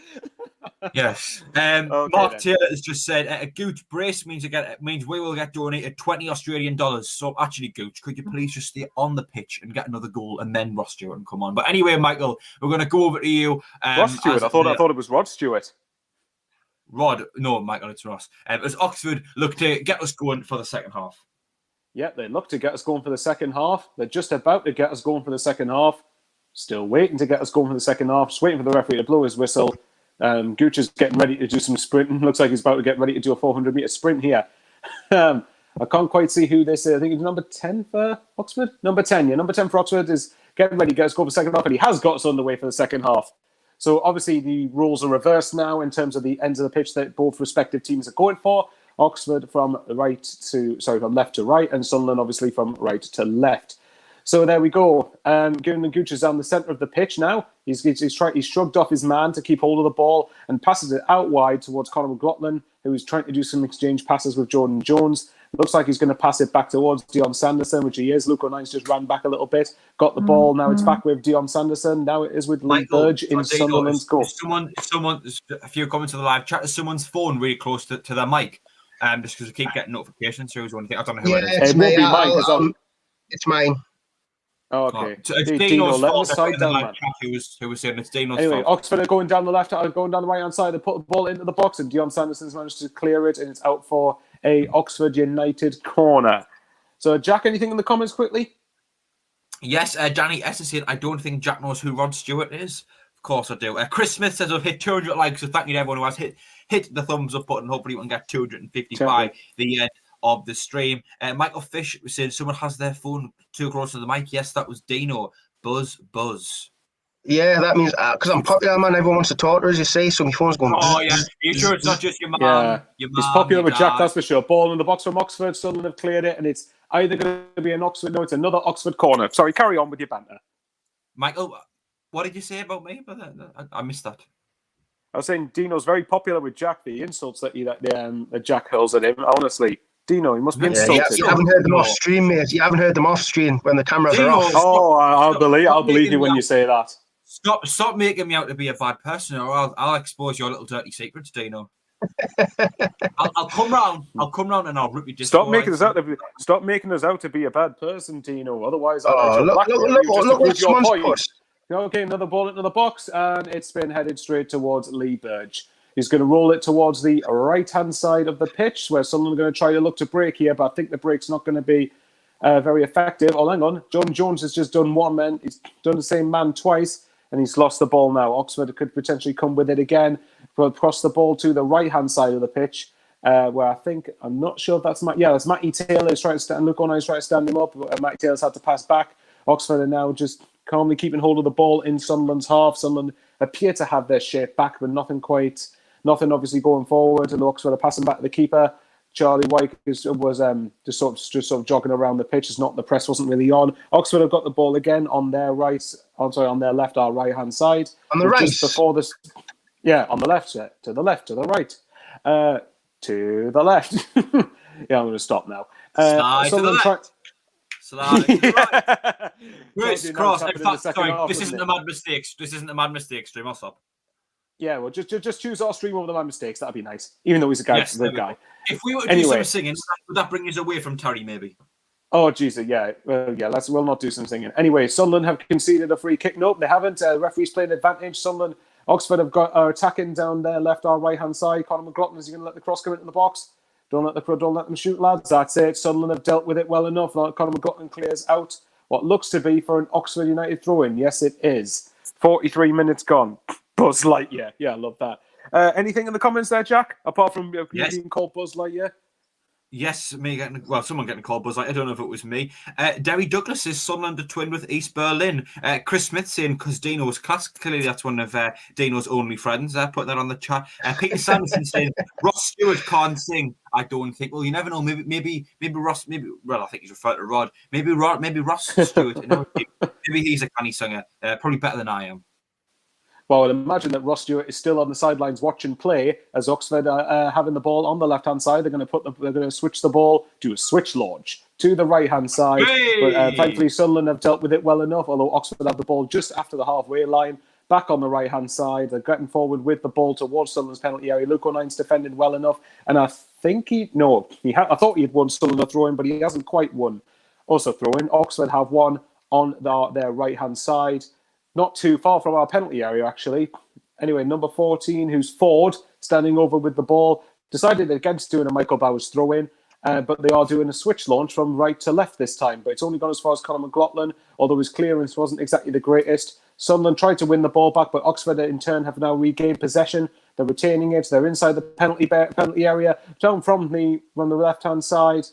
Yes. Okay, Mark Taylor has just said a Gooch brace means we will get donated $20 Australian. So actually, Gooch, could you please just stay on the pitch and get another goal and then Ross Stewart and come on? But anyway, Michael, we're going to go over to you. Ross Stewart. I thought it was Rod Stewart. Michael, it's Ross. As Oxford look to get us going for the second half. Yeah, they look to get us going for the second half. They're just about to get us going for the second half. Still waiting to get us going for the second half. Just waiting for the referee to blow his whistle. Gooch is getting ready to do some sprinting. Looks like he's about to get ready to do a 400-metre sprint here. I can't quite see who this is. I think it's number 10 for Oxford. Number 10, yeah. Number 10 for Oxford is getting ready to get us going for the second half, and he has got us underway for the second half. So obviously the rules are reversed now in terms of the ends of the pitch that both respective teams are going for. Oxford from left to right, and Sunderland obviously from right to left. So there we go. Giving the Gooch is down the centre of the pitch now. He's shrugged off his man to keep hold of the ball and passes it out wide towards Conor McLaughlin, who is trying to do some exchange passes with Jordan Jones. Looks like he's going to pass it back towards Dion Sanderson, which he is. Luke O'Nine's just ran back a little bit, got the ball. Now it's back with Dion Sanderson. Now it is with Lee Burge in Sunderland's goal. A few comments on the live chat. Is someone's phone really close to their mic? Just because we keep getting notifications. So I don't know who it is. It's me. It's mine. Oh, okay. So it's Dino's fault. Who was saying it's Dino's anyway, fault. Oxford are going down the right hand side. They put the ball into the box, and Dion Sanderson's managed to clear it, and it's out for a Oxford United corner. So, Jack, anything in the comments quickly? Yes, Danny S is saying, I don't think Jack knows who Rod Stewart is. Of course I do. Chris Smith says I've hit 200 likes, so thank you to everyone who has hit the thumbs up button. Hopefully we can get 250 by the end of the stream. Michael Fish was saying someone has their phone too close to the mic. Yes, that was Dino. Buzz. Yeah, that means because I'm popular, man. Everyone wants to talk to us, you see. So my phone's going. Oh yeah, are you sure it's not just your mum? Yeah, he's popular with dad. Jack, that's for sure. Ball in the box from Oxford. Sunderland have cleared it, and it's either going to be an Oxford. No, it's another Oxford corner. Sorry, carry on with your banter. Michael, what did you say about me? I missed that. I was saying Dino's very popular with Jack. The insults that Jack hurls at him, honestly. Dino, he must be insulted. You haven't heard them off stream, mate. You haven't heard them off stream when the cameras are off. Oh, I'll believe you when you say that. Stop making me out to be a bad person, or I'll expose your little dirty secrets, Dino. I'll come round and I'll rip you. Stop making us out to be a bad person, Dino. Otherwise, look what someone's put. Okay, another ball into the box, and it's been headed straight towards Lee Burge. He's going to roll it towards the right-hand side of the pitch, where Sunderland are going to try to look to break here, but I think the break's not going to be very effective. Oh, hang on. John Jones has just done one man. He's done the same man twice, and he's lost the ball now. Oxford could potentially come with it again, but cross the ball to the right-hand side of the pitch, where I'm not sure if that's that's Matty Taylor is trying to stand. Luke O'Nine's trying to stand him up, but Matty Taylor's had to pass back. Oxford are now just calmly keeping hold of the ball in Sunderland's half. Sunderland appear to have their shape back, but nothing obviously going forward. And Oxford are passing back to the keeper. Charlie White was just sort of jogging around the pitch. The press wasn't really on. Oxford have got the ball again on their on their left, our right hand side. On the right, just before this. Yeah, on the left, to the left, to the right, to the left. Yeah, I'm going to stop now. Slide to the left. Cross. Sorry, this isn't a mad mistake. This isn't a mad mistake stream. I'll stop. Yeah, well, just choose our stream over the mad mistakes. That'd be nice. Even though he's a guy. Yes, guy. If we were to do some singing, would that bring us away from Terry? Maybe. Oh Jesus, yeah, we'll not do some singing. Anyway, Sunderland have conceded a free kick. Nope, they haven't. Referee's playing advantage. Oxford are attacking down their left or right hand side. Conor McLaughlin, is he going to let the cross come into the box? Don't let them shoot, lads. That's it. Sunderland have dealt with it well enough. Conor McLaughlin clears out what looks to be for an Oxford United throw-in. Yes, it is. 43 minutes gone. Buzz Lightyear. Yeah, I love that. Anything in the comments there, Jack? Apart from being called Buzz Lightyear? Yes, someone getting called Buzz Lightyear. I don't know if it was me. Derry Douglas is Sunderland a twin with East Berlin. Chris Smith saying because Dino was class. Clearly, that's one of Dino's only friends. Put that on the chat. Peter Sanderson saying Ross Stewart can't sing. I don't think. Well, you never know. Maybe Ross. I think he's referred to Rod. Maybe Ross Stewart. Maybe he's a canny singer. Probably better than I am. Well, I'd imagine that Ross Stewart is still on the sidelines watching play as Oxford are having the ball on the left-hand side. They're going to switch the ball, do a switch launch to the right-hand side. Hey! But thankfully, Sunderland have dealt with it well enough, although Oxford have the ball just after the halfway line, back on the right-hand side. They're getting forward with the ball towards Sunderland's penalty area. Luke O'Nine's defended well enough, and I think I thought he'd won Sunderland a throw-in, but he hasn't quite won. Also throw-in. Oxford have one on their right-hand side. Not too far from our penalty area, actually. Anyway, number 14, who's Ford, standing over with the ball. Decided against doing a Michael Bowers throw-in, but they are doing a switch launch from right to left this time. But it's only gone as far as Conor McLaughlin, although his clearance wasn't exactly the greatest. Sunderland tried to win the ball back, but Oxford in turn have now regained possession. They're retaining it. They're inside the penalty area, down from the left-hand side.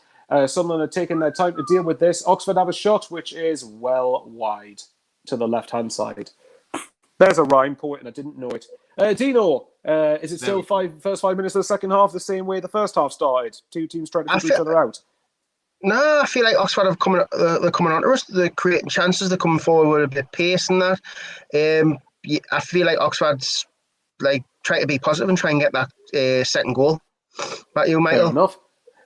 Sunderland are taking their time to deal with this. Oxford have a shot, which is well wide to the left-hand side. There's a rhyme poet, and I didn't know it. Dino, is it still first 5 minutes of the second half the same way the first half started? Two teams trying to keep each other out? No, I feel like Oxford have they're coming on to us. They're creating chances. They're coming forward with a bit of pace and that. I feel like Oxford's like trying to be positive and try and get that second goal. Back to you, Michael. Fair enough.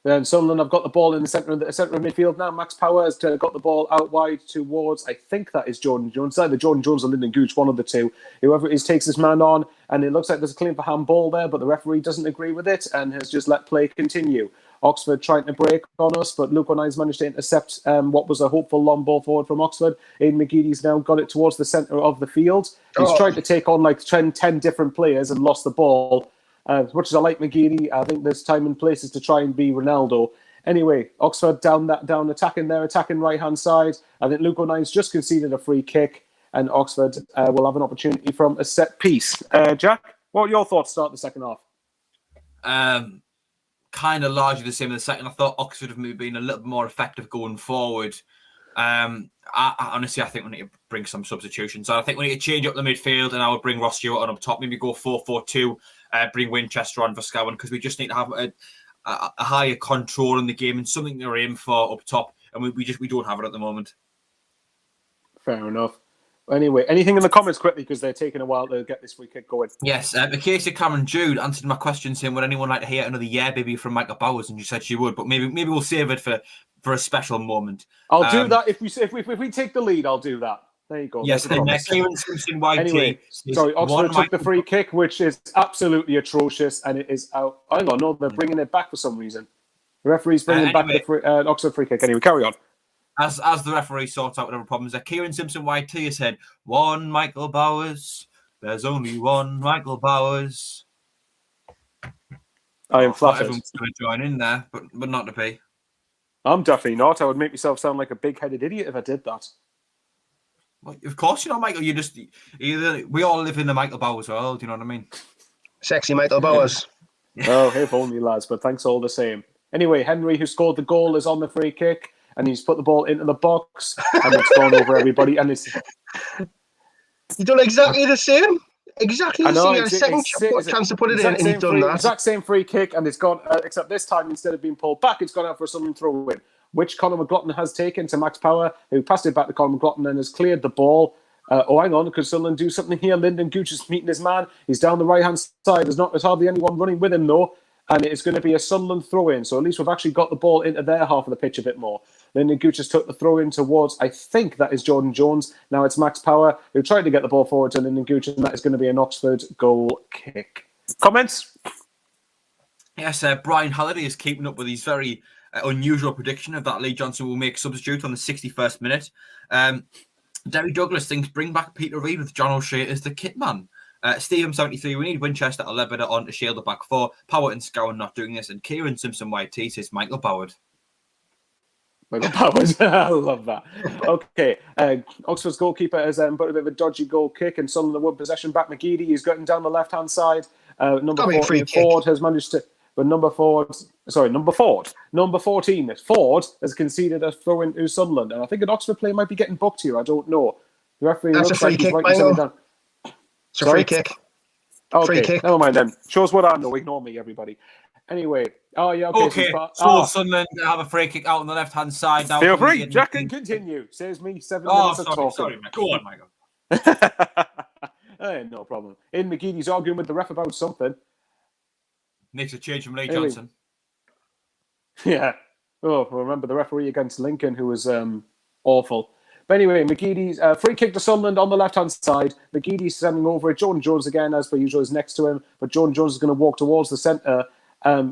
Then Sunderland have got the ball in the centre of midfield now. Max Power has got the ball out wide towards, I think that is Jordan Jones. Either Jordan Jones or Lyndon Gooch, one of the two. Whoever it is takes his man on, and it looks like there's a claim for handball there, but the referee doesn't agree with it and has just let play continue. Oxford trying to break on us, but Luke O'Nine's managed to intercept what was a hopeful long ball forward from Oxford. Aidan McGeady's now got it towards the centre of the field. He's tried to take on like 10 different players and lost the ball. As much as I like McGeady, I think there's time and places to try and be Ronaldo. Anyway, Oxford down attacking right-hand side. I think Luke O'Nine's just conceded a free kick, and Oxford will have an opportunity from a set piece. Jack, what are your thoughts to start the second half? Kind of largely the same in the second. I thought Oxford have maybe been a little more effective going forward. I honestly think we need to bring some substitutions. So I think we need to change up the midfield, and I would bring Ross Stewart on up top. Maybe go 4-4-2. Bring Winchester on for Scowen, because we just need to have a higher control in the game and something to aim for up top, and we don't have it at the moment. Fair enough. Anyway, anything in the comments quickly, because they're taking a while to get this free kick going. Yes, Acacia Cameron Jude answered my question saying, would anyone like to hear another "Yeah, baby" from Michael Bowers? And she said she would, but maybe we'll save it for a special moment. I'll do that if we take the lead. I'll do that. There you go. Yes, and Kieran Simpson YT. Anyway, sorry, Oxford took the free kick, which is absolutely atrocious, and it is out. Hang on, no, they're bringing it back for some reason. The referee's bringing back the Oxford free kick. Anyway, carry on. As the referee sorts out whatever problems, Kieran Simpson YT has said, "One Michael Bowers. There's only one Michael Bowers." I am flattered. Everyone's going to join in there, but not to be. I'm definitely not. I would make myself sound like a big-headed idiot if I did that. Well, of course, Michael. We all live in the Michael Bowers world. You know what I mean? Sexy Michael Bowers. Oh, if only, lads. But thanks all the same. Anyway, Henry, who scored the goal, is on the free kick, and he's put the ball into the box, and it's gone over everybody. And it's you done exactly the same. Exactly the same. He had a second chance to put it in, and he's done that. Exact same free kick, and it's gone. Except this time, instead of being pulled back, it's gone out for a Sunderland throw-in, which Conor McLaughlin has taken to Max Power, who passed it back to Conor McLaughlin and has cleared the ball. Hang on, could Sunderland do something here? Lyndon Gooch is meeting his man. He's down the right-hand side. There's hardly anyone running with him, though. And it's going to be a Sunderland throw-in. So at least we've actually got the ball into their half of the pitch a bit more. Lyndon Gooch has took the throw-in towards, I think that is Jordan Jones. Now it's Max Power, who tried to get the ball forward to Lyndon Gooch, and that is going to be an Oxford goal kick. Comments? Yes, Brian Halliday is keeping up with his very unusual prediction of that Lee Johnson will make substitute on the 61st minute. Derry Douglas thinks bring back Peter Reid with John O'Shea as the kit man. Stephen 73, we need Winchester 11 on to shield the back four. Power and Scowen not doing this. And Kieran Simpson YT says Michael Boward. Michael Bowers. I love that. Okay. Oxford's goalkeeper has put a bit of a dodgy goal kick, and Sunderland won possession back. McGeady is getting down the left-hand side. Number 14, Ford has managed to... But number 14, Ford has conceded a throw into Sunderland. And I think an Oxford player might be getting booked here. I don't know. The referee That's looks a free like he's kick, writing something down. It's a free kick. Okay, free kick. Never mind then. Shows what I know. Ignore me, everybody. Anyway. Oh, yeah, okay. So Sunderland have a free kick out on the left-hand side now. Feel free. Jack can continue. Saves me 7 minutes of talking. Sorry, mate. Go on, Michael. Hey, no problem. In McGeady's arguing with the ref about something. Makes a change from Lee Johnson. Yeah. Oh, remember the referee against Lincoln, who was awful. But anyway, McGeady's free kick to Sunderland on the left-hand side. McGeady's sending over it. Jordan Jones, again, as per usual, is next to him. But Jordan Jones is going to walk towards the centre,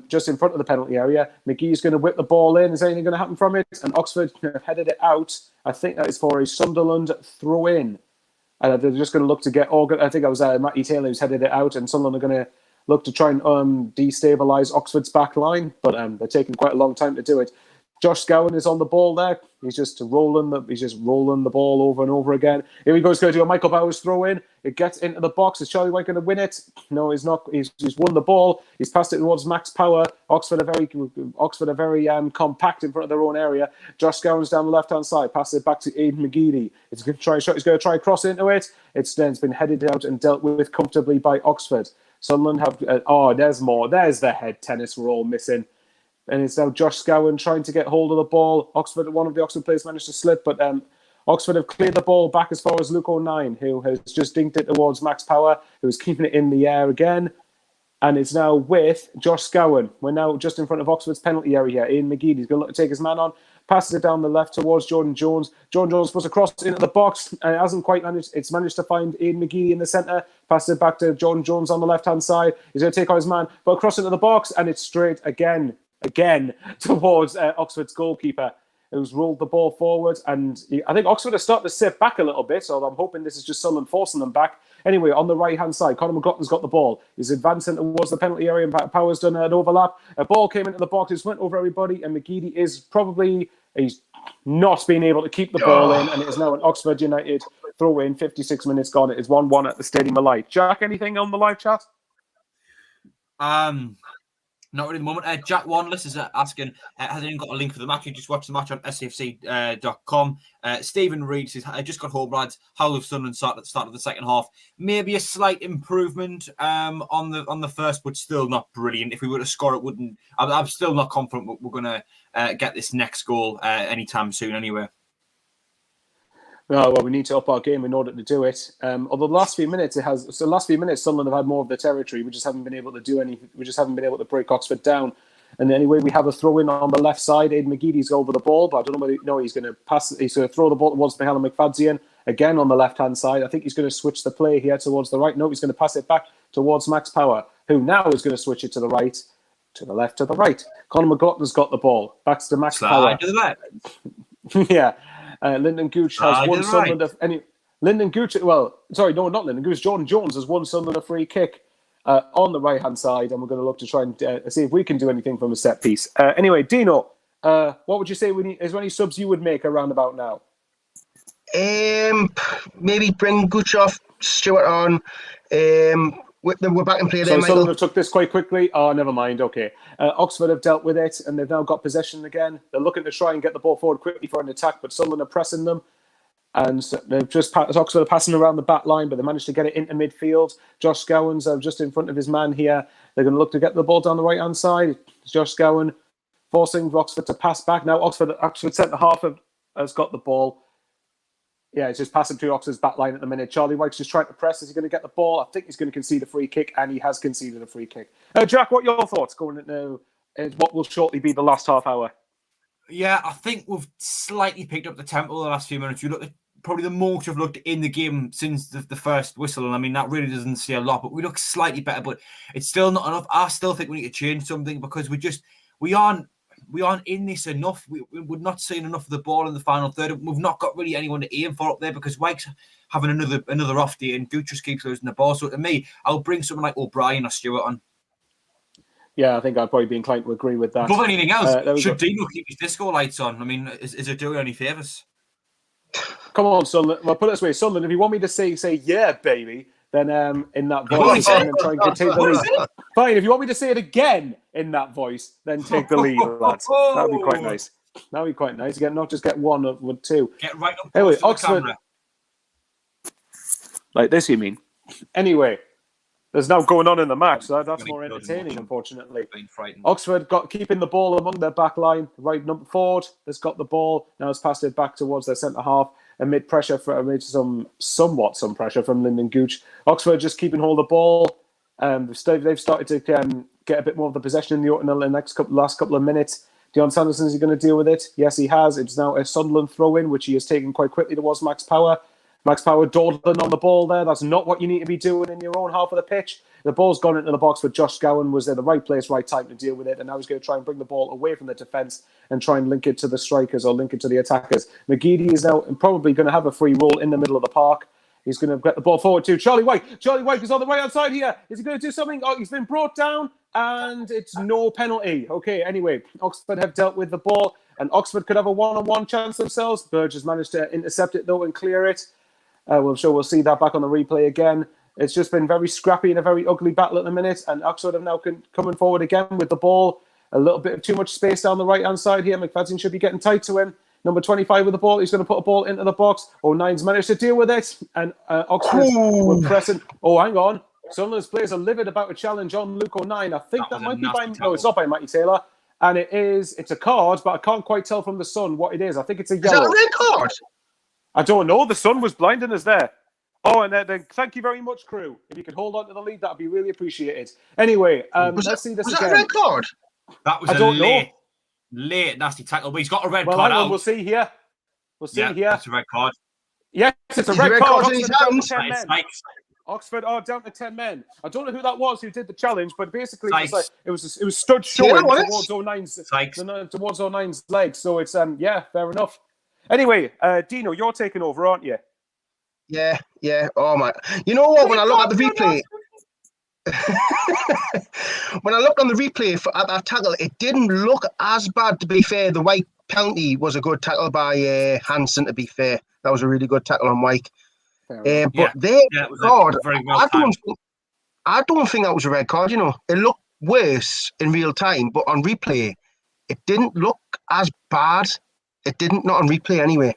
just in front of the penalty area. McGee's going to whip the ball in. Is anything going to happen from it? And Oxford have headed it out. I think that is for a Sunderland throw-in. They're just going to look to get... I think it was Matty Taylor who's headed it out, and Sunderland are going to look to try and destabilise Oxford's back line, but they're taking quite a long time to do it. Josh Scowen is on the ball there. He's just rolling the ball over and over again. Here he goes, going to do a Michael Bowers throw in. It gets into the box. Is Charlie White going to win it? No, he's not. He's won the ball. He's passed it towards Max Power. Oxford are very compact in front of their own area. Josh Scowen's down the left hand side. Passes it back to Aidan McGeady. He's going to try a shot. He's going to try cross into it. It's been headed out and dealt with comfortably by Oxford. Sunderland have. There's more. There's the head tennis we're all missing. And it's now Josh Scowen trying to get hold of the ball. One of the Oxford players managed to slip, but Oxford have cleared the ball back as far as Luke O'Nien, who has just dinked it towards Max Power, who's keeping it in the air again. And it's now with Josh Scowen. We're now just in front of Oxford's penalty area. Ian McGee, he's going to look to take his man on. Passes it down the left towards Jordan Jones. Jordan Jones puts a cross into the box and it hasn't quite managed. It's managed to find Ian McGee in the centre. Passes it back to Jordan Jones on the left-hand side. He's going to take on his man, but across into the box, and it's straight again towards Oxford's goalkeeper, who's rolled the ball forward. And I think Oxford are starting to sit back a little bit, so I'm hoping this is just Sunderland forcing them back. Anyway, on the right-hand side, Conor McLaughlin's got the ball. He's advancing towards the penalty area, and Power's done an overlap. A ball came into the box, it went over everybody, and McGeady he's not been able to keep the ball in, and it is now an Oxford United throw-in. 56 minutes gone. It is 1-1 at the Stadium of Light. Jack, anything on the live chat? Not really at the moment. Jack Wanless is asking, has anyone got a link for the match? You just watched the match on SAFC.com. Stephen Reed says, I just got home, lads. How have Sunderland started at the start of the second half? Maybe a slight improvement on the first, but still not brilliant. If we were to score, it wouldn't. I'm still not confident we're going to get this next goal anytime soon anyway. No, well, we need to up our game in order to do it. Although the last few minutes, Sunderland have had more of the territory. We just haven't been able to do anything. We just haven't been able to break Oxford down. And anyway, we have a throw in on the left side. Aidan McGeady's over the ball, but I don't know whether he's going to pass. He's going to throw the ball towards Mihail McFadzean again on the left hand side. I think he's going to switch the play here towards the right. No, he's going to pass it back towards Max Power, who now is going to switch it to the right, to the left, to the right. Conor McLaughlin's got the ball. Back to Max Power. To the left. Yeah. Lyndon Gooch has won Sunderland. Lyndon Gooch, not Lyndon Gooch. Jordan Jones has won Sunderland a free kick on the right-hand side, and we're going to look to try and see if we can do anything from a set piece. Anyway, Dino, what would you say? Is there any subs you would make around about now? Maybe bring Gooch off, Stewart on. We're back in play there, So Michael. Sunderland took this quite quickly. Oh, never mind. Okay. Oxford have dealt with it, and they've now got possession again. They're looking to try and get the ball forward quickly for an attack, but Sunderland are pressing them. And they've Oxford are passing around the back line, but they managed to get it into midfield. Josh Scowen's just in front of his man here. They're going to look to get the ball down the right-hand side. Josh Scowen forcing Oxford to pass back. Now Oxford centre-half has got the ball. Yeah, it's just passing through Oxford's back line at the minute. Charlie White's just trying to press. Is he going to get the ball? I think he's going to concede a free kick, and he has conceded a free kick. Jack, what are your thoughts going into what will shortly be the last half hour? Yeah, I think we've slightly picked up the tempo the last few minutes. You look at probably the most we've looked in the game since the first whistle, and I mean that really doesn't say a lot, but we look slightly better, but it's still not enough. I still think we need to change something because we aren't in this enough. We're not seeing enough of the ball in the final third. We've not got really anyone to aim for up there because White's having another off day and Gooch just keeps losing the ball. So to me, I'll bring someone like O'Brien or Stewart on. Yeah, I think I'd probably be inclined to agree with that. Above anything else, should Dino keep his disco lights on? I mean, is it doing any favours? Come on, Sunderland. Well, put it this way, Sunderland, if you want me to say yeah, baby, then in that voice, and then try and take the lead. Fine, if you want me to say it again in that voice, then take the lead, lads. That'd be quite nice. That'd be quite nice. Again, not just get one, but two. Get right up anyway, to Oxford. the camera. Like this, you mean? Anyway, there's now going on in the match, so that's more entertaining, unfortunately. Oxford keeping the ball among their back line. Right number forward has got the ball. Now it's passed it back towards their centre half. Amid somewhat pressure from Lyndon Gooch. Oxford just keeping hold of the ball. They've started to get a bit more of the possession in the last couple of minutes. Dion Sanderson, is he going to deal with it? Yes, he has. It's now a Sunderland throw-in, which he has taken quite quickly towards Max Power. Max Power dawdling on the ball there. That's not what you need to be doing in your own half of the pitch. The ball's gone into the box, but Josh Scowen was in the right place, right time to deal with it. And now he's going to try and bring the ball away from the defence and try and link it to the strikers or link it to the attackers. McGeady is now probably going to have a free roll in the middle of the park. He's going to get the ball forward to Charlie White. Charlie White is on the right-hand side here. Is he going to do something? Oh, he's been brought down, and it's no penalty. Okay, anyway, Oxford have dealt with the ball, and Oxford could have a one-on-one chance themselves. Burge has managed to intercept it, though, and clear it. We'll see that back on the replay again. It's just been very scrappy and a very ugly battle at the minute, and Oxford have now coming forward again with the ball. A little bit of too much space down the right-hand side here. McFadden should be getting tight to him. Number 25 with the ball. He's going to put a ball into the box. O'Nine's managed to deal with it. And Oxford will press it. Oh, hang on. Sunderland's players are livid about a challenge on Luke O'Nine. I think that might be by... Tackle. No, it's not by Matty Taylor. And it's a card, but I can't quite tell from the sun what it is. I think it's a yellow. Is that a red card? I don't know. The sun was blinding us there. Oh, and then thank you very much, crew. If you could hold on to the lead, that would be really appreciated. Anyway, let's see this again. Was that a red card? That was a late nasty tackle, but he's got a red card hang on, out. We'll see here. Here. That's a red card. Yes, it's a red card. Oxford are down to 10 men. I don't know who that was who did the challenge, but basically it was stood short towards O'Nine's legs. So it's fair enough. Anyway, Dino, you're taking over, aren't you? Yeah. Oh my! You know what? When I look at the replay. When I looked on the replay at that tackle, it didn't look as bad, to be fair. The White penalty was a good tackle by Hansen, to be fair. That was a really good tackle on White. But card, I don't think that was a red card, you know. It looked worse in real time, but on replay, it didn't look as bad. It didn't, not on replay anyway.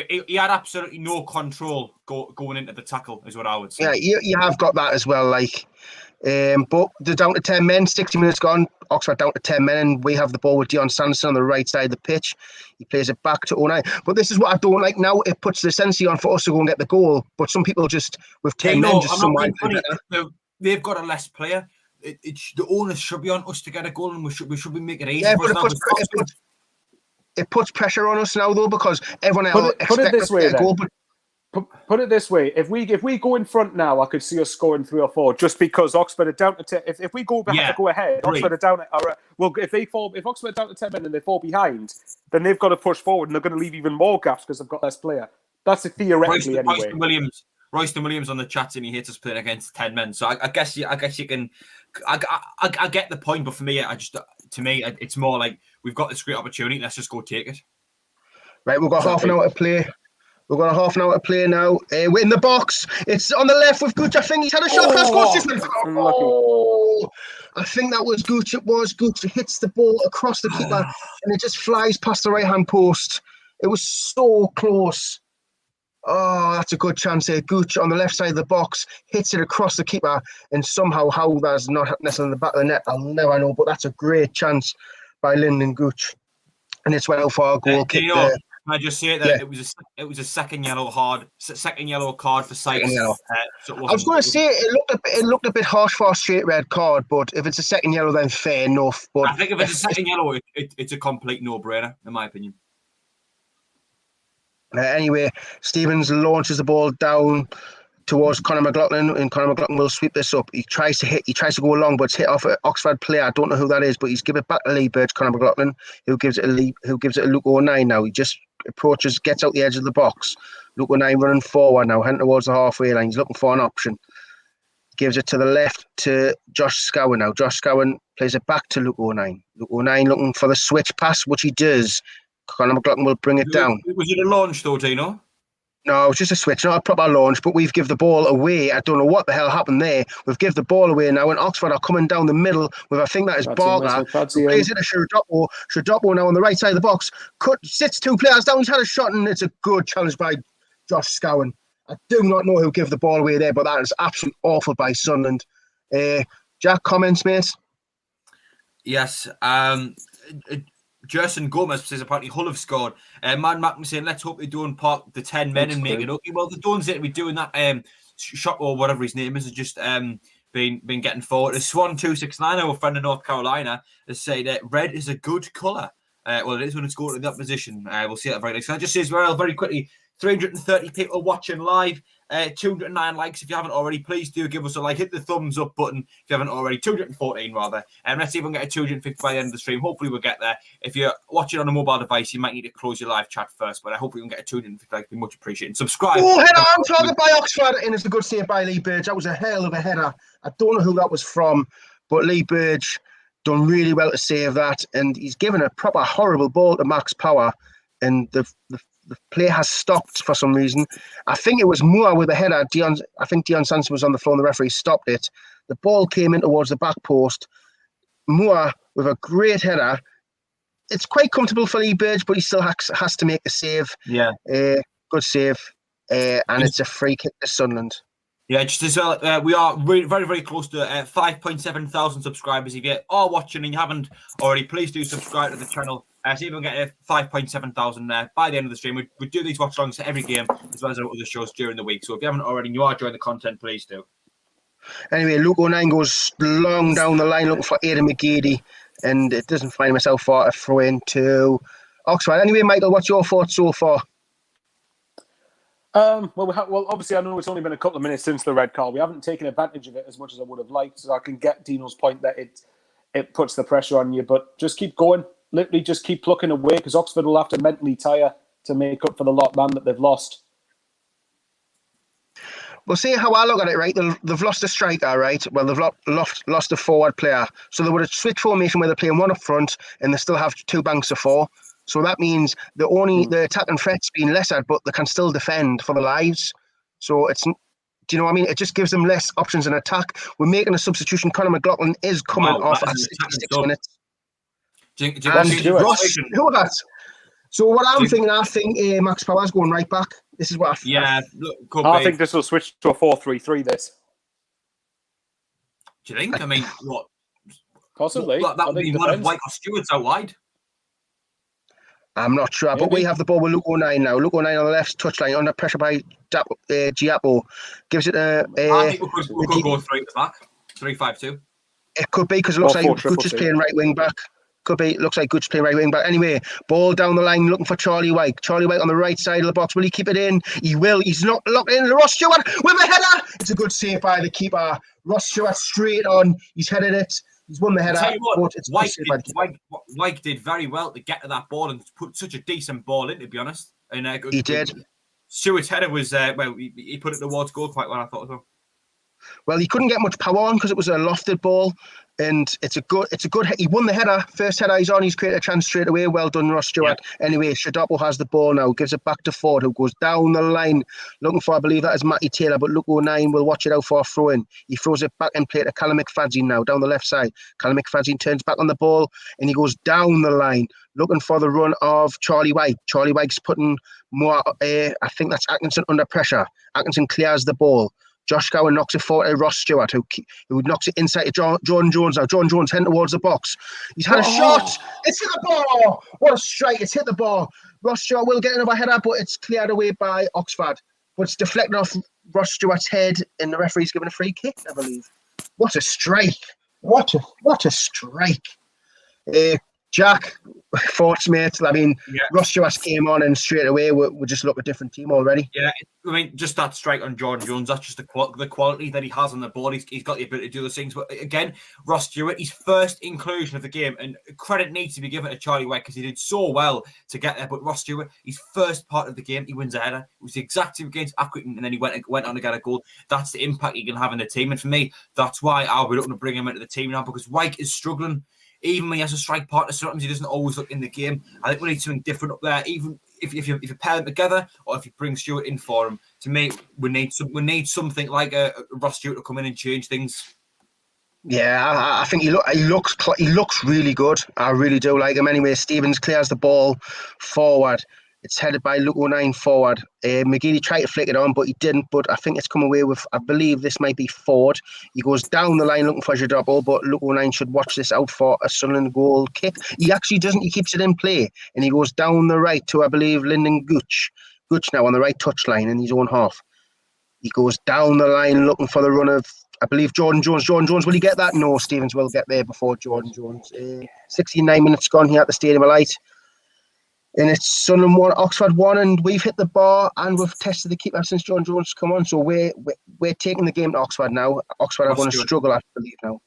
He had absolutely no control going into the tackle, is what I would say. Yeah, you have got that as well. But they're down to 10 men, 60 minutes gone. Oxford down to 10 men, and we have the ball with Dion Sanderson on the right side of the pitch. He plays it back to O'Nine. But this is what I don't like now. It puts the sense on for us to go and get the goal. But some people just, with 10 men, just someone. They've got a less player. The onus should be on us to get a goal, and we should be making it easy. Yeah, but it puts pressure on us now, though, because everyone else expects us to get a goal. Put it this way: if we go in front now, I could see us scoring 3 or 4, just because Oxford are down to 10. If we go ahead, Oxford are down. If Oxford are down to 10 men and they fall behind, then they've got to push forward, and they're going to leave even more gaps because they've got less player. That's theoretically anyway. Royston Williams on the chat and he hates us playing against 10 men. So I guess you can. I get the point, but for me, it's more like we've got this great opportunity. Let's just go take it. Right, we've got half an hour to play. We've got a half an hour to play now. We're in the box. It's on the left with Gooch. I think he's had a shot. I think that was Gooch. It was Gooch. Hits the ball across the keeper and it just flies past the right-hand post. It was so close. Oh, that's a good chance here. Gooch on the left side of the box hits it across the keeper, and somehow how that's not necessarily in the back of the net, I'll never know. But that's a great chance by Lyndon Gooch, and it's well for a goal kick there. Can I just say that it was a second yellow card for Sykes. I was going to say it looked a bit harsh for a straight red card, but if it's a second yellow, then fair enough. But I think if it's a second yellow, it's a complete no-brainer, in my opinion. Anyway, Stevens launches the ball down towards Conor McLaughlin, and Conor McLaughlin will sweep this up. He tries to go along, but it's hit off an Oxford player. I don't know who that is, but he's given it back to Lee Birch, Conor McLaughlin, who gives it a Luke O'Nine now. He just approaches, gets out the edge of the box. Luke O'Nine running forward now, heading towards the halfway line. He's looking for an option. Gives it to the left to Josh Scowen now. Josh Scowen plays it back to Luke O'Nine. Luke O'Nine looking for the switch pass, which he does. Conor McLaughlin will bring it down. Was it a launch though, Dino? No, it's just a switch, not a proper launch, but we've given the ball away. I don't know what the hell happened there. We've given the ball away now, and Oxford are coming down the middle with, I think that is Barker. Plays it to Shiradopo. Shiradopo now on the right side of the box. Sits 2 players down. He's had a shot, and it's a good challenge by Josh Scowen. I do not know who gave the ball away there, but that is absolutely awful by Sunderland. Jack, comments, mate? Yes. Jerson Gomez says apparently Hull have scored. Man Mackman saying, let's hope they don't park the 10 men and make it ugly. Well, they don't seem to be doing that. Shot or whatever his name is just been getting forward. Swan269, our friend in North Carolina, has said that red is a good colour. Well, it is when it's going in that position. We'll see that very next. Can I just say as well, very quickly, 330 people watching live. 209 likes if you haven't already. Please do give us a like. Hit the thumbs up button if you haven't already. 214 rather. And let's see if we can get a 250 by the end of the stream. Hopefully we'll get there. If you're watching on a mobile device, you might need to close your live chat first, but I hope we can get a 250 like. It'd be much appreciated. Subscribe. Oh, header on target by Oxford, and it's a good save by Lee Burge. That was a hell of a header. I don't know who that was from, but Lee Burge done really well to save that, and he's given a proper horrible ball to Max Power, and the play has stopped for some reason. I think it was Moore with a header. I think Dion Sanson was on the floor and the referee stopped it. The ball came in towards the back post. Moore with a great header. It's quite comfortable for Lee Burge, but he still has to make a save. Yeah. Good save. And it's a free kick to Sunderland. Yeah, just as well, we are very, very close to 5.7 thousand subscribers. If you are watching and you haven't already, please do subscribe to the channel. See if we can get 5.7 thousand by the end of the stream. We do these watch-alongs to every game, as well as our other shows during the week. So if you haven't already and you are enjoying the content, please do. Anyway, Luke O'Neill goes long down the line looking for Aidan McGeady, and it doesn't find himself for a throw-in to Oxford. Anyway, Michael, what's your thoughts so far? Well, obviously, I know it's only been a couple of minutes since the red card. We haven't taken advantage of it as much as I would have liked. So I can get Dino's point that it puts the pressure on you, but just keep going. Literally, just keep plucking away because Oxford will have to mentally tire to make up for the lot man that they've lost. Well, see how I look at it, right? They've lost a striker, right? Well, they've lost a forward player. So they would have switched formation where they're playing one up front and they still have two banks of four. So that means the attacking threat's been lesser, but they can still defend for their lives. So it's, do you know what I mean? It just gives them less options in attack. We're making a substitution. Conor McLaughlin is coming off at 66 minutes. Who that? So what I'm thinking, I think Max Power's going right back. This is what I think this will switch to a 4-3-3. This. Do you think? I mean, what? Possibly. That would be one of White or Stewart's out wide. I'm not sure, but we have the ball with Luke O'Neill now. Luke O'Neill on the left touchline, under pressure by Giappo. Gives it a... I think we could go straight back. 3-5-2. It could be, because it looks like Gooch is playing right wing back. Could be. Looks like Gooch playing right wing back. Anyway, ball down the line, looking for Charlie White. Charlie White on the right side of the box. Will he keep it in? He will. He's not locked in. Ross Stewart with a header. It's a good save by the keeper. Ross Stewart straight on. He's headed it. He's won the header. White did very well to get to that ball and put such a decent ball in, to be honest. And he did. Stewart's header was he put it towards goal quite well, I thought as well. Well, he couldn't get much power on because it was a lofted ball, and it's a good. He won the header. First header he's on. He's created a chance straight away. Well done, Ross Stewart. Yeah. Anyway, Shadapo has the ball now. Gives it back to Ford, who goes down the line looking for. I believe that is Matty Taylor, but Luke O'Neill will watch it out for a throw in. He throws it back in play to Callum McFadzean now down the left side. Callum McFadzean turns back on the ball and he goes down the line looking for the run of Charlie White. Charlie White's putting more. I think that's Atkinson under pressure. Atkinson clears the ball. Josh Gowan knocks it forward to Ross Stewart, who knocks it inside to Jordan Jones now. Jordan Jones heading towards the box. He's had a shot. It's hit the ball. What a strike. It's hit the ball. Ross Stewart will get another header, but it's cleared away by Oxford. But it's deflected off Ross Stewart's head, and the referee's given a free kick, I believe. What a strike. What a strike. Jack, thoughts, mate? I mean, Ross Stewart came on and straight away we just look a different team already. Yeah, I mean, just that strike on Jordan Jones, that's just the quality that he has on the ball. He's got the ability to do those things. But again, Ross Stewart, his first inclusion of the game, and credit needs to be given to Charlie White because he did so well to get there. But Ross Stewart, his first part of the game, he wins a header. It was the exact same against Accrington, and then he went on to get a goal. That's the impact he can have in the team. And for me, that's why I'll be looking to bring him into the team now, because White is struggling. Even when he has a strike partner, sometimes he doesn't always look in the game. I think we need something different up there. Even if you pair them together, or if you bring Stewart in for him, to me, we need something like a Ross Stewart to come in and change things. Yeah, I think he looks really good. I really do like him. Anyway, Stevens clears the ball forward. It's headed by Luke O'Neill forward. McGeady tried to flick it on, but he didn't. But I think it's come away with, I believe this might be Ford. He goes down the line looking for Jadabo, but Luke O'Neill should watch this out for a Sunderland goal kick. He actually doesn't. He keeps it in play, and he goes down the right to, I believe, Lyndon Gooch. Gooch now on the right touchline in his own half. He goes down the line looking for the run of, I believe, Jordan Jones. Jordan Jones, will he get that? No, Stevens will get there before Jordan Jones. 69 minutes gone here at the Stadium of Light. And it's Sunderland 1, Oxford 1, and we've hit the bar and we've tested the keeper since John Jones come on. So we're taking the game to Oxford now. Oxford are going to struggle, I believe, now.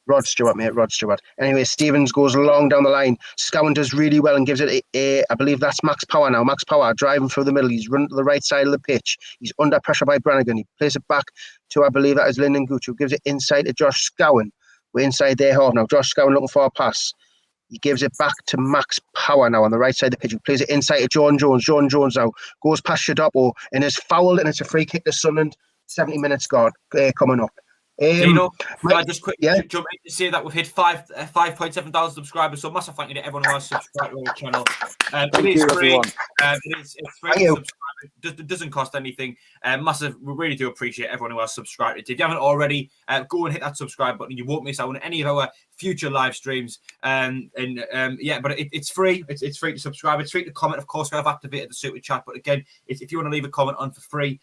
Rod Stewart, mate, Rod Stewart. Anyway, Stevens goes long down the line. Scowen does really well and gives it I believe that's Max Power now. Max Power driving through the middle. He's running to the right side of the pitch. He's under pressure by Brannigan. He plays it back to, I believe that is Lyndon Gooch, who gives it inside to Josh Scowen. We're inside their half now. Josh Scowen looking for a pass. He gives it back to Max Power now on the right side of the pitch. He plays it inside to John Jones. John Jones now goes past Shadopo and is fouled, and it's a free kick to Sunderland. 70 minutes gone, coming up. Can I just quickly jump in to say that we've hit 5,700 subscribers? So massive thank you to everyone who has subscribed to our channel. It is free. It's free to subscribe. It doesn't cost anything. Massive. We really do appreciate everyone who has subscribed. If you haven't already, go and hit that subscribe button. You won't miss out on any of our future live streams. But it's free. It's free to subscribe. It's free to comment. Of course, we have activated the super chat. But again, if you want to leave a comment on for free,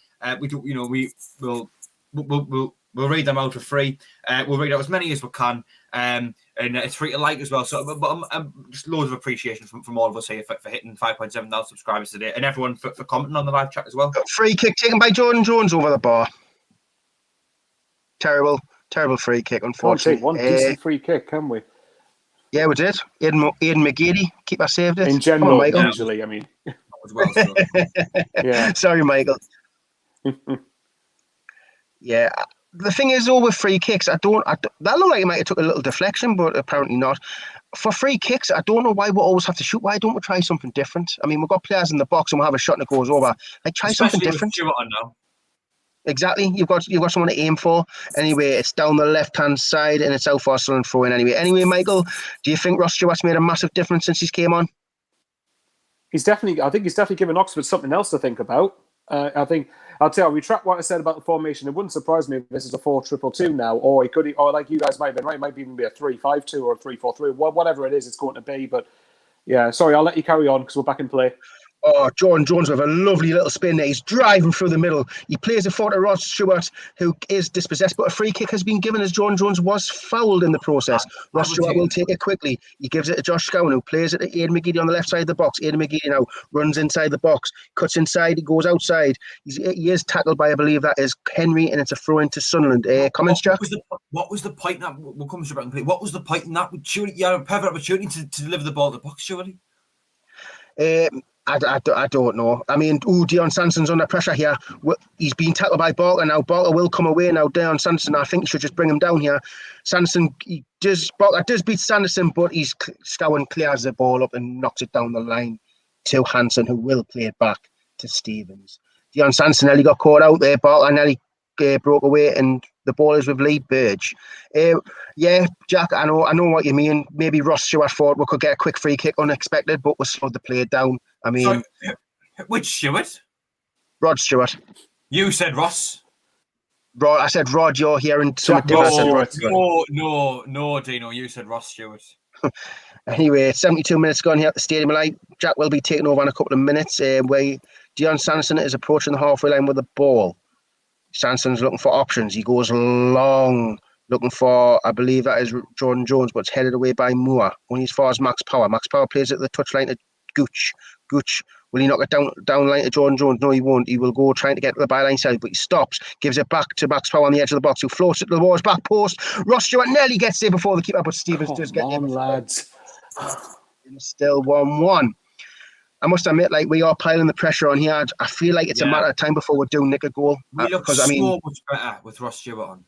we'll read them out for free. We'll read out as many as we can, and it's free to like as well. So, but just loads of appreciation from all of us here for hitting 5,700 subscribers today, and everyone for commenting on the live chat as well. Free kick taken by Jordan Jones over the bar. Terrible free kick. Unfortunately, one decent free kick, can we? Yeah, we did. Aidan McGeady, keeper saved it. In general, usually, I mean. As well, so. Yeah. Sorry, Michael. Yeah. The thing is, though, with free kicks, that looked like it might have took a little deflection, but apparently not. For free kicks, I don't know why we always have to shoot. Why don't we try something different? I mean, we've got players in the box and we'll have a shot and it goes over. Like, try something different. Exactly. You've got someone to aim for. Anyway, it's down the left-hand side and it's out for Sunderland throw in anyway. Michael, do you think Ross Stewart's made a massive difference since he's came on? I think he's definitely given Oxford something else to think about. I'll retract what I said about the formation. It wouldn't surprise me if this is a 4-2-2 now, or like you guys might have been right, it might even be a 3-5-2 or a 3-4-3, whatever it is it's going to be. But yeah, sorry, I'll let you carry on because we're back in play. Oh, Jordan Jones with a lovely little spin there. He's driving through the middle. He plays it for to Ross Stewart, who is dispossessed, but a free kick has been given as Jordan Jones was fouled in the process. Ross Stewart will take it quickly. He gives it to Josh Scowen, who plays it to Aidan McGeady on the left side of the box. Aidan McGeady now runs inside the box, cuts inside, he goes outside. He is tackled by, I believe that is Henry, and it's a throw into Sunderland. Comments, Jack? What was the point that we'll come to play? What was the point in that? Surely you had a perfect opportunity to deliver the ball to the box, surely? I don't know. I mean, Dion Sanson's under pressure here. He's been tackled by Barker now. Barker will come away now. Dion Sanson, I think you should just bring him down here. Barker does beat Sanderson, but Scowen clears the ball up and knocks it down the line to Hansen, who will play it back to Stevens. Dion Sanson nearly got caught out there. Barker nearly broke away, and the ball is with Lee Burge. Yeah, Jack, I know what you mean. Maybe Ross Stewart thought we could get a quick free kick unexpected, but we slowed the play down. I mean, sorry, which Stewart? Rod Stewart. You said Ross. Rod, I said Rod. You're hearing something different. No, Dino. You said Ross Stewart. Anyway, 72 minutes gone here at the stadium. Jack will be taking over in a couple of minutes. Where Dion Sanson is approaching the halfway line with the ball. Sanson's looking for options. He goes long, looking for, I believe that is Jordan Jones, but it's headed away by Moore. Only as far as Max Power. Max Power plays at the touchline to Gooch. Gooch, will he knock it down line to Jordan Jones? No, he won't. He will go trying to get to the byline side, but he stops, gives it back to Max Power on the edge of the box, who floats it to the Wars back post. Ross Stewart nearly gets there before the keeper, but Stevens does get there. Lads. It's still 1-1. I must admit, we are piling the pressure on here. I feel like it's a matter of time before we do nick a goal. We look so much better with Ross Stewart on.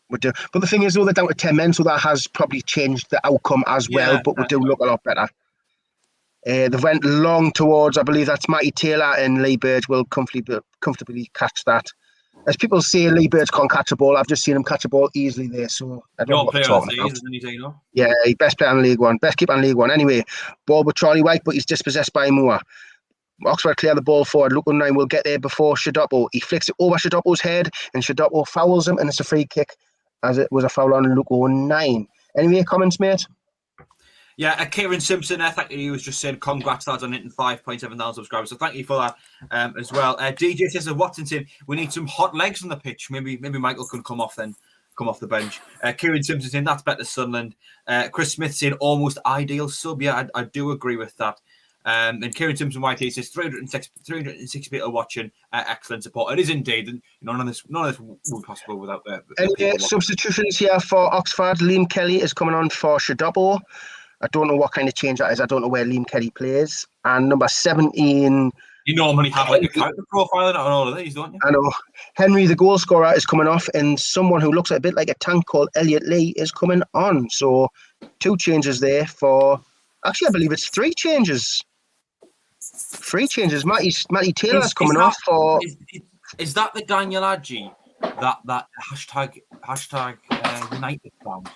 We do. But the thing is, though, they're down to 10 men, so that has probably changed the outcome as well. But we do look a lot better. They went long towards, I believe that's Matty Taylor, and Lee Burge will comfortably catch that. As people say, Lee Burge can't catch a ball. I've just seen him catch a ball easily there, so I don't know what they're talking about. Yeah, best player in League One, best keeper in League One. Anyway, ball with Charlie White, but he's dispossessed by Moore. Oxford clear the ball forward. Luke 9 will get there before Shadopo. He flicks it over Shadopo's head, and Shadopo fouls him, and it's a free kick, as it was a foul on Luke 9. Anyway, comments, mate? Yeah, Kieran Simpson, thank you. He was just saying, congrats, lads, on hitting 5,700 subscribers. So thank you for that as well. DJ says, Watson, we need some hot legs on the pitch. Maybe Michael can come off the bench. Kieran Simpson saying, that's better Sunderland. Chris Smith saying, almost ideal sub. Yeah, I do agree with that. And Kieran Simpson YT says 360 people watching. Excellent support. It is indeed. And none of this would be possible without the Any substitutions here for Oxford? Liam Kelly is coming on for Shadabo. I don't know what kind of change that is. I don't know where Liam Kelly plays. And number 17. You normally have like a character profile on all of these, don't you? I know. Henry, the goal scorer, is coming off, and someone who looks a bit like a tank called Elliot Lee is coming on. So 2 changes there for. Actually, I believe it's 3 changes. 3 changes. Matty Taylor's coming off for. Is that the Daniel Adji? That hashtag United found?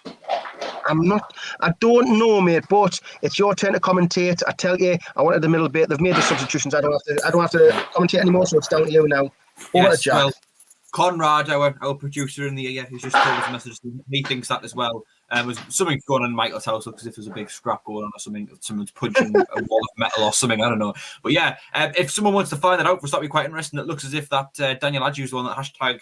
I don't know, mate, but it's your turn to commentate. I tell you, I wanted the middle bit. They've made the substitutions. I don't have to commentate anymore, so it's down to you now. Over to Jack. Well, Conrad, our producer in the who's just told us a message. He thinks that as well. Was something going on in Michael's house? Looks as if there's a big scrap going on or something. Someone's punching a wall of metal or something. I don't know. But yeah, if someone wants to find that out, that'd be quite interesting. It looks as if that Daniel Adju is the one that hashtag.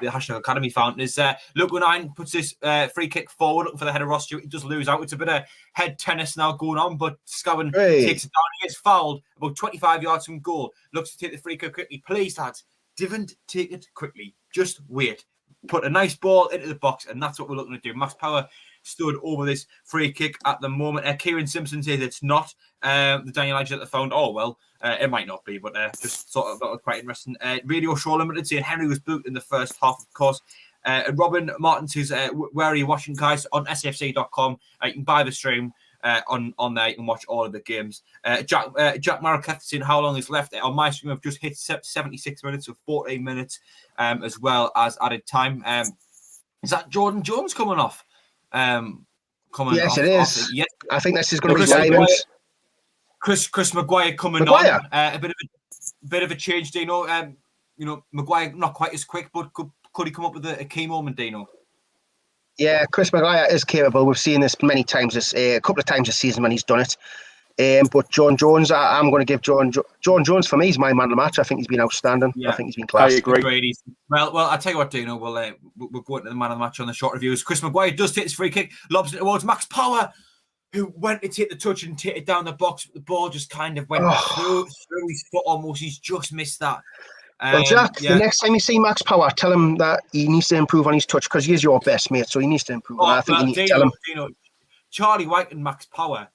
The hashtag Academy fountain is Luke 9 puts this free kick forward, looking for the header. Ross Stewart. He does lose out. It's a bit of head tennis now going on, but Scowen takes it down. He gets fouled about 25 yards from goal. Looks to take the free kick quickly. Please, lads, don't take it quickly. Just wait. Put a nice ball into the box, and that's what we're looking to do. Max Power stood over this free kick at the moment. Kieran Simpson says it's not the Daniel Adju that they found. Oh, well, it might not be, but just sort of that was quite interesting. Radio Show Limited saying Henry was booked in the first half, of course. And Robin Martin says, where are you watching, guys? On SAFC.com. You can buy the stream on there. You can watch all of the games. Jack Marquette saying how long is left. On my stream, I've just hit 76 minutes, so 14 minutes as well as added time. Is that Jordan Jones coming off? Yes, it is. Yes. I think this is going to be silence. Chris Maguire coming on. A bit of a change, Dino. Maguire not quite as quick, but could he come up with a key moment, Dino? Yeah, Chris Maguire is capable. We've seen this many times, a couple of times this season when he's done it. But John Jones, I'm going to give John Jones, for me, he's my man of the match. I think he's been outstanding. Yeah. I think he's been class. I agree. Well, I'll tell you what, Dino, we'll go into the man of the match on the short reviews. Chris Maguire does take his free kick, lobs it towards Max Power, who went to take the touch and take it down the box, but the ball just kind of went through his foot almost. He's just missed that. Well, Jack, the next time you see Max Power, tell him that he needs to improve on his touch because he is your best mate, so he needs to improve. I think you need to tell him. Dino, Charlie White and Max Power,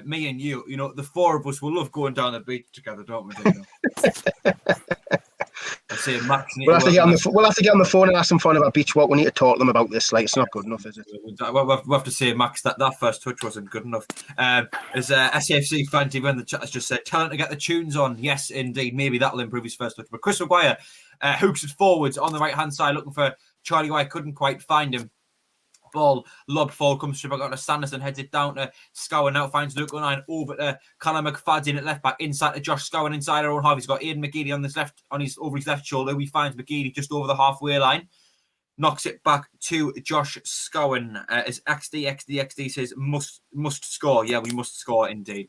me and you, the 4 of us will love going down the beach together, don't we, Dino? We'll have to get on the phone and ask them for another beach walk. We need to talk to them about this. Like, it's not good enough, is it? We'll have to say, Max, that first touch wasn't good enough. As SAFC Fan TV in the chat has just said, tell him to get the tunes on. Yes, indeed. Maybe that'll improve his first touch. But Chris Maguire hooks it forwards on the right-hand side, looking for Charlie White. Couldn't quite find him. Ball lobbed forward, comes through back to Sanderson, heads it down to Scowen, now finds Luke 9 over to Callum McFadden at left back, inside to Josh Scowen, inside our own half. He's got Aidan McGeady over his left shoulder. We find McGeady just over the halfway line, knocks it back to Josh Scowen. As XD says must score. Yeah, we must score indeed.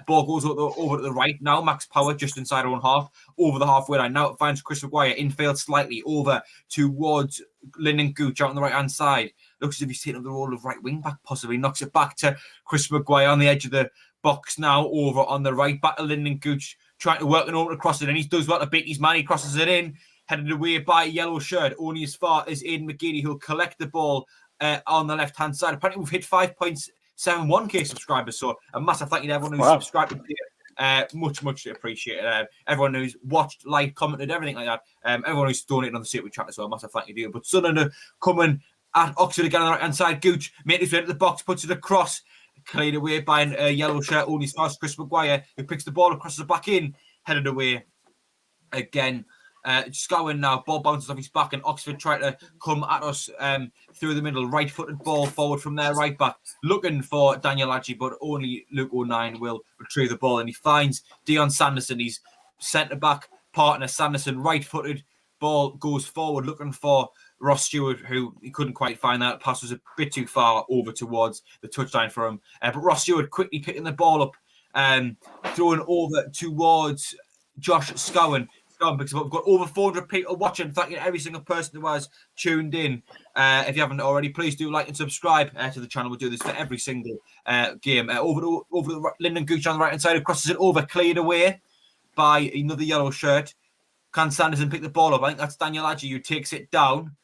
Ball goes over to the right now. Max Power just inside our own half, over the halfway line. Now it finds Chris Maguire infield slightly over towards Lyndon Gooch out on the right hand side. Looks as if he's taking up the role of right wing back, possibly. Knocks it back to Chris Maguire on the edge of the box now, over on the right. Back to Lyndon Gooch, trying to work an over across it, and he does well to beat his man. He crosses it in, headed away by a yellow shirt, only as far as Aidan McGeady, who'll collect the ball on the left hand side. Apparently, we've hit 5.71k subscribers, so a massive thank you to everyone who's subscribed here. Much appreciated. Everyone who's watched, liked, commented, everything like that. Everyone who's donated on the Super Chat as well, massive thank you to you. But Sunderland coming at Oxford again on the right hand side. Gooch makes his way into the box, puts it across, cleared away by a yellow shirt, only as far as Chris Maguire, who picks the ball across the back in, headed away again. Scowen now, ball bounces off his back, and Oxford try to come at us through the middle. Right-footed ball forward from their right back, looking for Daniel Adji, but only Luke 9 will retrieve the ball, and he finds Dion Sanderson, his centre-back partner. Sanderson, right-footed, ball goes forward, looking for Ross Stewart, who he couldn't quite find. That pass was a bit too far over towards the touchline for him. But Ross Stewart quickly picking the ball up, throwing over towards Josh Scowen. Scowen picks it up. We've got over 400 people watching. Thank you to every single person who has tuned in. If you haven't already, please do like and subscribe to the channel. We'll do this for every single game. Over the Lyndon Gooch on the right-hand side, who crosses it over, cleared away by another yellow shirt. Can Sanderson pick the ball up? I think that's Daniel Adji who takes it down.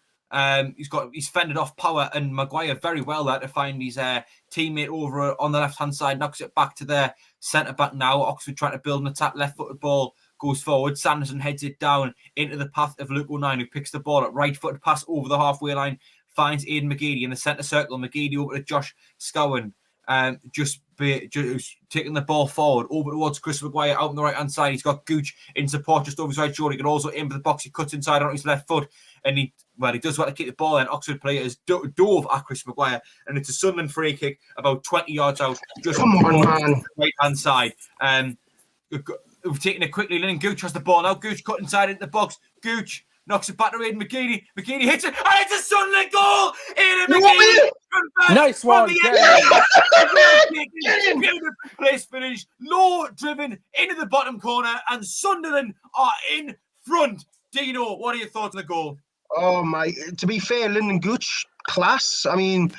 He's fended off Power and Maguire very well there to find his teammate over on the left-hand side. Knocks it back to their centre-back now. Oxford trying to build an attack. Left-footed ball goes forward. Sanderson heads it down into the path of Luke O'Nien, who picks the ball up. Right-footed pass over the halfway line. Finds Aidan McGeady in the centre circle. McGeady over to Josh Scowen. Just taking the ball forward over towards Chris Maguire out on the right hand side. He's got Gooch in support just over his right shoulder. He can also aim for the box. He cuts inside on his left foot, and he does want to keep the ball. And Oxford players dove at Chris Maguire, and it's a Sunderland free kick about 20 yards out, just Come on, man. right hand side. We've taken it quickly. Lyndon Gooch has the ball now. Gooch cut inside into the box. Gooch knocks it back to Aidan McGeady. McGeady hits it, and it's a Sunderland goal. Aidan McGeady. Nice one. Beautiful place finish. Low driven into the bottom corner, and Sunderland are in front. Dino, what are your thoughts on the goal? Oh my! To be fair, Lyndon Gooch, class. I mean,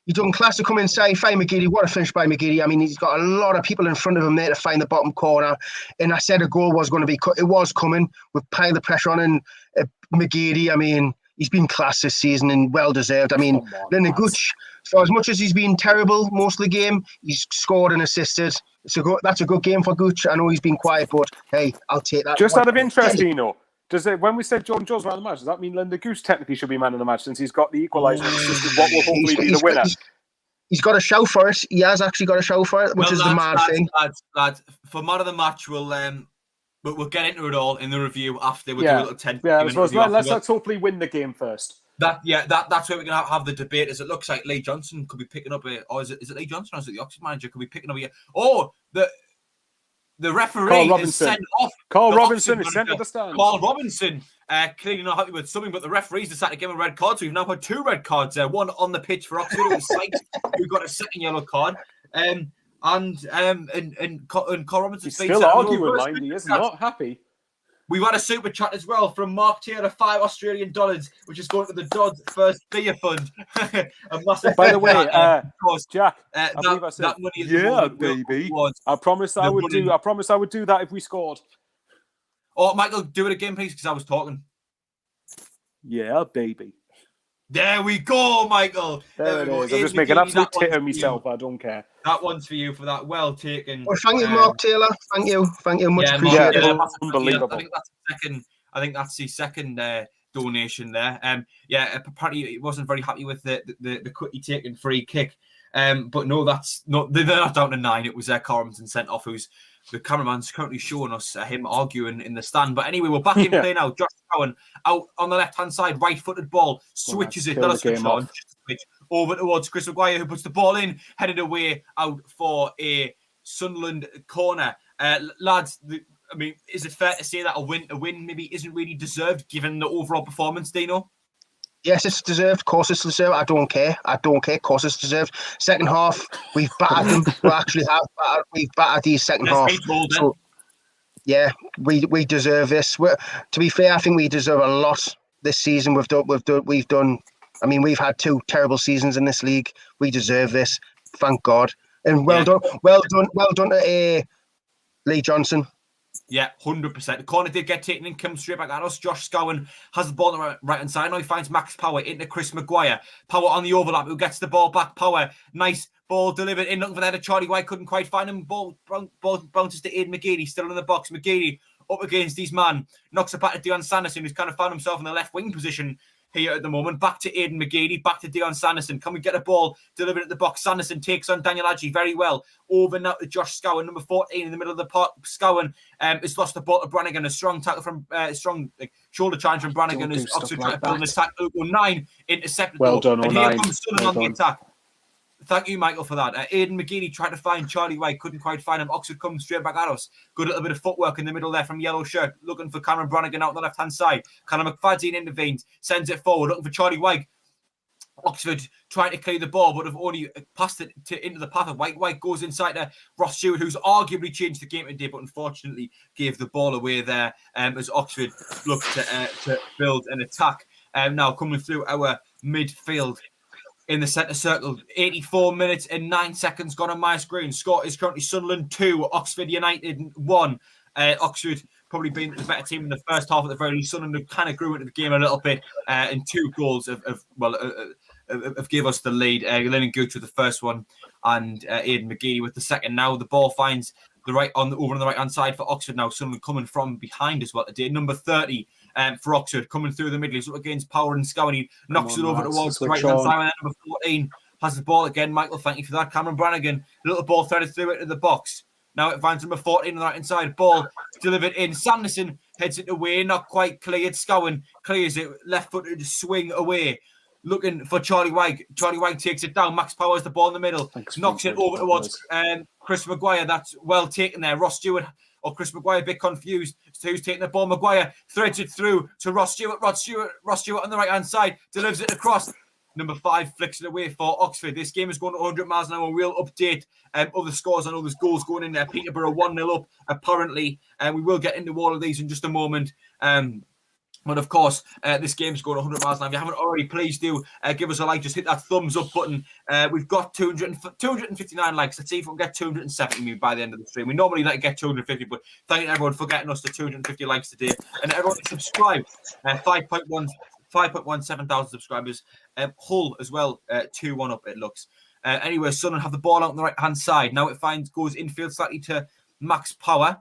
he's done class to come inside, find McGeady. What a finish by McGeady! I mean, he's got a lot of people in front of him there to find the bottom corner. And I said a goal was going to be cut. It was coming. We've piled the pressure on, and McGeady. I mean, he's been class this season and well deserved. I mean, Lyndon Gooch, for as much as he's been terrible most of the game, he's scored and assisted. That's a good game for Gooch. I know he's been quiet, but hey, I'll take that. Just out of interest, Dino, when we said Jordan Jones ran the match, does that mean Lyndon Gooch technically should be man of the match since he's got the equaliser and assisted what will hopefully be the winner? He's got a shout for it. He has actually got a shout for it, which is the mad thing. Lads, for man of the match, we'll get into it all in the review after. We'll do a little 10-minute review. Let's hopefully win the game first. That's where we're gonna have the debate. As it looks like Lee Johnson could be picking up or is it Lee Johnson or is it the Oxford manager could be picking up the referee is sent off. Carl Robinson is sent to the stand. Carl Robinson clearly not happy with something, but the referees decided to give him a red card. So we've now had 2 red cards there. One on the pitch for Oxford, it was Sykes, who got a second yellow card. And Carl Robinson still arguing, mind. He is not happy. We've had a super chat as well from Mark Taylor, $5 Australian, which is going to the Dodds First Beer Fund. By the way, Jack, I believe I said, that money is baby. I promised I would do that if we scored. Oh, Michael, do it again, please, because I was talking. Yeah, baby. There we go, Michael. There it is. I'm just making an absolute tit of myself. I don't care. That one's for you for that. Well taken. Well, thank you, Mark Taylor. Thank you. Much appreciated. Unbelievable. I think that's the second donation there. Apparently he wasn't very happy with the quickly taken free kick. But no, they're not down to 9. It was Carl Robinson sent off, who's the cameraman's currently showing us him arguing in the stand. But anyway, we're back in play now. Josh Cowan out on the left-hand side, right-footed ball, switches it, not a switch on, over towards Chris Maguire, who puts the ball in, headed away out for a Sunderland corner. Lads, I mean, is it fair to say that a win maybe isn't really deserved given the overall performance, Dino? Yes, it's deserved. Of course it's deserved. I don't care. Of course it's deserved. Second half, we've battered them. We've battered these second half. So, yeah, we deserve this. To be fair, I think we deserve a lot this season. We've done. I mean, we've had 2 terrible seasons in this league. We deserve this. Thank God. And well done to Lee Johnson. Yeah, 100%. The corner did get taken and comes straight back at us. Josh Scowen has the ball on the right-hand side. Now he finds Max Power into Chris Maguire. Power on the overlap, who gets the ball back. Power, nice ball delivered in, looking for that. Charlie White couldn't quite find him. Ball bounces to Aidan McGeady, still in the box. McGeady up against his man. Knocks it back to Dion Sanderson, who's kind of found himself in the left wing position here at the moment. Back to Aidan McGeady, back to Dion Sanderson. Can we get a ball delivered at the box? Sanderson takes on Daniel Adji very well. Over now to Josh Scowen, number 14 in the middle of the park. Scowen has lost the ball to Brannigan. A strong tackle from shoulder challenge from Brannigan as Oxford trying to build an attack. 9 intercepted. Well done, and here comes Sunderland on the attack. Thank you, Michael, for that. Aidan McGeady tried to find Charlie White, couldn't quite find him. Oxford comes straight back at us. Good little bit of footwork in the middle there from yellow shirt, looking for Cameron Brannigan out on the left-hand side. Callum McFadden intervenes, sends it forward, looking for Charlie White. Oxford trying to clear the ball, but have only passed it into the path of White. White goes inside to Ross Stewart, who's arguably changed the game today, but unfortunately gave the ball away there as Oxford looked to build an attack. Now coming through our midfield in the centre circle, 84 minutes and 9 seconds gone on my screen. Score is currently Sunderland 2, Oxford United 1. Oxford probably being the better team in the first half at the very least. Sunderland kind of grew into the game a little bit, and 2 goals have gave us the lead. Lennon Gooch with the first one, and Aidan McGee with the second. Now the ball finds over on the right hand side for Oxford. Now Sunderland coming from behind as well today. Number 30 for Oxford coming through the middle. He's up against Power and Scowen. He knocks it over towards the right hand side. And number 14 has the ball again. Michael, thank you for that. Cameron Brannigan, a little ball threaded through into the box. Now it finds number 14 on the right hand side. Ball delivered in. Sanderson heads it away, not quite cleared. Scowen clears it, left-footed swing away. Looking for Charlie White. Charlie White takes it down. Max Powers the ball in the middle. Knocks it over towards Chris Maguire. That's well taken there. Ross Stewart or Chris Maguire a bit confused as to who's taking the ball. Maguire threads it through to Ross Stewart. Ross Stewart on the right-hand side delivers it across. Number 5 flicks it away for Oxford. This game is going to 100 miles an hour. We'll update other scores and other goals going in there. Peterborough 1-0 up, apparently. We will get into all of these in just a moment. But of course, this game's going 100 miles an hour. If you haven't already, please do give us a like. Just hit that thumbs up button. We've got 259 likes. Let's see if we can get 270 by the end of the stream. We normally like to get 250, but thank you everyone for getting us to 250 likes today. And everyone subscribe. 5.17 thousand subscribers. Hull as well, 2-1 up it looks. Anyway, Sunderland have the ball out on the right-hand side. Now it goes infield slightly to Max Power.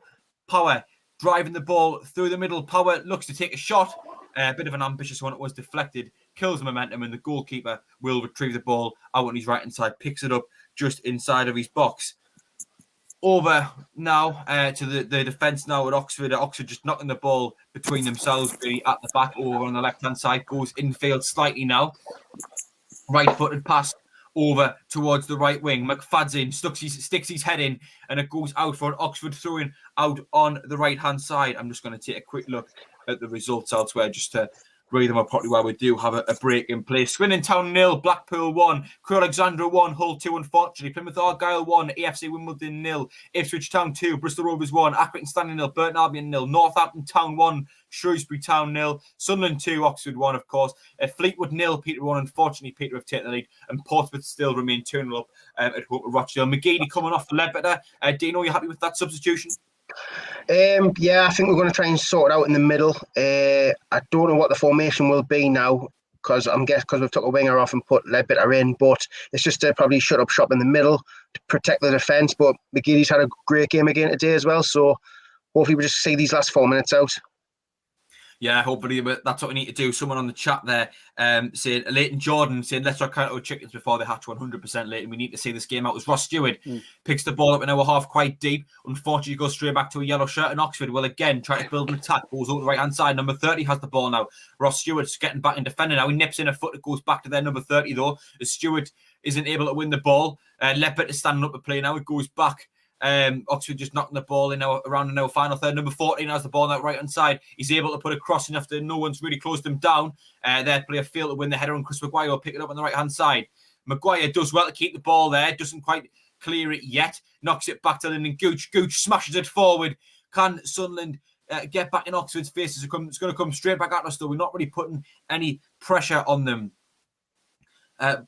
Power driving the ball through the middle. Power looks to take a shot. A bit of an ambitious one. It was deflected. Kills the momentum, and the goalkeeper will retrieve the ball out on his right-hand side. Picks it up just inside of his box. Over now to the defence now at Oxford. Oxford just knocking the ball between themselves really at the back. Over on the left-hand side. Goes infield slightly now. Right-footed pass over towards the right wing. McFadden sticks his head in, and it goes out for an Oxford throw-in out on the right-hand side. I'm just going to take a quick look at the results elsewhere just to read them up properly while we do have a break in place. Swindon Town 0, Blackpool 1, Crewe Alexandra 1, Hull 2 unfortunately, Plymouth Argyle 1, AFC Wimbledon 0, Ipswich Town 2, Bristol Rovers 1, Accrington Stanley 0, Burton Albion 0, Northampton Town 1, Shrewsbury Town 0, Sunderland 2, Oxford 1 of course, Fleetwood 0, Peter 1. Unfortunately, Peter have taken the lead, and Portsmouth still remain 2-0 up at home with Rochdale. McGeady coming off the Ledbetter. Dino, you happy with that substitution? Yeah, I think we're going to try and sort it out in the middle. I don't know what the formation will be now because we've took a winger off and put Ledbetter in, but it's just to probably shut up shop in the middle to protect the defence. But McGeady's had a great game again today as well, so hopefully we'll just see these last 4 minutes out. Yeah, hopefully that's what we need to do. Someone on the chat there saying, Leighton Jordan saying, let's not count our chickens before they hatch. 100% Leighton. We need to see this game out. As Ross Stewart picks the ball up in our half quite deep. Unfortunately, goes straight back to a yellow shirt, and Oxford will again try to build an attack. Goes over the right-hand side. Number 30 has the ball now. Ross Stewart's getting back and defending now. He nips in a foot. It goes back to their number 30, though, as Stewart isn't able to win the ball. Ledbetter is standing up to play now. It goes back. Oxford just knocking the ball in around in our final third. Number 14 has the ball on that right hand side. He's able to put a crossing after no one's really closed him down. Their player failed to win the header, and Chris Maguire will pick it up on the right hand side. Maguire does well to keep the ball there, doesn't quite clear it yet. Knocks it back to Lyndon Gooch. Gooch smashes it forward. Can Sunderland get back in Oxford's faces? It's going to come straight back at us, though. We're not really putting any pressure on them.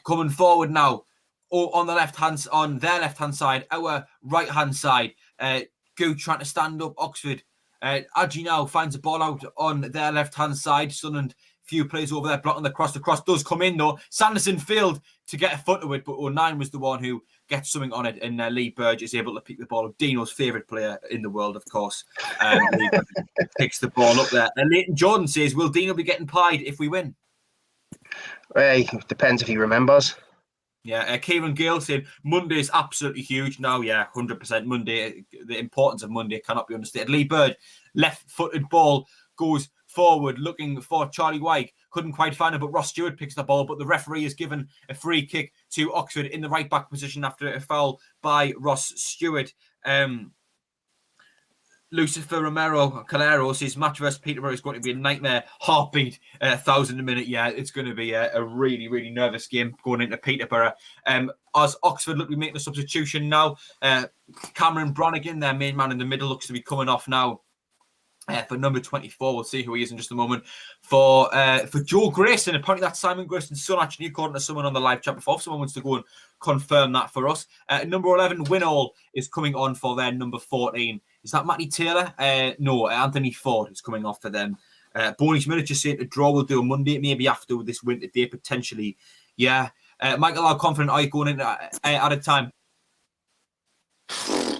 Coming forward now. On their left hand side, our right hand side. Gooch trying to stand up Oxford. Adji now finds the ball out on their left hand side. Sunderland, few players over there blocking the cross. The cross does come in though. Sanderson failed to get a foot to it, but O'Neill was the one who gets something on it, and Lee Burge is able to pick the ball up. Dino's favourite player in the world, of course. Picks the ball up there. And Leighton Jordan says, will Dino be getting pied if we win? It depends if he remembers. Yeah, Kieran Gale saying Monday is absolutely huge. No, yeah, 100% Monday. The importance of Monday cannot be understated. Lee Bird, left-footed ball, goes forward looking for Charlie White. Couldn't quite find him, but Ross Stewart picks the ball. But the referee has given a free kick to Oxford in the right-back position after a foul by Ross Stewart. Lucifer Romero Caleros, his match versus Peterborough is going to be a nightmare. Heartbeat, 1,000 a minute. Yeah, it's going to be a really, really nervous game going into Peterborough. As Oxford look to be making a substitution now, Cameron Brannigan, their main man in the middle, looks to be coming off now. For number 24, we'll see who he is in just a moment. For Joe Grayson, apparently that's Simon Grayson's son, actually, according to someone on the live chat before. If someone wants to go and confirm that for us. Number 11, Winall, is coming on for their number 14. Is that Matty Taylor? No, Anthony Ford is coming off for them. Boney's Minute just saying a draw will do on Monday, maybe after this winter day, potentially. Yeah. Michael, how confident are you going in at a time?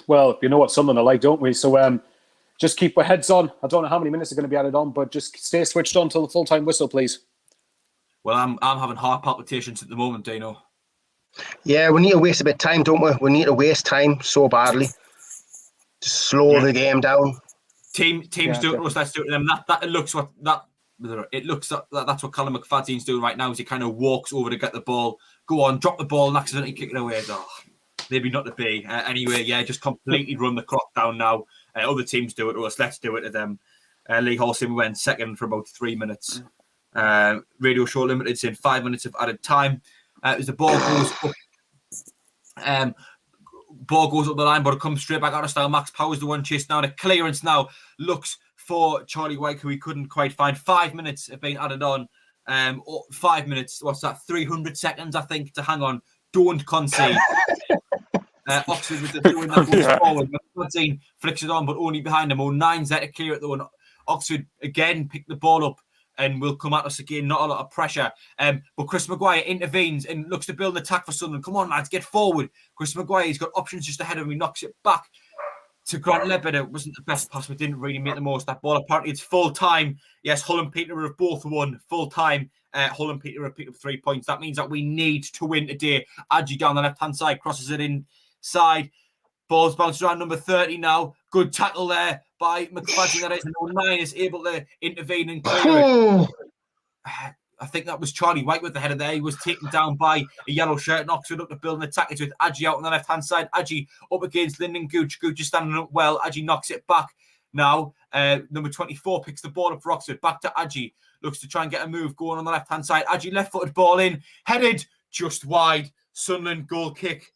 Well, you know what Sunderland are like, don't we? So just keep our heads on. I don't know how many minutes are going to be added on, but just stay switched on till the full-time whistle, please. Well, I'm having heart palpitations at the moment, Dino. Yeah, we need to waste a bit of time, don't we? We need to waste time so badly. Just slow the game down. Teams do it to us, let's do it to them. That's what Callum McFadden's doing right now, is he kind of walks over to get the ball, go on, drop the ball and accidentally kick it away. Oh, maybe not to be. Anyway, yeah, just completely run the clock down now. Other teams do it to us, let's do it to them. Lee Halsey went second for about 3 minutes. Radio Show Limited saying 5 minutes of added time. As the ball goes up, ball goes up the line, but it comes straight back out of style. Max Powers the one chased now. The clearance now looks for Charlie White, who he couldn't quite find. 5 minutes have been added on. 5 minutes, what's that? 300 seconds, I think, to hang on. Don't concede. Oxford with the doing that goes forward. 14 flicks it on, but only behind them. 09's there to clear it though. And Oxford again pick the ball up and will come at us again. Not a lot of pressure. But Chris Maguire intervenes and looks to build an attack for Sunderland. Come on, lads, get forward. Chris Maguire, he's got options just ahead of him. He knocks it back to Grant Ledbetter. It wasn't the best pass, but didn't really make the most of that ball. Apparently, it's full time. Yes, Hull and Peterborough have both won full time. Hull and Peterborough have picked up 3 points. That means that we need to win today. Adji down the left-hand side, crosses it inside. Ball's bounced around number 30 now. Good tackle there by McFadden. That is, 09 is able to intervene and clear it. I think that was Charlie White with the header there. He was taken down by a yellow shirt and Oxford up to build an attack. It's with Adji out on the left-hand side. Adji up against Lyndon Gooch. Gooch is standing up well. Adji knocks it back now. Number 24 picks the ball up for Oxford. Back to Adji. Looks to try and get a move going on the left-hand side. Adji left-footed ball in. Headed just wide. Sunderland goal kick.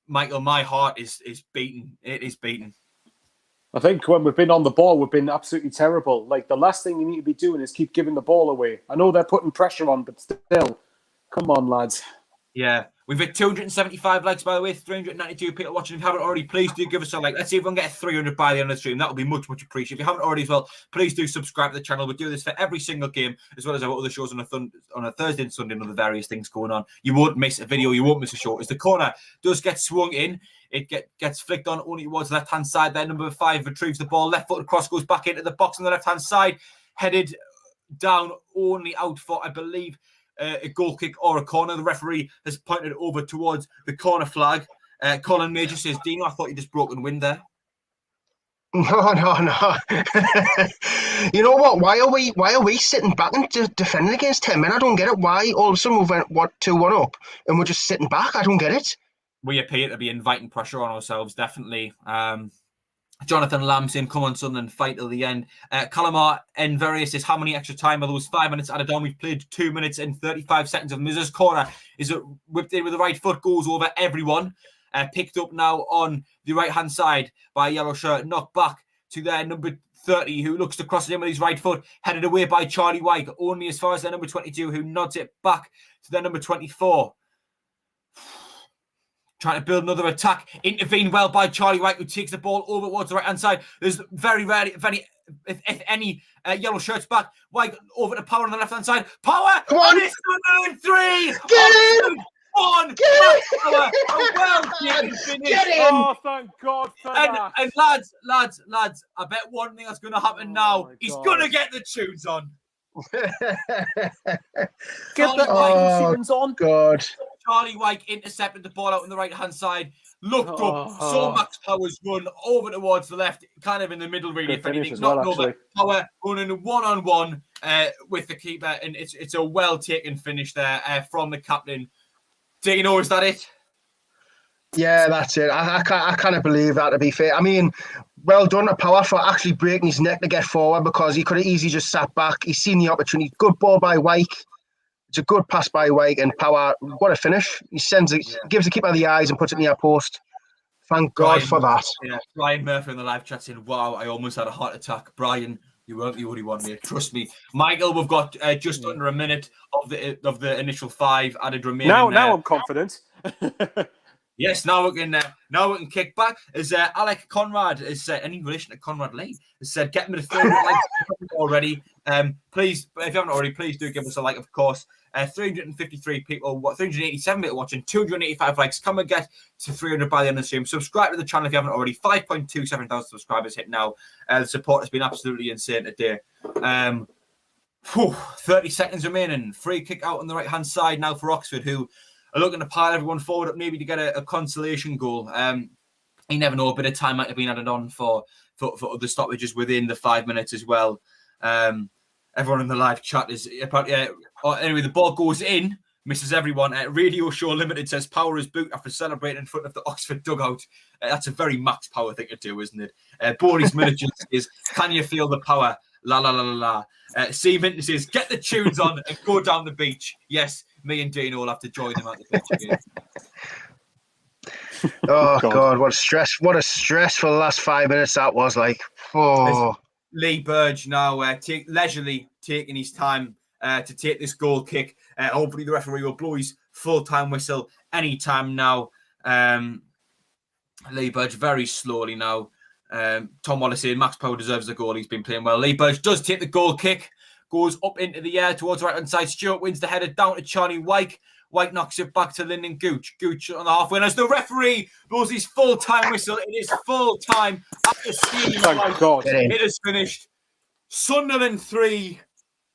Michael, my heart is beating. It is beating. I think when we've been on the ball, we've been absolutely terrible. Like, the last thing you need to be doing is keep giving the ball away. I know they're putting pressure on, but still, come on, lads. Yeah. We've hit 275 likes, by the way, 392 people watching. If you haven't already, please do give us a like. Let's see if we can get 300 by the end of the stream. That would be much, much appreciated. If you haven't already as well, please do subscribe to the channel. We do this for every single game, as well as our other shows on a Thursday and Sunday and other various things going on. You won't miss a video. You won't miss a show. As the corner does get swung in, it gets flicked on only towards the left-hand side there. Number 5 retrieves the ball. Left-footed cross goes back into the box on the left-hand side. Headed down only out for, I believe, a goal kick or a corner. The referee has pointed over towards the corner flag. Colin Major says, Dino, I thought you just broken wind there. No. You know what? Why are we sitting back and defending against 10 men? I don't get it. Why all of a sudden we went 2-1 up and we're just sitting back? I don't get it. We appear to be inviting pressure on ourselves, definitely. Jonathan Lamb saying, come on, Sunderland, fight till the end. Calamar Enverius says, how many extra time are those 5 minutes added on? We've played 2 minutes and 35 seconds of Mizer's corner. Is it whipped in with the right foot, goes over everyone. Picked up now on the right-hand side by a yellow shirt, knocked back to their number 30, who looks to cross it in with his right foot, headed away by Charlie White, only as far as their number 22, who nods it back to their number 24. Trying to build another attack. Intervened well by Charlie White, who takes the ball over towards the right-hand side. There's very rarely, if any, yellow shirts back. White over to Power on the left-hand side. Power! Come on! And it's Sunderland 3! Get in! 1! Get in! Power! A well-taken finish. Get in! Oh, thank God for that. And lads, I bet one thing that's going to happen now, he's going to get the tunes on. Get the tunes on. God. Charlie White intercepted the ball out on the right-hand side, looked up, saw Max Powers run over towards the left, kind of in the middle, really, if anything. Knocked over Power, running one-on-one with the keeper, and it's a well-taken finish there from the captain. Dino, is that it? Yeah, that's it. I can't believe that, to be fair. I mean, well done to Power for actually breaking his neck to get forward, because he could have easily just sat back. He's seen the opportunity. Good ball by Wyke. It's a good pass by Wyke, and Power, what a finish. He sends it, gives the keeper the eyes and puts it in the post. Thank God for that. Yeah, Brian Murphy in the live chat saying, wow, I almost had a heart attack. Brian, you weren't the only one, mate. Trust me. Michael, we've got just under a minute of the initial 5 added remaining. Now I'm confident. Yes, now we can kick back. As Alec Conrad is in relation to Conrad Lee, has said, get me to 300 likes already. Please, if you haven't already, please do give us a like, of course. 353 people, 387 people watching, 285 likes. Come and get to 300 by the end of the stream. Subscribe to the channel if you haven't already. 5.27 thousand subscribers hit now. The support has been absolutely insane today. 30 seconds remaining. Free kick out on the right-hand side now for Oxford, who are looking to pile everyone forward up maybe to get a consolation goal. You never know, a bit of time might have been added on for other stoppages within the 5 minutes as well. Everyone in the live chat is anyway, the ball goes in, misses everyone. Radio Show Limited says Power is booked after celebrating in front of the Oxford dugout. That's a very Max Power thing to do, isn't it? Boris Miniatures is, can you feel the power? La la la la la. C Minton says, get the tunes on and go down the beach. Yes, me and Dino will have to join them at the beach again. Oh God, what a stressful last 5 minutes that was like. Oh. Lee Burge now leisurely taking his time to take this goal kick. Hopefully the referee will blow his full-time whistle anytime now. Lee Burge very slowly now. Tom Wallace saying Max Power deserves the goal. He's been playing well. Lee Burge does take the goal kick, goes up into the air towards the right-hand side. Stewart wins the header down to Charlie Wyke. Wyke knocks it back to Lyndon Gooch. Gooch on the halfway. As the referee blows his full-time whistle, it is full-time. After seeing it is finished. Sunderland 3,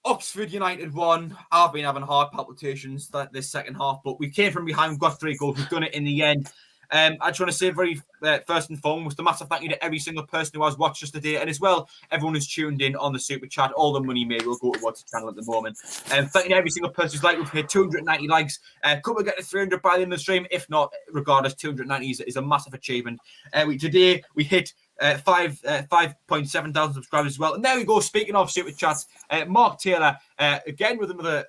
Oxford United 1. I've been having heart palpitations this second half, but we came from behind, got 3 goals. We've done it in the end. I just want to say very first and foremost, a massive thank you to every single person who has watched us today, and as well, everyone who's tuned in on the super chat. All the money made will go towards the channel at the moment. Thank you to every single person who's liked. We've hit 290 likes. Could we get to 300 by the end of the stream? If not, regardless, 290 is a massive achievement. Today we hit 5.7 thousand subscribers as well. And there we go. Speaking of super chats, Mark Taylor again with another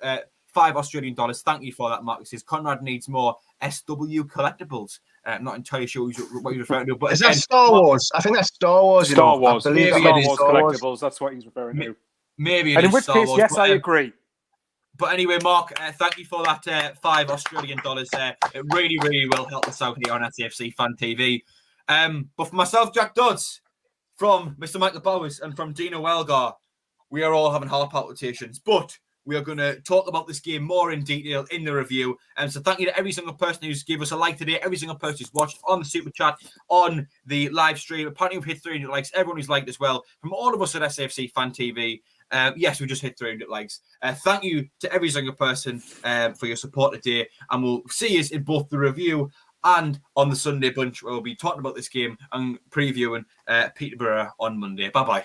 $5 Australian. Thank you for that, Mark. He says Conrad needs more SW collectibles. I'm not entirely sure what he's referring to. But is that Star Wars? I think that's Star Wars. Star Wars. I believe Star Wars collectibles. That's what he's referring to. Maybe. And in which case, yes, I agree. But anyway, Mark, thank you for that $5 Australian. It really, really will help us out here on SAFC Fan TV. But for myself, Jack Dodds, from Mr. Michael Bowers and from Dino Elgar, we are all having heart palpitations. But we are going to talk about this game more in detail in the review. And so thank you to every single person who's given us a like today, every single person who's watched on the super chat, on the live stream. Apparently we've hit 300 likes. Everyone who's liked as well. From all of us at SAFC Fan TV, yes, we just hit 300 likes. Thank you to every single person for your support today. And we'll see you in both the review and on the Sunday bunch, where we'll be talking about this game and previewing Peterborough on Monday. Bye-bye.